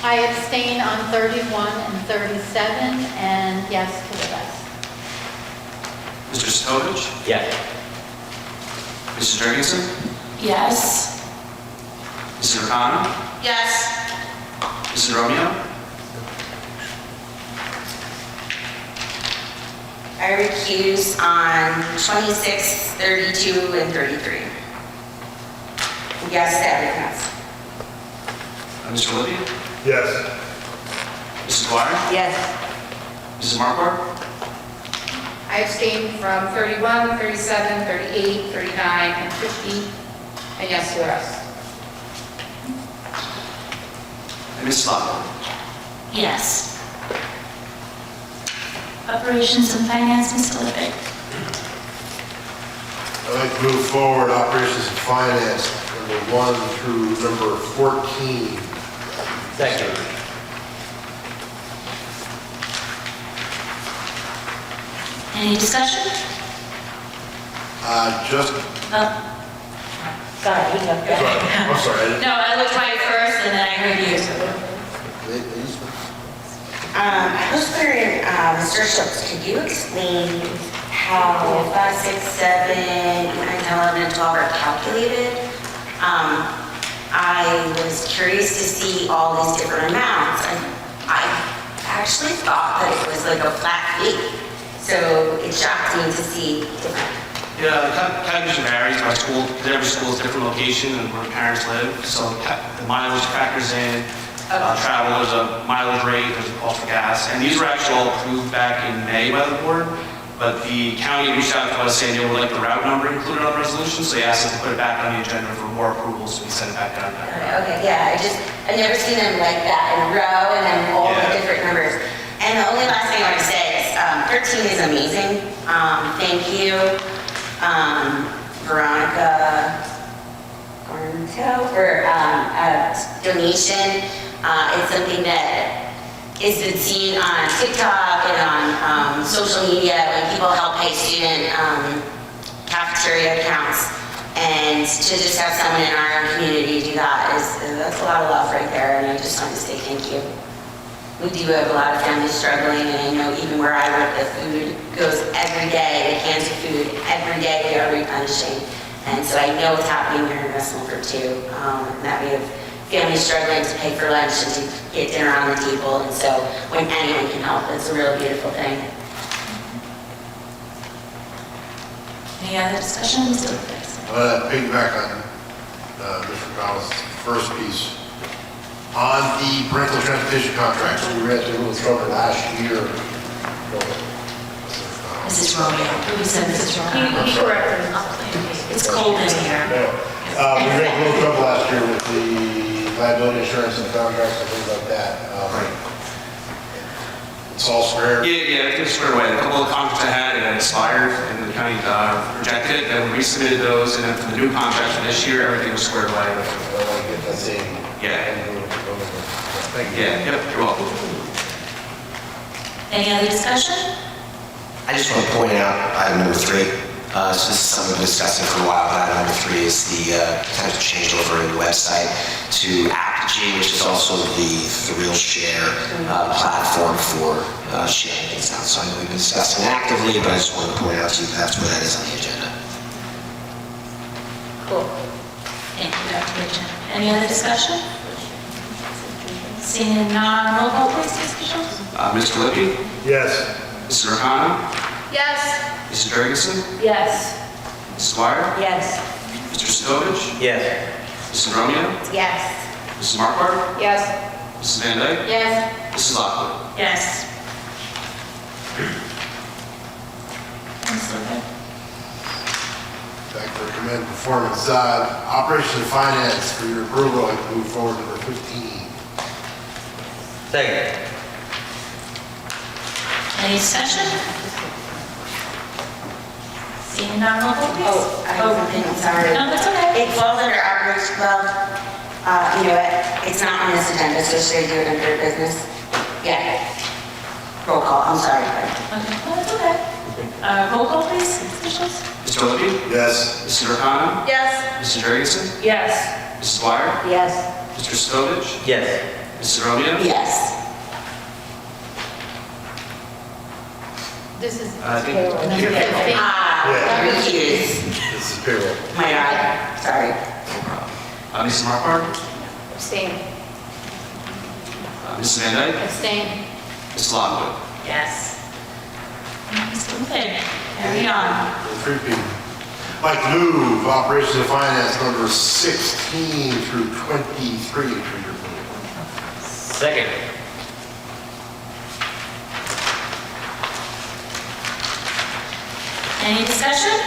I abstain on 31 and 37, and yes to the rest. Mr. Stovich? Yes. Mrs. Jurgensen? Yes. Mrs. O'Connor? Yes. Mrs. Romeo? I recuse on 26, 32, and 33. Yes to everything else. Mr. Libby? Yes. Mrs. Dwyer? Yes. Mrs. Marquardt? I abstain from 31, 37, 38, 39, and 50, and yes to the rest. And Mrs. Lockwood? Yes. Operations and Finance, Mr. Libby. I'd like to move forward operations and finance, number 1 through number 14. Second. Any discussion? Just, Sorry, you go. sorry, I'm sorry. I didn't- No, I looked right first and then I heard you. I was wondering, Mr. Schultz, could you explain how 5, 6, 7, 8, 9, 10, 11, and 12 are calculated? I was curious to see all these different amounts. I actually thought that it was like a flat fee, so it shocked me to see different. Yeah, the calculation varies by school, because every school is a different location and where parents live. So the mileage factors in, travel, there's a mileage rate, there's a cost for gas. And these were actually all approved back in May by the board, but the county reached out to us saying they would like the route number included on the resolution, so they asked us to put it back on the agenda for more approvals, so we sent it back down. Okay, yeah, I've never seen them like that in a row and then all the different numbers. And the only last thing I want to say is 13 is amazing. Thank you, Veronica Cornto, for a donation. It's something that is been seen on TikTok and on social media when people help pay student cafeteria accounts. And to just have someone in our own community do that that's a lot of love right there. And I just want to say thank you. We do have a lot of families struggling, and I know even where I work, the food goes every day, the cans of food, every day we are replenishing. And so I know it's happening here in West Milford too, that we have families struggling to pay for lunch and to get dinner on the table. And so when anyone can help, it's a real beautiful thing. Any other discussion, Mr. Libby? I'm going to piggyback on Mr. Collins' first piece. On the parental transportation contracts, we ran into a little trouble last year. Mrs. Romeo. Who said Mrs. Romeo? He corrected It's cold in here. We ran into a little trouble last year with the liability insurance and contracts and things like that. It's all square? Yeah, it gets squared away. A couple of contracts I had, it had expired, and the county rejected it, then we resubmitted those, and then for the new contracts for this year, everything was squared away. I want to get that same. Yeah. Thank you. Yeah, yep, you're welcome. Any other discussion? I just want to point out item number 3. So this is something we've been discussing for a while, but item number 3 is the potential change over in the website to Apogee, which is also the Realshare platform for sharing things out. So I know we've been discussing it actively, but I just wanted to point out to you that's where that is on the agenda. Cool. Thank you, Dr. Richard. Any other discussion? Seeing none, roll call please, Mr. Schultz. Mr. Lippy, Yes. Mrs. Arcana, Yes. Mrs. Ferguson, Yes. Mrs. Dwyer, Yes. Mr. Stovich, Yes. Mrs. Romeo, Yes. Mrs. Marquardt, Yes. Mrs. Van Dyke, Yes. Mrs. Lockwood. Yes. Mr. Lippy. I'd like to recommend performance. Operations and Finance, for your approval, I move forward number 15. Second. Any discussion? Seeing none, roll call please. Oh, I have something, I'm sorry. No, that's okay. It falls under operations, well, you know what, it's not on this agenda, so should I do it under business? Yeah. Roll call, I'm sorry. Okay, no, that's okay. Roll call please, Mr. Schultz. Mr. Lippy, Yes. Mrs. Arcana, Yes. Mrs. Ferguson, Yes. Mrs. Dwyer, Yes. Mr. Stovich, Yes. Mrs. Romeo. Yes. This is I think- payroll. Number 15. Yeah. Recuse. This is payroll. My God, sorry. Mrs. Marquardt, Abstain. Mrs. Van Dyke, Abstain. Mrs. Lockwood. Yes. Mr. Lippy, carry on. Repeat. I'd like to move Operations and Finance number 16 through 23 for your approval. Second. Any discussion?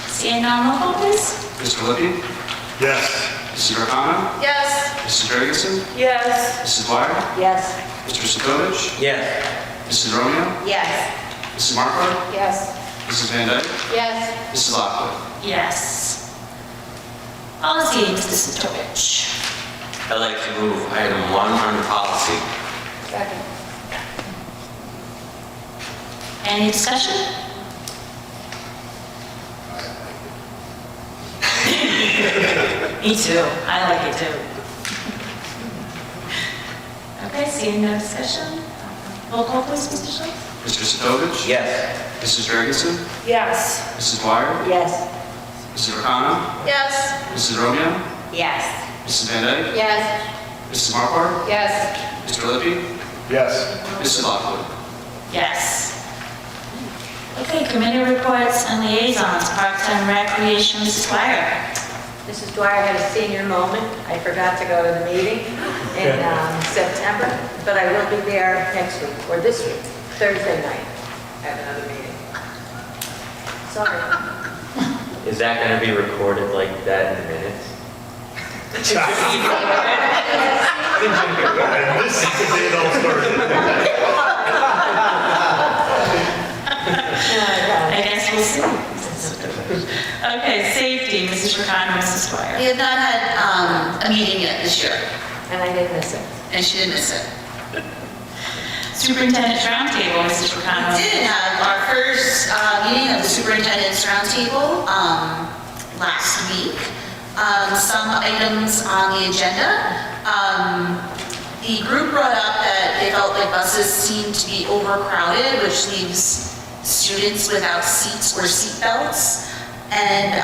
Seeing none, roll call please. Mr. Lippy, Yes. Mrs. Arcana, Yes. Mrs. Ferguson, Yes. Mrs. Dwyer, Yes. Mr. Stovich, Yes. Mrs. Romeo, Yes. Mrs. Marquardt, Yes. Mrs. Van Dyke, Yes. Mrs. Lockwood. Yes. Policy, Mr. Sitovich. I'd like to move item 1 under policy. Second. Any discussion? Me too. I like it too. Okay, seeing no discussion. Roll call please, Mr. Schultz. Mr. Stovich, Yes. Mrs. Ferguson, Yes. Mrs. Dwyer, Yes. Mrs. Arcana, Yes. Mrs. Romeo, Yes. Mrs. Van Dyke, Yes. Mrs. Marquardt, Yes. Mr. Lippy, Yes. Mrs. Lockwood. Yes. Okay, committee reports and liaisons, Parks and Recreation, Mrs. Dwyer. Mrs. Dwyer had a senior moment. I forgot to go to the meeting in September, but I will be there next week, or this week, Thursday night. I have another meeting. Sorry. Is that going to be recorded like that in the minutes? And this is the day it all started. I guess we'll see. Okay, safety, Mrs. Ricano, Mrs. Dwyer. We have not had a meeting yet this year, And I didn't miss it. and she didn't miss it. Superintendent's roundtable, Mrs. Ricano. We did have our first meeting of the superintendent's roundtable last week. Some items on the agenda. The group brought up that they felt like buses seemed to be overcrowded, which leaves students without seats or seat belts. And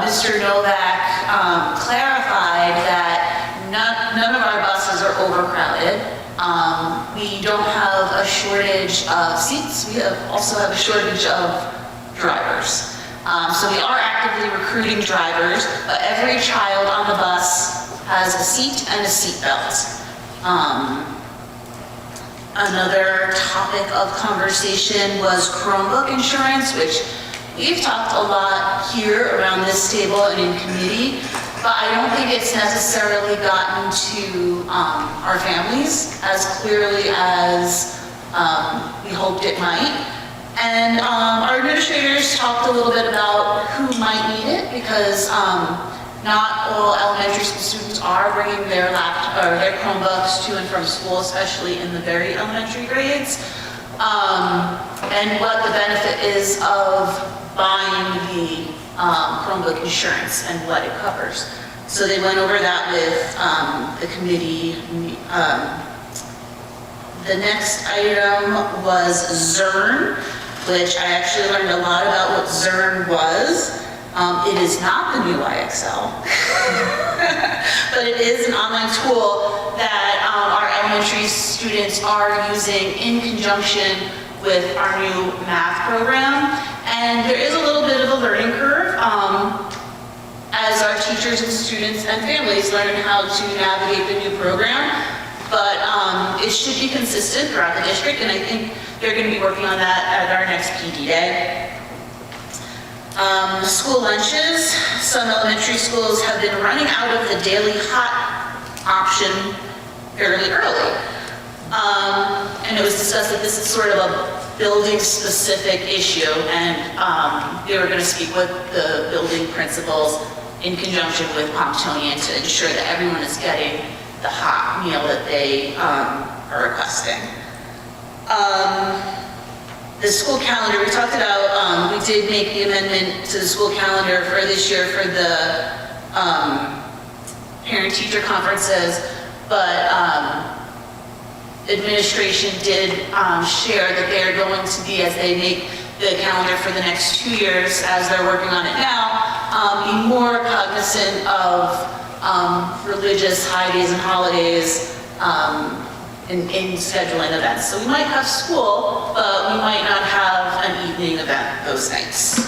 Mr. Novak clarified that none of our buses are overcrowded. We don't have a shortage of seats. We also have a shortage of drivers. So we are actively recruiting drivers, but every child on the bus has a seat and a seat belt. Another topic of conversation was Chromebook insurance, which we've talked a lot here around this table and in committee, but I don't think it's necessarily gotten to our families as clearly as we hoped it might. And our administrators talked a little bit about who might need it, because not all elementary school students are bringing their their Chromebooks to and from school, especially in the very elementary grades. And what the benefit is of buying the Chromebook insurance and what it covers. So they went over that with the committee. The next item was Zern, which I actually learned a lot about what Zern was. It is not the new IXL, but it is an online tool that our elementary students are using in conjunction with our new math program. And there is a little bit of a learning curve as our teachers and students and families learn how to navigate the new program. But it should be consistent throughout the district, and I think they're going to be working on that at our next PD day. School lunches. Some elementary schools have been running out of the daily hot option fairly early. And it was discussed that this is sort of a building-specific issue, and they were going to speak with the building principals in conjunction with Pomptonian to ensure that everyone is getting the hot meal that they are requesting. The school calendar, we talked about, we did make the amendment to the school calendar for this year for the parent-teacher conferences, but administration did share that they are going to be, as they make the calendar for the next 2 years, as they're working on it now, be more cognizant of religious high days and holidays in scheduling events. So we might have school, but we might not have an evening event those nights.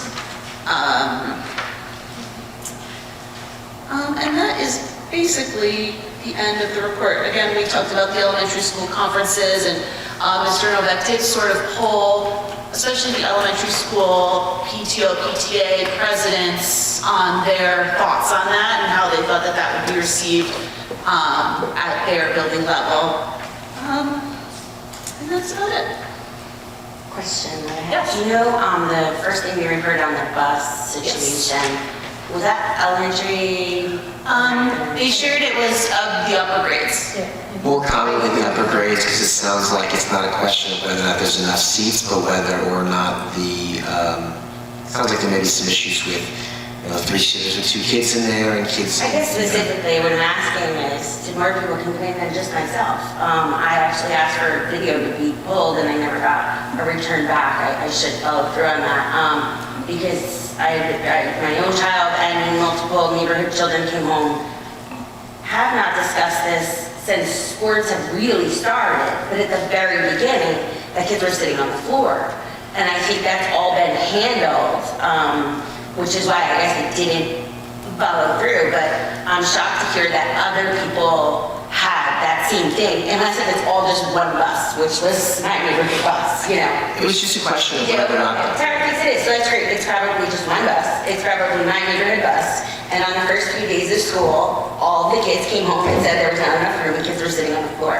And that is basically the end of the report. Again, we talked about the elementary school conferences, and Mr. Novak did sort of poll, especially the elementary school PTO, PTA presidents on their thoughts on that and how they thought that that would be received at their building level. And that's about it. Question that I have. Yes. Do you know the first thing we heard on the bus situation, was that elementary? They shared it was of the upper grades. More commonly the upper grades, because it sounds like it's not a question of whether or not there's enough seats, but whether or not the, sounds like there may be some issues with, 3 sitters with 2 kids in there and kids. I guess specifically what I'm asking is, did more people complain than just myself? I actually asked for video to be pulled and I never got a return back. I should follow through on that because my own child and multiple neighborhood children came home, have not discussed this since sports have really started, but at the very beginning, the kids were sitting on the floor. And I think that's all been handled, which is why I guess it didn't follow through, but I'm shocked to hear that other people had that same thing, unless if it's all just one bus, which was my neighborhood bus, It was just a question of whether or not. Technically it is, so that's great. It's probably just one bus. It's probably my neighborhood bus. And on the first few days of school, all the kids came home and said there was not enough room and kids were sitting on the floor.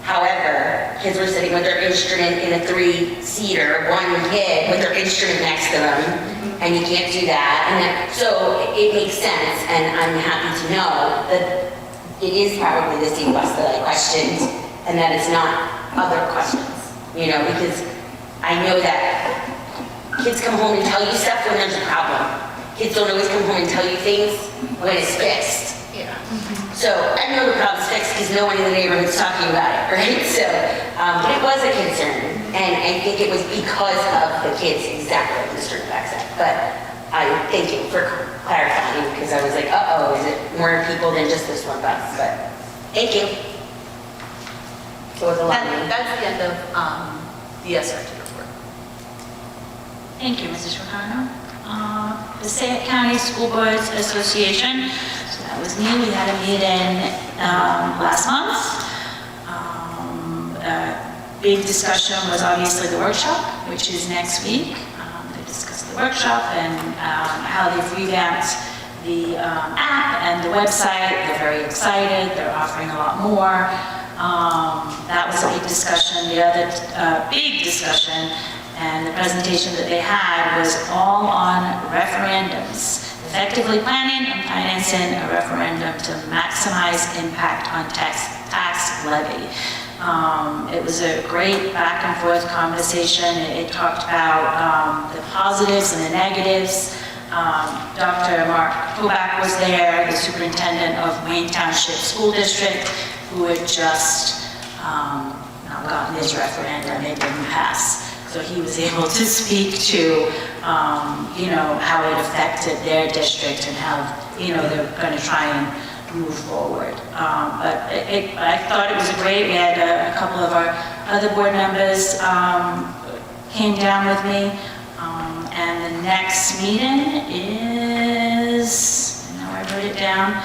However, kids were sitting with their instrument in a 3-seater, one kid with their instrument next to them, and you can't do that. And so it makes sense, and I'm happy to know that it is probably the same bus that I questioned, and that it's not other questions, because I know that kids come home and tell you stuff when there's a problem. Kids don't always come home and tell you things when it's fixed. So I know the problem's fixed because no one in the neighborhood's talking about it, right? So, but it was a concern, and I think it was because of the kids, exactly like Mr. Novak said. But I thank you for clarifying, because I was like, uh-oh, is it more people than just this one bus? But thank you. So it was a lot. That's the end of the SRT report. Thank you, Mrs. Ricano. The Fayette County School Boards Association, so that was me. We had a meeting last month. Big discussion was obviously the workshop, which is next week. They discussed the workshop and how they've revamped the app and the website. They're very excited. They're offering a lot more. That was a big discussion. The other big discussion and the presentation that they had was all on referendums. Effectively planning and financing a referendum to maximize impact on tax levy. It was a great back and forth conversation. It talked about the positives and the negatives. Dr. Mark Kobach was there, the superintendent of Wayne Township School District, who had just not gotten his referendum, it didn't pass. So he was able to speak to, how it affected their district and how, they're going to try and move forward. But I thought it was great. We had a couple of our other board members came down with me. And the next meeting is, I know I wrote it down,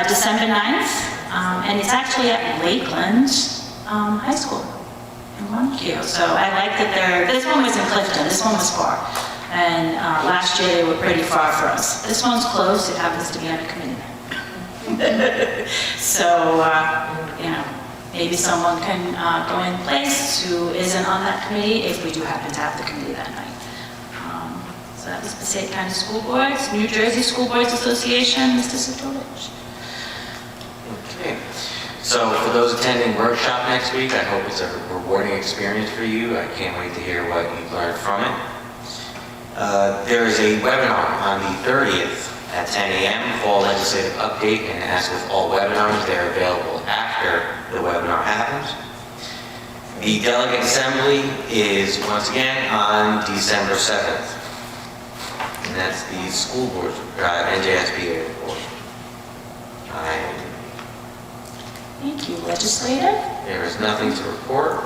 December 9th. And it's actually at Lakeland High School in Montague. So I like that this one was in Clifton, this one was far. And last year they were pretty far for us. This one's close, it happens to be on a committee. So, maybe someone can go in place who isn't on that committee if we do happen to have the committee that night. So that was Passaic County School Boards, New Jersey School Boards Association, Mr. Sitovich. Okay. So for those attending workshop next week, I hope it's a rewarding experience for you. I can't wait to hear what you've learned from it. There is a webinar on the 30th at 10 a.m., Fall Legislative Update, and as with all webinars, they're available after the webinar happens. The Delegate Assembly is once again on December 7th. And that's the school board, NJSBA report. Thank you, Legislator. There is nothing to report.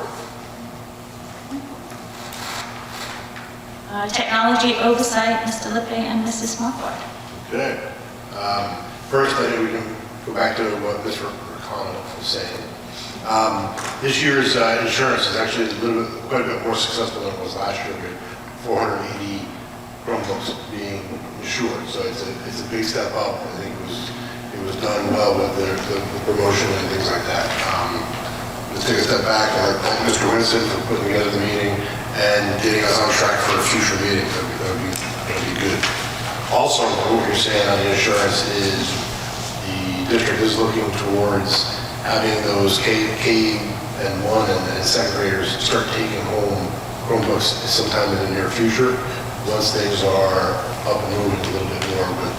Technology Oversight, Mr. Lippe and Mrs. Marquardt. Okay. First, I think we can go back to what Mr. McConnell was saying. This year's insurance is actually quite a bit more successful than it was last year. We had 480 Chromebooks being insured, so it's a big step up. I think it was done well with the promotion and things like that. Let's take a step back. I'd like to thank Mr. Winston for putting together the meeting and getting us on track for a future meeting. That would be good. Also, what you're saying on the insurance is the district is looking towards having those K and 1 and second graders start taking home Chromebooks sometime in the near future. Once things are up and moving a little bit more, but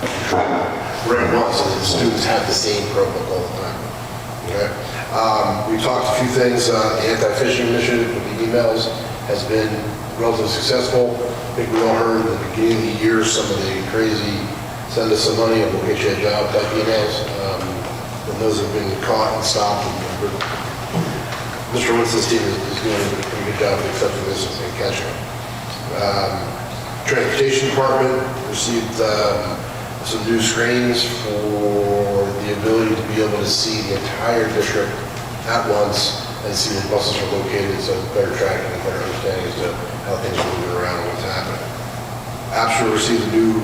right once, so the students have the same Chromebook all the time. Okay. We talked a few things. The anti-phishing initiative with the emails has been relatively successful. I think we all heard at the beginning of the year some of the crazy send us some money and we'll get you a job type emails. And those have been caught and stopped. And Mr. Winston's team is doing a pretty good job of accepting this and catching it. Transportation Department received some new screens for the ability to be able to see the entire district at once and see where buses are located, so better tracking and better understanding as to how things are moving around and what's happening. APSRA received a new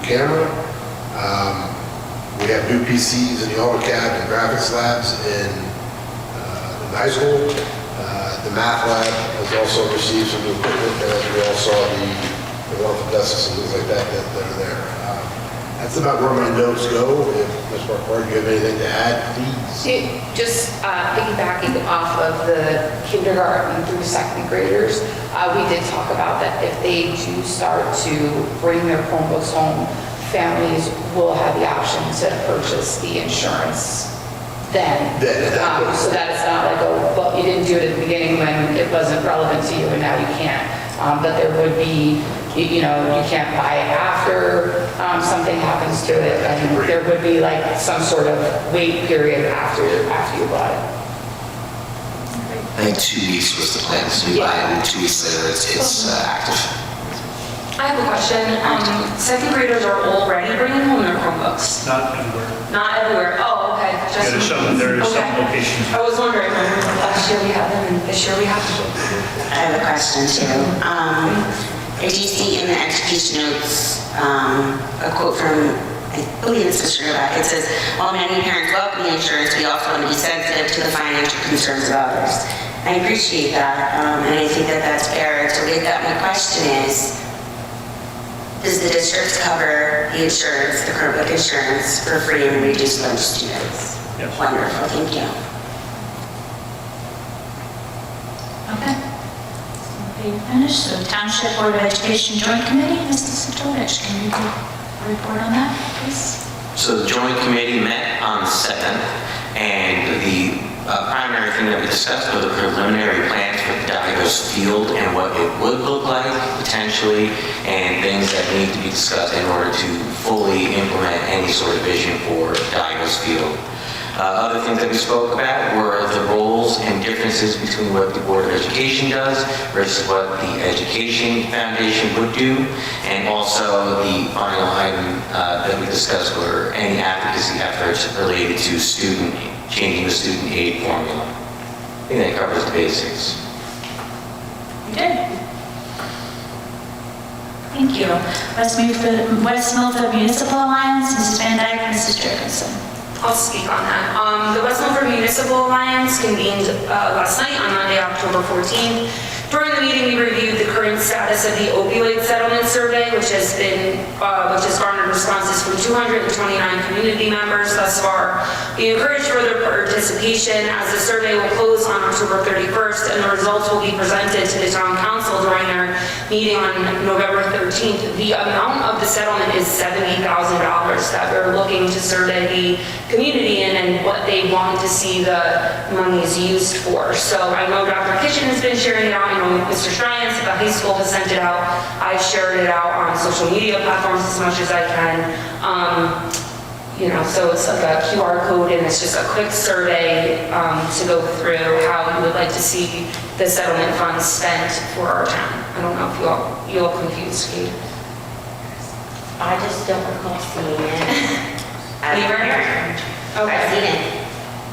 camera. We have new PCs in the AutoCAD and graphics labs in the high school. The math lab has also received some new equipment, and as we all saw, the wonderful desks and things like that are there. That's about where my notes go. If Ms. Marquardt, you have anything to add, please? Just piggybacking off of the kindergarten through second graders, we did talk about that if they do start to bring their Chromebooks home, families will have the option to purchase the insurance then. So that it's not like, oh, well, you didn't do it at the beginning when it wasn't relevant to you and now you can't. But there would be, you can't buy it after something happens to it, and there would be like some sort of wait period after you bought it. I think 2 weeks was the plan, so you buy it and 2 weeks later it's active. I have a question. Second graders are already bringing home their Chromebooks. Not everywhere. Not everywhere. Oh, okay. There are some locations. I was wondering, last year we had them and this year we have them. I have a question too. Did you see in the education notes a quote from I believe it's Mr. Novak, it says, while many parents welcome the insurance, we also want to be sensitive to the financial concerns of others. I appreciate that, and I think that that's fair. So with that, my question is, does the district cover the insurance, the Chromebook insurance, for free and reduced lunch students? Yes. Wonderful, thank you. Okay. Okay, you're finished. So Township Board of Education Joint Committee, Mr. Sitovich, can you give a report on that, please? So the joint committee met on the 7th, and the primary thing that we discussed were the preliminary plans for the Diagos field and what it would look like potentially, and things that need to be discussed in order to fully implement any sort of vision for Diagos field. Other things that we spoke about were the roles and differences between what the Board of Education does versus what the Education Foundation would do, and also the final item that we discussed were any advocacy efforts related to changing the student aid formula. I think that covers the basics. You did. Thank you. West Milford Municipal Alliance, Mrs. Van Dyke, Mrs. Jurgensen. I'll speak on that. The West Milford Municipal Alliance convened last night on Monday, October 14th. During the meeting, we reviewed the current status of the opioid settlement survey, which has garnered responses from 229 community members thus far. We encourage further participation as the survey will close on October 31st, and the results will be presented to the town council during their meeting on November 13th. The amount of the settlement is $70,000 that we're looking to survey the community in and what they want to see the monies used for. So I know Dr. Kitchen has been sharing it out. I know Mr. Stryans at the high school has sent it out. I've shared it out on social media platforms as much as I can. So it's like a QR code, and it's just a quick survey to go through how you would like to see the settlement funds spent for our town. I don't know if you all confused, Kate. I just don't recall seeing it as a parent. Okay. I've seen it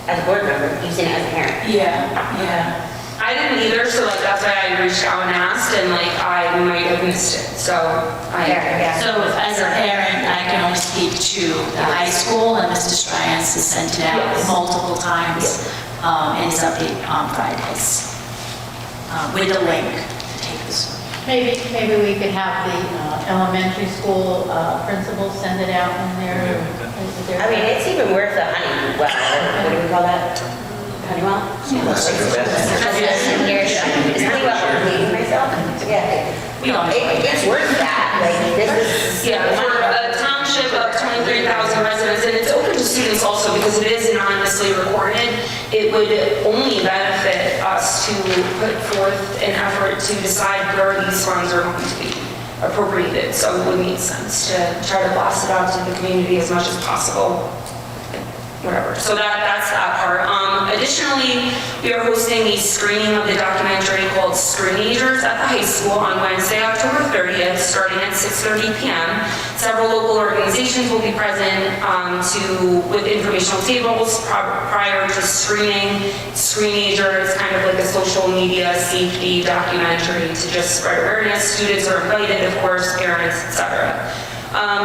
as a board member, you've seen it as a parent. Yeah. I didn't either, so that's why I reached out and asked, and I might have missed it. So as a parent, I can only speak to the high school, and Mr. Stryans has sent it out multiple times in his update on Fridays with a link to take this one. Maybe we could have the elementary school principal send it out in there. I mean, it's even worth the honey. What do we call that? Honeywell? That's like the best. Is Honeywell reading myself? Yeah. It's worth that. This is. Yeah, for a township of 23,000 residents, and it's open to students also because it is anonymously recorded. It would only benefit us to put forth an effort to decide where these funds are going to be appropriated. So it would make sense to try to blast it out to the community as much as possible. Whatever. So that's that part. Additionally, we are hosting a screening of the documentary called Screenagers at the high school on Wednesday, October 30th, starting at 6:30 p.m. Several local organizations will be present with informational tables prior to screening. Screenager is kind of like a social media safety documentary to just spread awareness. Students are invited, of course, parents, etc.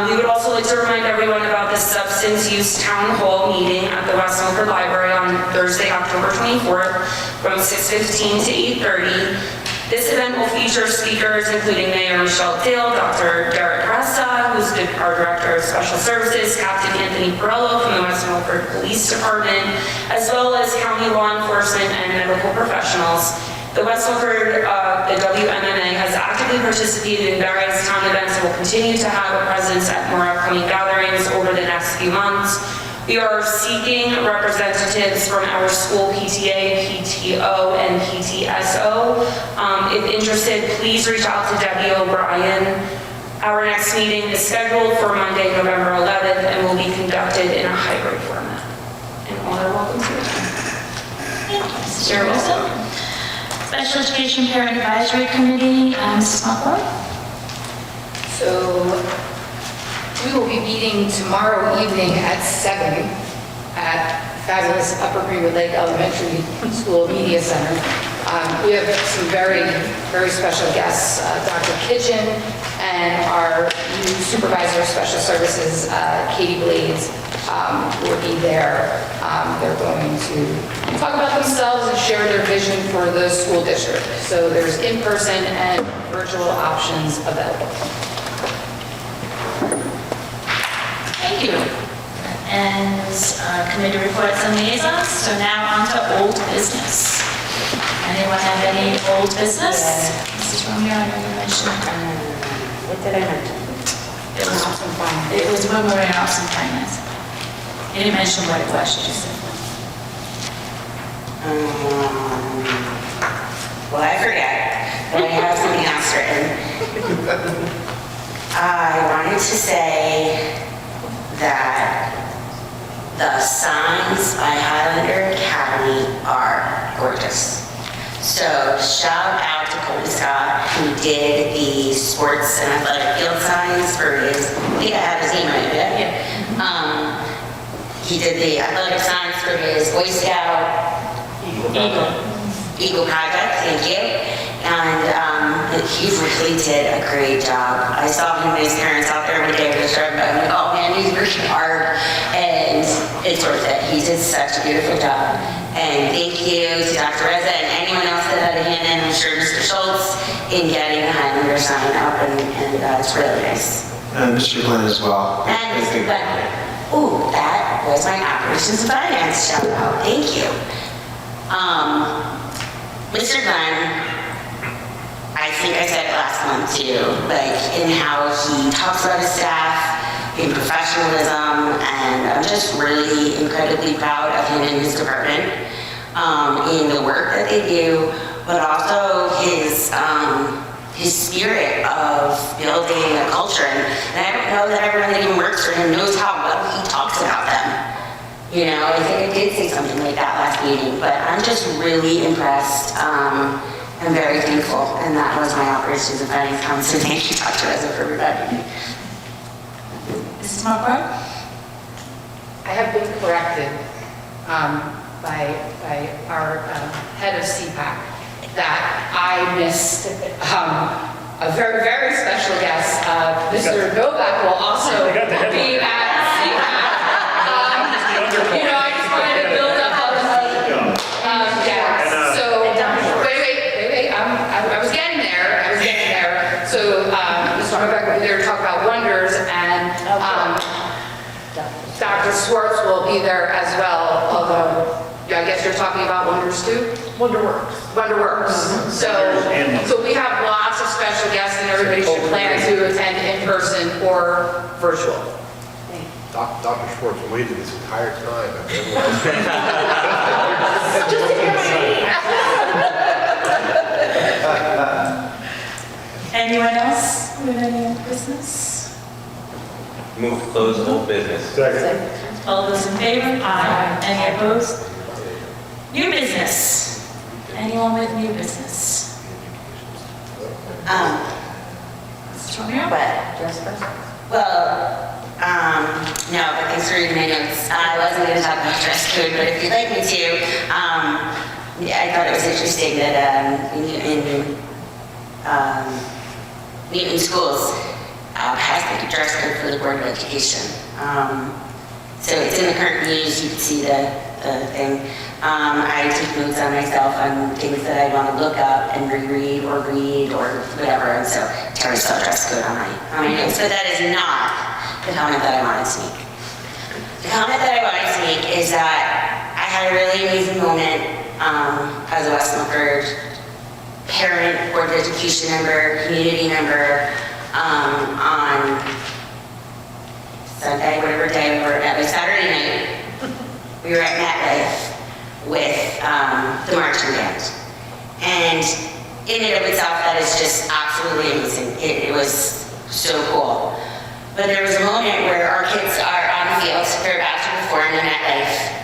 We would also like to remind everyone about the substance use town hall meeting at the West Milford Library on Thursday, October 24th from 6:15 to 8:30. This event will feature speakers including Mayor Michelle Dale, Dr. Derek Resta, who's our Director of Special Services, Captain Anthony Perello from the West Milford Police Department, as well as county law enforcement and medical professionals. The West Milford, the WMMA, has actively participated in various town events and will continue to have a presence at more upcoming gatherings over the next few months. We are seeking representatives from our school PTA, PTO, and PTSO. If interested, please reach out to Debbie O'Brien. Our next meeting is scheduled for Monday, November 11th, and will be conducted in a hybrid format. And all are welcome to attend. Mr. Wilson. Special Education Parent Advisory Committee, Mrs. Muckler. So we will be meeting tomorrow evening at 7 at fabulous Upper Greenwood Lake Elementary School Media Center. We have some very, very special guests, Dr. Kitchen and our new supervisor of special services, Katie Blades, will be there. They're going to talk about themselves and share their vision for the school district. So there's in-person and virtual options available. Thank you. And committee reports and liaisons. So now on to old business. Anyone have any old business? Mrs. Romeo, I know you mentioned. What did I mention? It was when we were in Ops and Finance. You didn't mention what it was, you just said. Well, I forget, but I have something else written. I wanted to say that the signs by Highlander Academy are gorgeous. So shout out to Colby Scott, who did the sports and athletic field signs for his, I think I have his name right, yeah. He did the athletic signs for his Boy Scout Eagle Project, thank you. And he really did a great job. I saw him and his parents out there every day with the shirt, but I'm like, oh man, he's working hard, and it's worth it. He did such a beautiful job. And thank you to Dr. Reza and anyone else that had a hand in, I'm sure Mr. Schultz, in getting the Highlander sign up, and it's really nice. Mr. Glenn as well. And Mr. Glenn. Ooh, that was my operations and finance shout out. Thank you. Mr. Glenn, I think I said it last month too, like in how he talks about his staff, in professionalism, and I'm just really incredibly proud of him and his department in the work that they do, but also his spirit of building a culture. And I don't know that everyone that even works for him knows how well he talks about them. You know, I think I did say something like that last meeting, but I'm just really impressed. I'm very thankful, and that was my operations and finance comment. So thank you, Dr. Reza, for reminding me. Mrs. Marquardt? I have been corrected by our head of CPAC that I missed a very, very special guest. Mr. Novak will also be at CPAC. You know, I just wanted to build up on yeah. So, wait. I was getting there. So, Mr. Novak will be there to talk about wonders, and Dr. Swartz will be there as well, although I guess you're talking about wonders too? Wonderworks. So we have lots of special guests, and everybody should plan to attend in person or virtual. Dr. Schwartz waited this entire time. Just to hear my name. Anyone else with any business? Move to close old business. Second. All those in favor? Aye. Any opposed? New business. Anyone with new business? Mrs. Romero? Well, no, but thanks for reading my notes. I wasn't going to talk about dress code, but if you'd like me to, I thought it was interesting that in Newton schools has the dress code for the Board of Education. So it's in the current news, you can see the thing. I took notes on myself on things that I want to look up and reread or read or whatever, and so Terry saw dress code on my notes, but that is not the comment that I wanted to make. The comment that I wanted to make is that I had a really amazing moment as a West Milford parent, Board of Education member, community member, on Sunday, whatever day we were at, like Saturday night, we were at MetLife with the marching band. And in and of itself, that is just absolutely amazing. It was so cool. But there was a moment where our kids are on the field, they're about to perform in MetLife,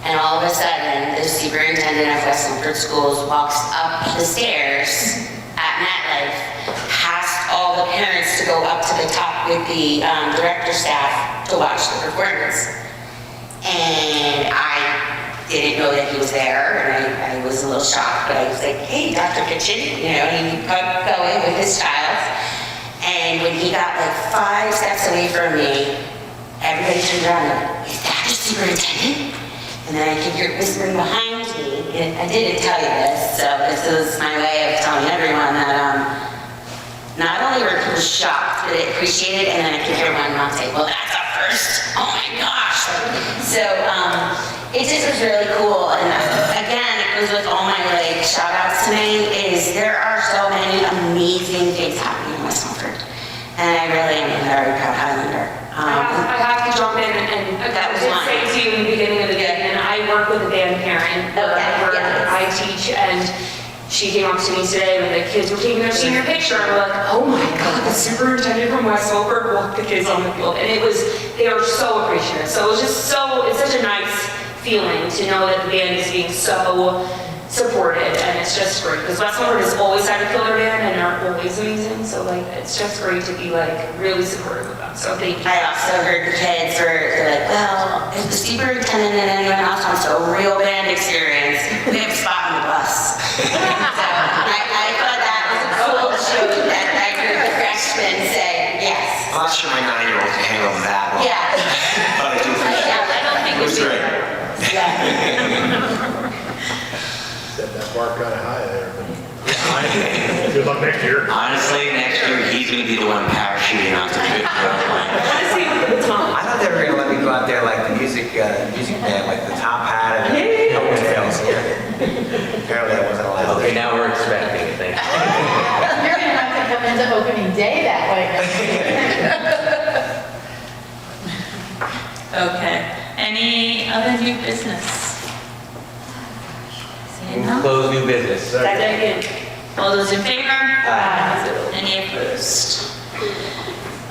and all of a sudden, the superintendent of West Milford Schools walks up the stairs at MetLife, past all the parents to go up to the top with the director staff to watch the performance. And I didn't know that he was there, and I was a little shocked, but I was like, hey, Dr. Kitchen, you know, and he kept going with his child. And when he got like 5 steps away from me, everybody turned around and went, is that the superintendent? And then I could hear whispering behind me. And I didn't tell you this, so this is my way of telling everyone that not only were people shocked, but they appreciated it, and then I could hear one mom say, well, that's a first. Oh my gosh. So it just was really cool. And again, it goes with all my like shout outs tonight is there are so many amazing things happening in West Milford. And I really am a very proud Highlander. I have to jump in and That was I did one. say to you in the beginning of the day, and I work with a band parent where I teach, and she came up to me today when the kids were taking their senior picture, and we're like, oh my God, the superintendent from West Milford walked the kids on the field. And they were so appreciative. So it was just it's such a nice feeling to know that the band is being so supported, and it's just great. Because West Milford has always had a killer band, and they're always amazing. So like, it's just great to be like really supportive of them. So thank you. I also heard the kids they're like, well, if the superintendent and anyone else wants a real band experience, we have a spot on the bus. So I thought that was a cool show that I heard the freshmen say, yes. I'm not sure my 9-year-old can handle that well. Yeah. But I do think I don't think it was great. Set that bar kind of high there, but good luck next year. Honestly, next year, he's gonna be the one parachuting onto the airplane. I thought they were gonna let me go out there like the music band, like the top hat and the tails. Apparently I wasn't allowed. Okay, now we're expecting it, thank you. You're gonna have to come into opening day that way. Okay. Any other new business? Seeing none? Close new business. Second. All those in favor? Aye. Any opposed?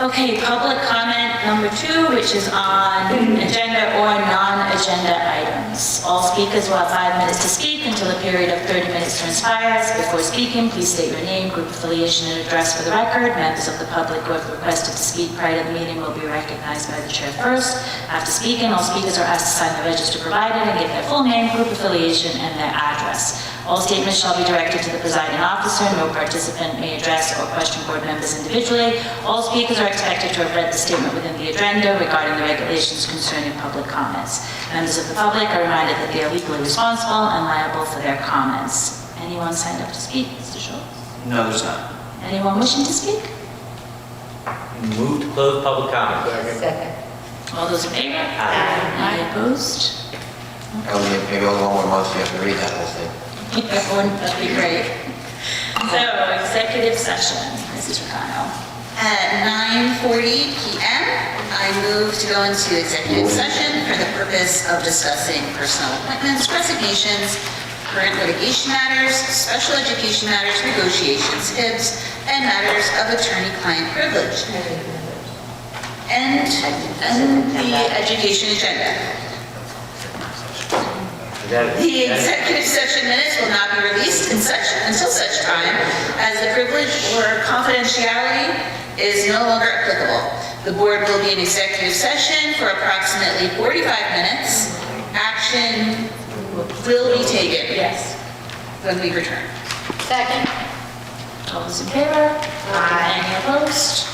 Okay, public comment number 2, which is on agenda or non-agenda items. All speakers will have 5 minutes to speak until a period of 30 minutes transpires. Before speaking, please state your name, group affiliation, and address for the record. Members of the public who have requested to speak prior to the meeting will be recognized by the chair first. After speaking, all speakers are asked to sign the register provided and give their full name, group affiliation, and their address. All statements shall be directed to the presiding officer. No participant may address or question board members individually. All speakers are expected to have read the statement within the agenda regarding the regulations concerning public comments. Members of the public are reminded that they are legally responsible and liable for their comments. Anyone signed up to speak, Mr. Schultz? No, there's not. Anyone wishing to speak? Move to close public comment. Second. All those in favor? Aye. Any opposed? Maybe only one more month you have to read that whole thing. That'd be great. So, executive session, Mrs. Ricano. At 9:40 p.m., I move to go into executive session for the purpose of discussing personnel appointments, resignations, current litigation matters, special education matters, negotiations, HIBs, and matters of attorney-client privilege. And the education agenda. The executive session minutes will not be released until such time as the privilege or confidentiality is no longer applicable. The board will be in executive session for approximately 45 minutes. Action will be taken. Yes. When we return. Second. All those in favor? Any opposed?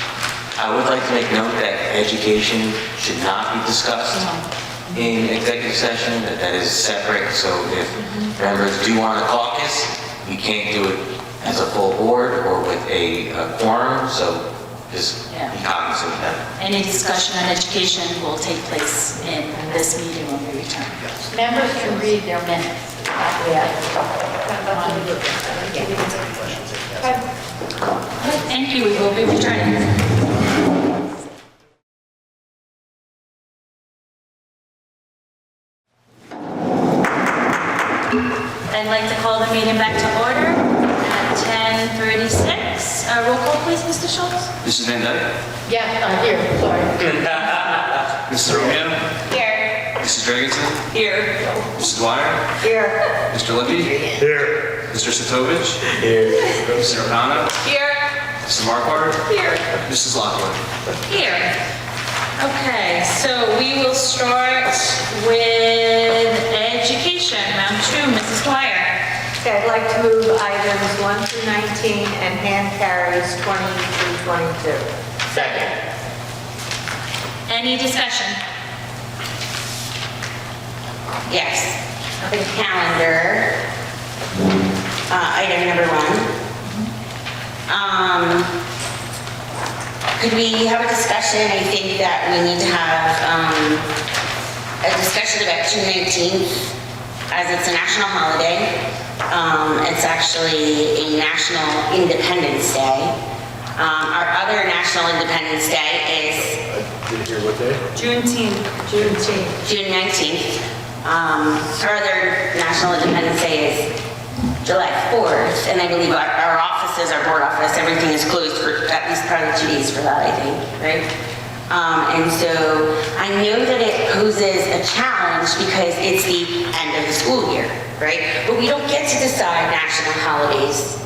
I would like to make note that education should not be discussed in executive session, that is separate, so if members do want to caucus, we can't do it as a full board or with a quorum, so just be cognizant of that. Any discussion on education will take place in this meeting when we return. Members can read their minutes. Thank you, we will be returning. I'd like to call the meeting back to order at 10:36. Roll call, please, Mr. Schultz. Mrs. Van Dyke? Yeah, here, sorry. Mrs. Romeo? Here. Mrs. Dragonson? Here. Mrs. Dwyer? Here. Mr. Lippy? Here. Mr. Satovich? Here. Mr. O'Connor? Here. Mrs. Marquardt? Here. Mrs. Lockwood? Here. Okay, so we will start with education. education, round 2, Mrs. Dwyer. Okay, I'd like to move items 1 through 19 and hand carries 20 through 22. Second. Any discussion? Yes, the calendar, item number 1. Could we have a discussion? I think that we need to have a discussion about June 19th, as it's a national holiday. It's actually a National Independence Day. Our other National Independence Day is Didn't hear what day? Juneteenth. June 19th. Our other National Independence Day is July 4th, and I believe our offices, our board office, everything is closed for at least probably 2 days for that, I think, right? And so I know that it poses a challenge because it's the end of the school year, right? But we don't get to decide national holidays.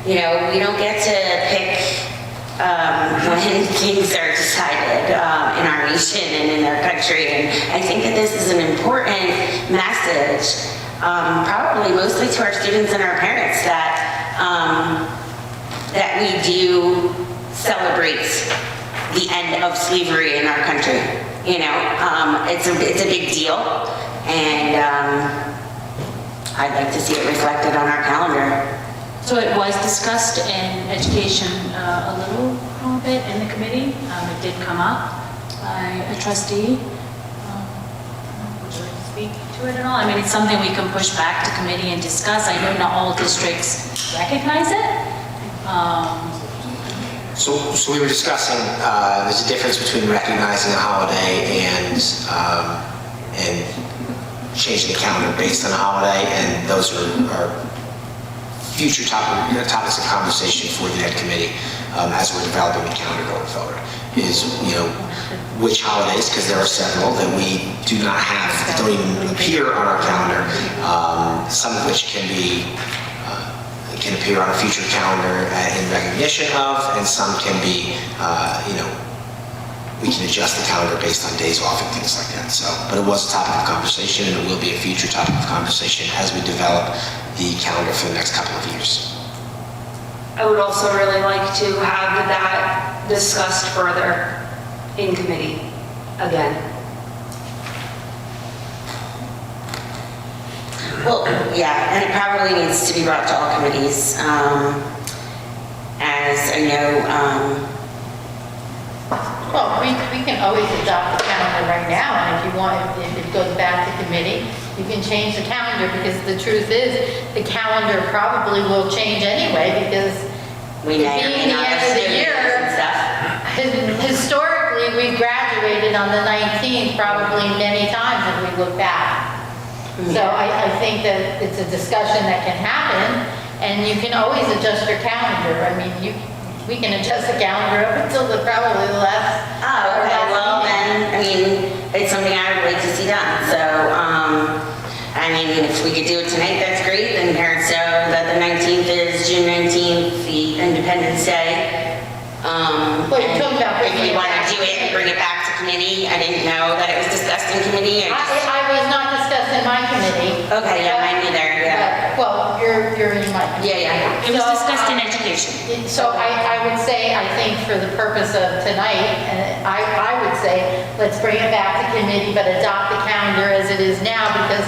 You know, we don't get to pick when things are decided in our nation and in our country. And I think that this is an important message, probably mostly to our students and our parents, that we do celebrate the end of slavery in our country. You know, it's a big deal, and I'd like to see it reflected on our calendar. So it was discussed in education a little bit in the committee. It did come up by a trustee. Would you like to speak to it at all? I mean, it's something we can push back to committee and discuss. I know not all districts recognize it. So we were discussing, there's a difference between recognizing a holiday and changing the calendar based on a holiday, and those are future topics of conversation for the Ed Committee as we're developing the calendar going forward. Is, you know, which holidays, because there are several that we do not have, that don't even appear on our calendar, some of which can appear on a future calendar in recognition of, and some can be, you know, we can adjust the calendar based on days off and things like that. So, but it was a topic of conversation, and it will be a future topic of conversation as we develop the calendar for the next couple of years. I would also really like to have that discussed further in committee again. Well, yeah, and it probably needs to be brought to all committees. As I know, Well, we can always adopt the calendar right now, and if you want, if it goes back to committee, you can change the calendar, because the truth is, the calendar probably will change anyway, because we may or may being the not end have of the students year, and stuff. historically, we graduated on the 19th probably many times if we look back. So I think that it's a discussion that can happen, and you can always adjust your calendar. I mean, we can adjust the calendar up until probably the last. Oh, okay, well then, I mean, it's something I would like to see done. So, I mean, if we could do it tonight, that's great. And parents know that the 19th is June 19th, the Independence Day. Well, you're talking about if we want to do it and bring it back to committee, I didn't know that it was discussed in committee. I was not discussed in my committee. Okay, yeah, mine neither, yeah. Well, you're in my committee. Yeah. It was discussed in education. So I would say, I think for the purpose of tonight, I would say, let's bring it back to committee, but adopt the calendar as it is now, because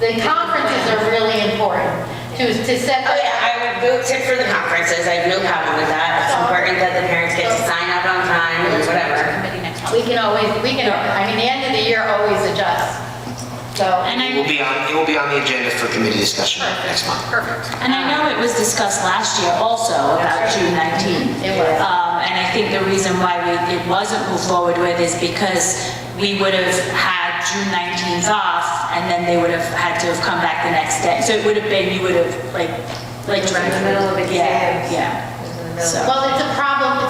the conferences are really important to set. Oh yeah, I would vote for the conferences. I have no problem with that. It's important that the parents get to sign up on time or whatever. We can, I mean, the end of the year always adjusts. So. It will be on the agenda for committee discussion next month. Perfect. And I know it was discussed last year also about June 19th. It was. And I think the reason why it wasn't moved forward with is because we would have had June 19th off, and then they would have had to have come back the next day. So it would have been, you would have like in the middle of exams. Yeah. So. Well, it's a problem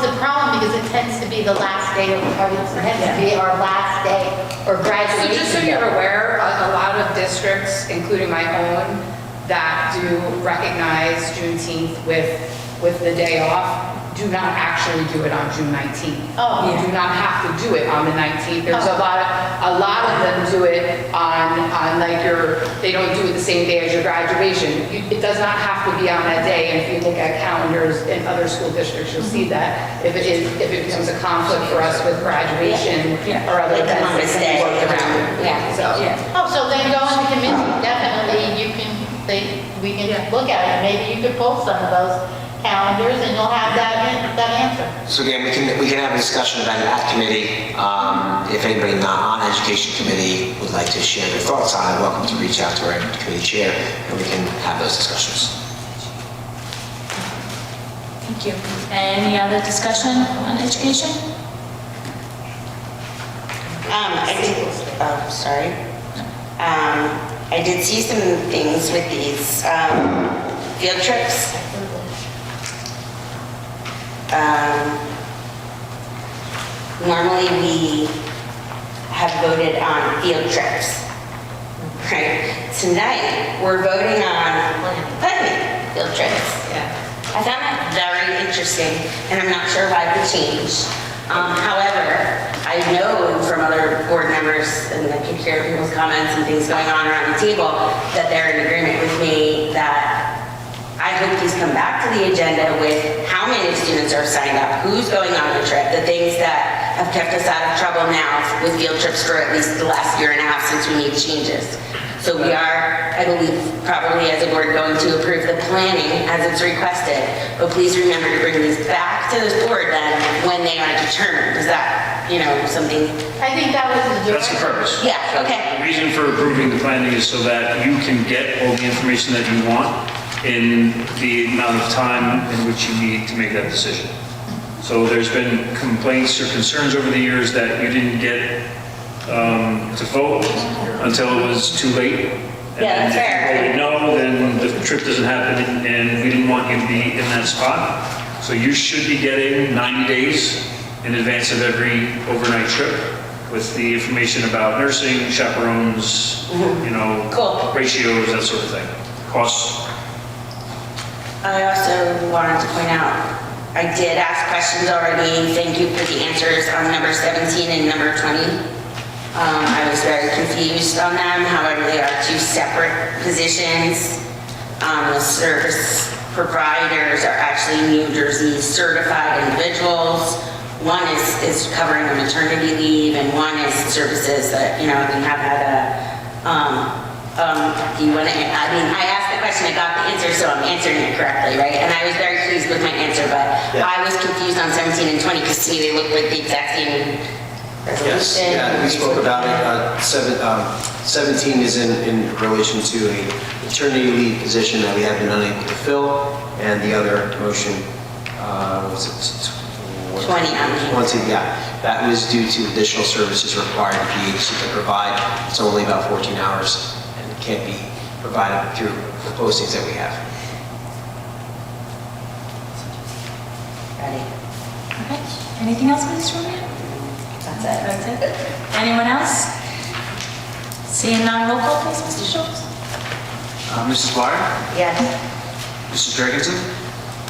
because it tends to be the last day of, or it tends to be our last day or graduation. So just so you're aware, a lot of districts, including my own, that do recognize Juneteenth with the day off, do not actually do it on June 19th. Oh, You do not have to do it on the 19th. There's a lot of them do it on like they don't do it the same day as your graduation. It does not have to be on that day, and if you look at calendars in other school districts, you'll see that if it becomes a conflict for us with graduation or other Like events, Columbus it can be Day. worked around. Yeah. So, Oh, so then go in the committee, definitely, we can look at it, maybe you could pull some of those calendars and you'll have that answer. So again, we can have a discussion about it at committee. If anybody not on education committee would like to share their thoughts on it, welcome to reach out to our committee chair and we can have those discussions. Thank you. Any other discussion on education? I did see some things with these field trips. Normally we have voted on field trips, right? Tonight, we're voting on planning field trips. I found that very interesting, and I'm not sure why it changed. However, I know from other board members, and I can hear people's comments and things going on around the table, that they're in agreement with me that I hope these come back to the agenda with how many students are signed up, who's going on the trip, the things that have kept us out of trouble now with field trips for at least the last year and a half since we made changes. So we are, I believe, probably as a board going to approve the planning as it's requested, but please remember to bring these back to this board then when they are determined. Is that, something? I think that was the That's the purpose. Yeah, okay. The reason for approving the planning is so that you can get all the information that you want in the amount of time in which you need to make that decision. So there's been complaints or concerns over the years that you didn't get to vote until it was too late. Yeah, that's fair. If you voted no, then the trip doesn't happen, and we didn't want you to be in that spot. So you should be getting 90 days in advance of every overnight trip with the information about nursing, chaperones, ratios, that sort of thing, costs. I also wanted to point out, I did ask questions already. Thank you for the answers on number 17 and number 20. I was very confused on them. However, they are two separate positions. The service providers are actually New Jersey certified individuals. One is covering a maternity leave, and one is services that, we have had do you want to, I asked the question, I got the answer, so I'm answering it correctly, right? And I was very pleased with my answer, but I was confused on 17 and 20 because to me they looked like the exact same Yes, resolution. yeah, we spoke about it. 17 is in relation to a maternity leave position that we have been unable to fill, and the other motion was it 20. 20, yeah. That was due to additional services required that the agency can provide. It's only about 14 hours and it can't be provided through the postings that we have. Ready. Okay. Anything else, Mrs. Romeo? That's it. Anyone else? Seeing none, roll call, please, Mr. Schultz. Mrs. Dwyer? Yes. Mrs. Jorgensen?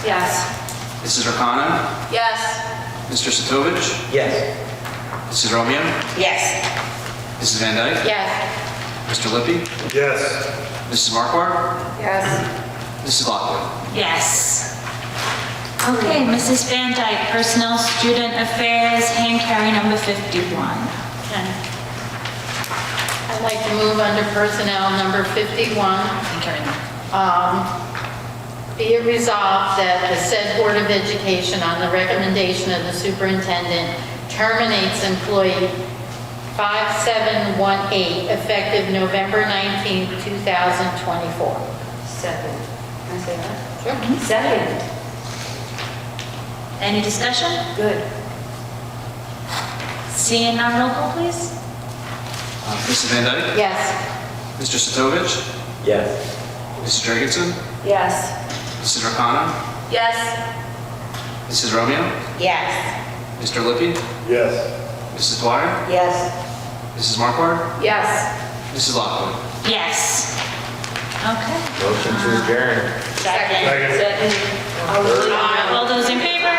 Yes. Mrs. Rakana? Yes. Mr. Satovich? Yes. Mrs. Romeo? Yes. Mrs. Van Dyke? Yes. Mr. Lippy? Yes. Mrs. Marquardt? Yes. Mrs. Lockwood? Yes. Okay, Mrs. Van Dyke, Personnel Student Affairs, hand carry number 51. I'd like to move under personnel number 51. Be it resolved that the said Board of Education, on the recommendation of the superintendent, terminates employee 5718 effective November 19, 2024. Second. Can I say that? Sure. Second. Any discussion? Good. Seeing none, roll call, please. Mrs. Van Dyke? Yes. Mr. Satovich? Yes. Mrs. Jorgensen? Yes. Mrs. Rakana? Yes. Mrs. Romeo? Yes. Mr. Lippy? Yes. Mrs. Dwyer? Yes. Mrs. Marquardt? Yes. Mrs. Lockwood? Yes. Okay. Motion to adjourn. Second. Second. All those in favor?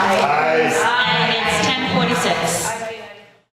Aye.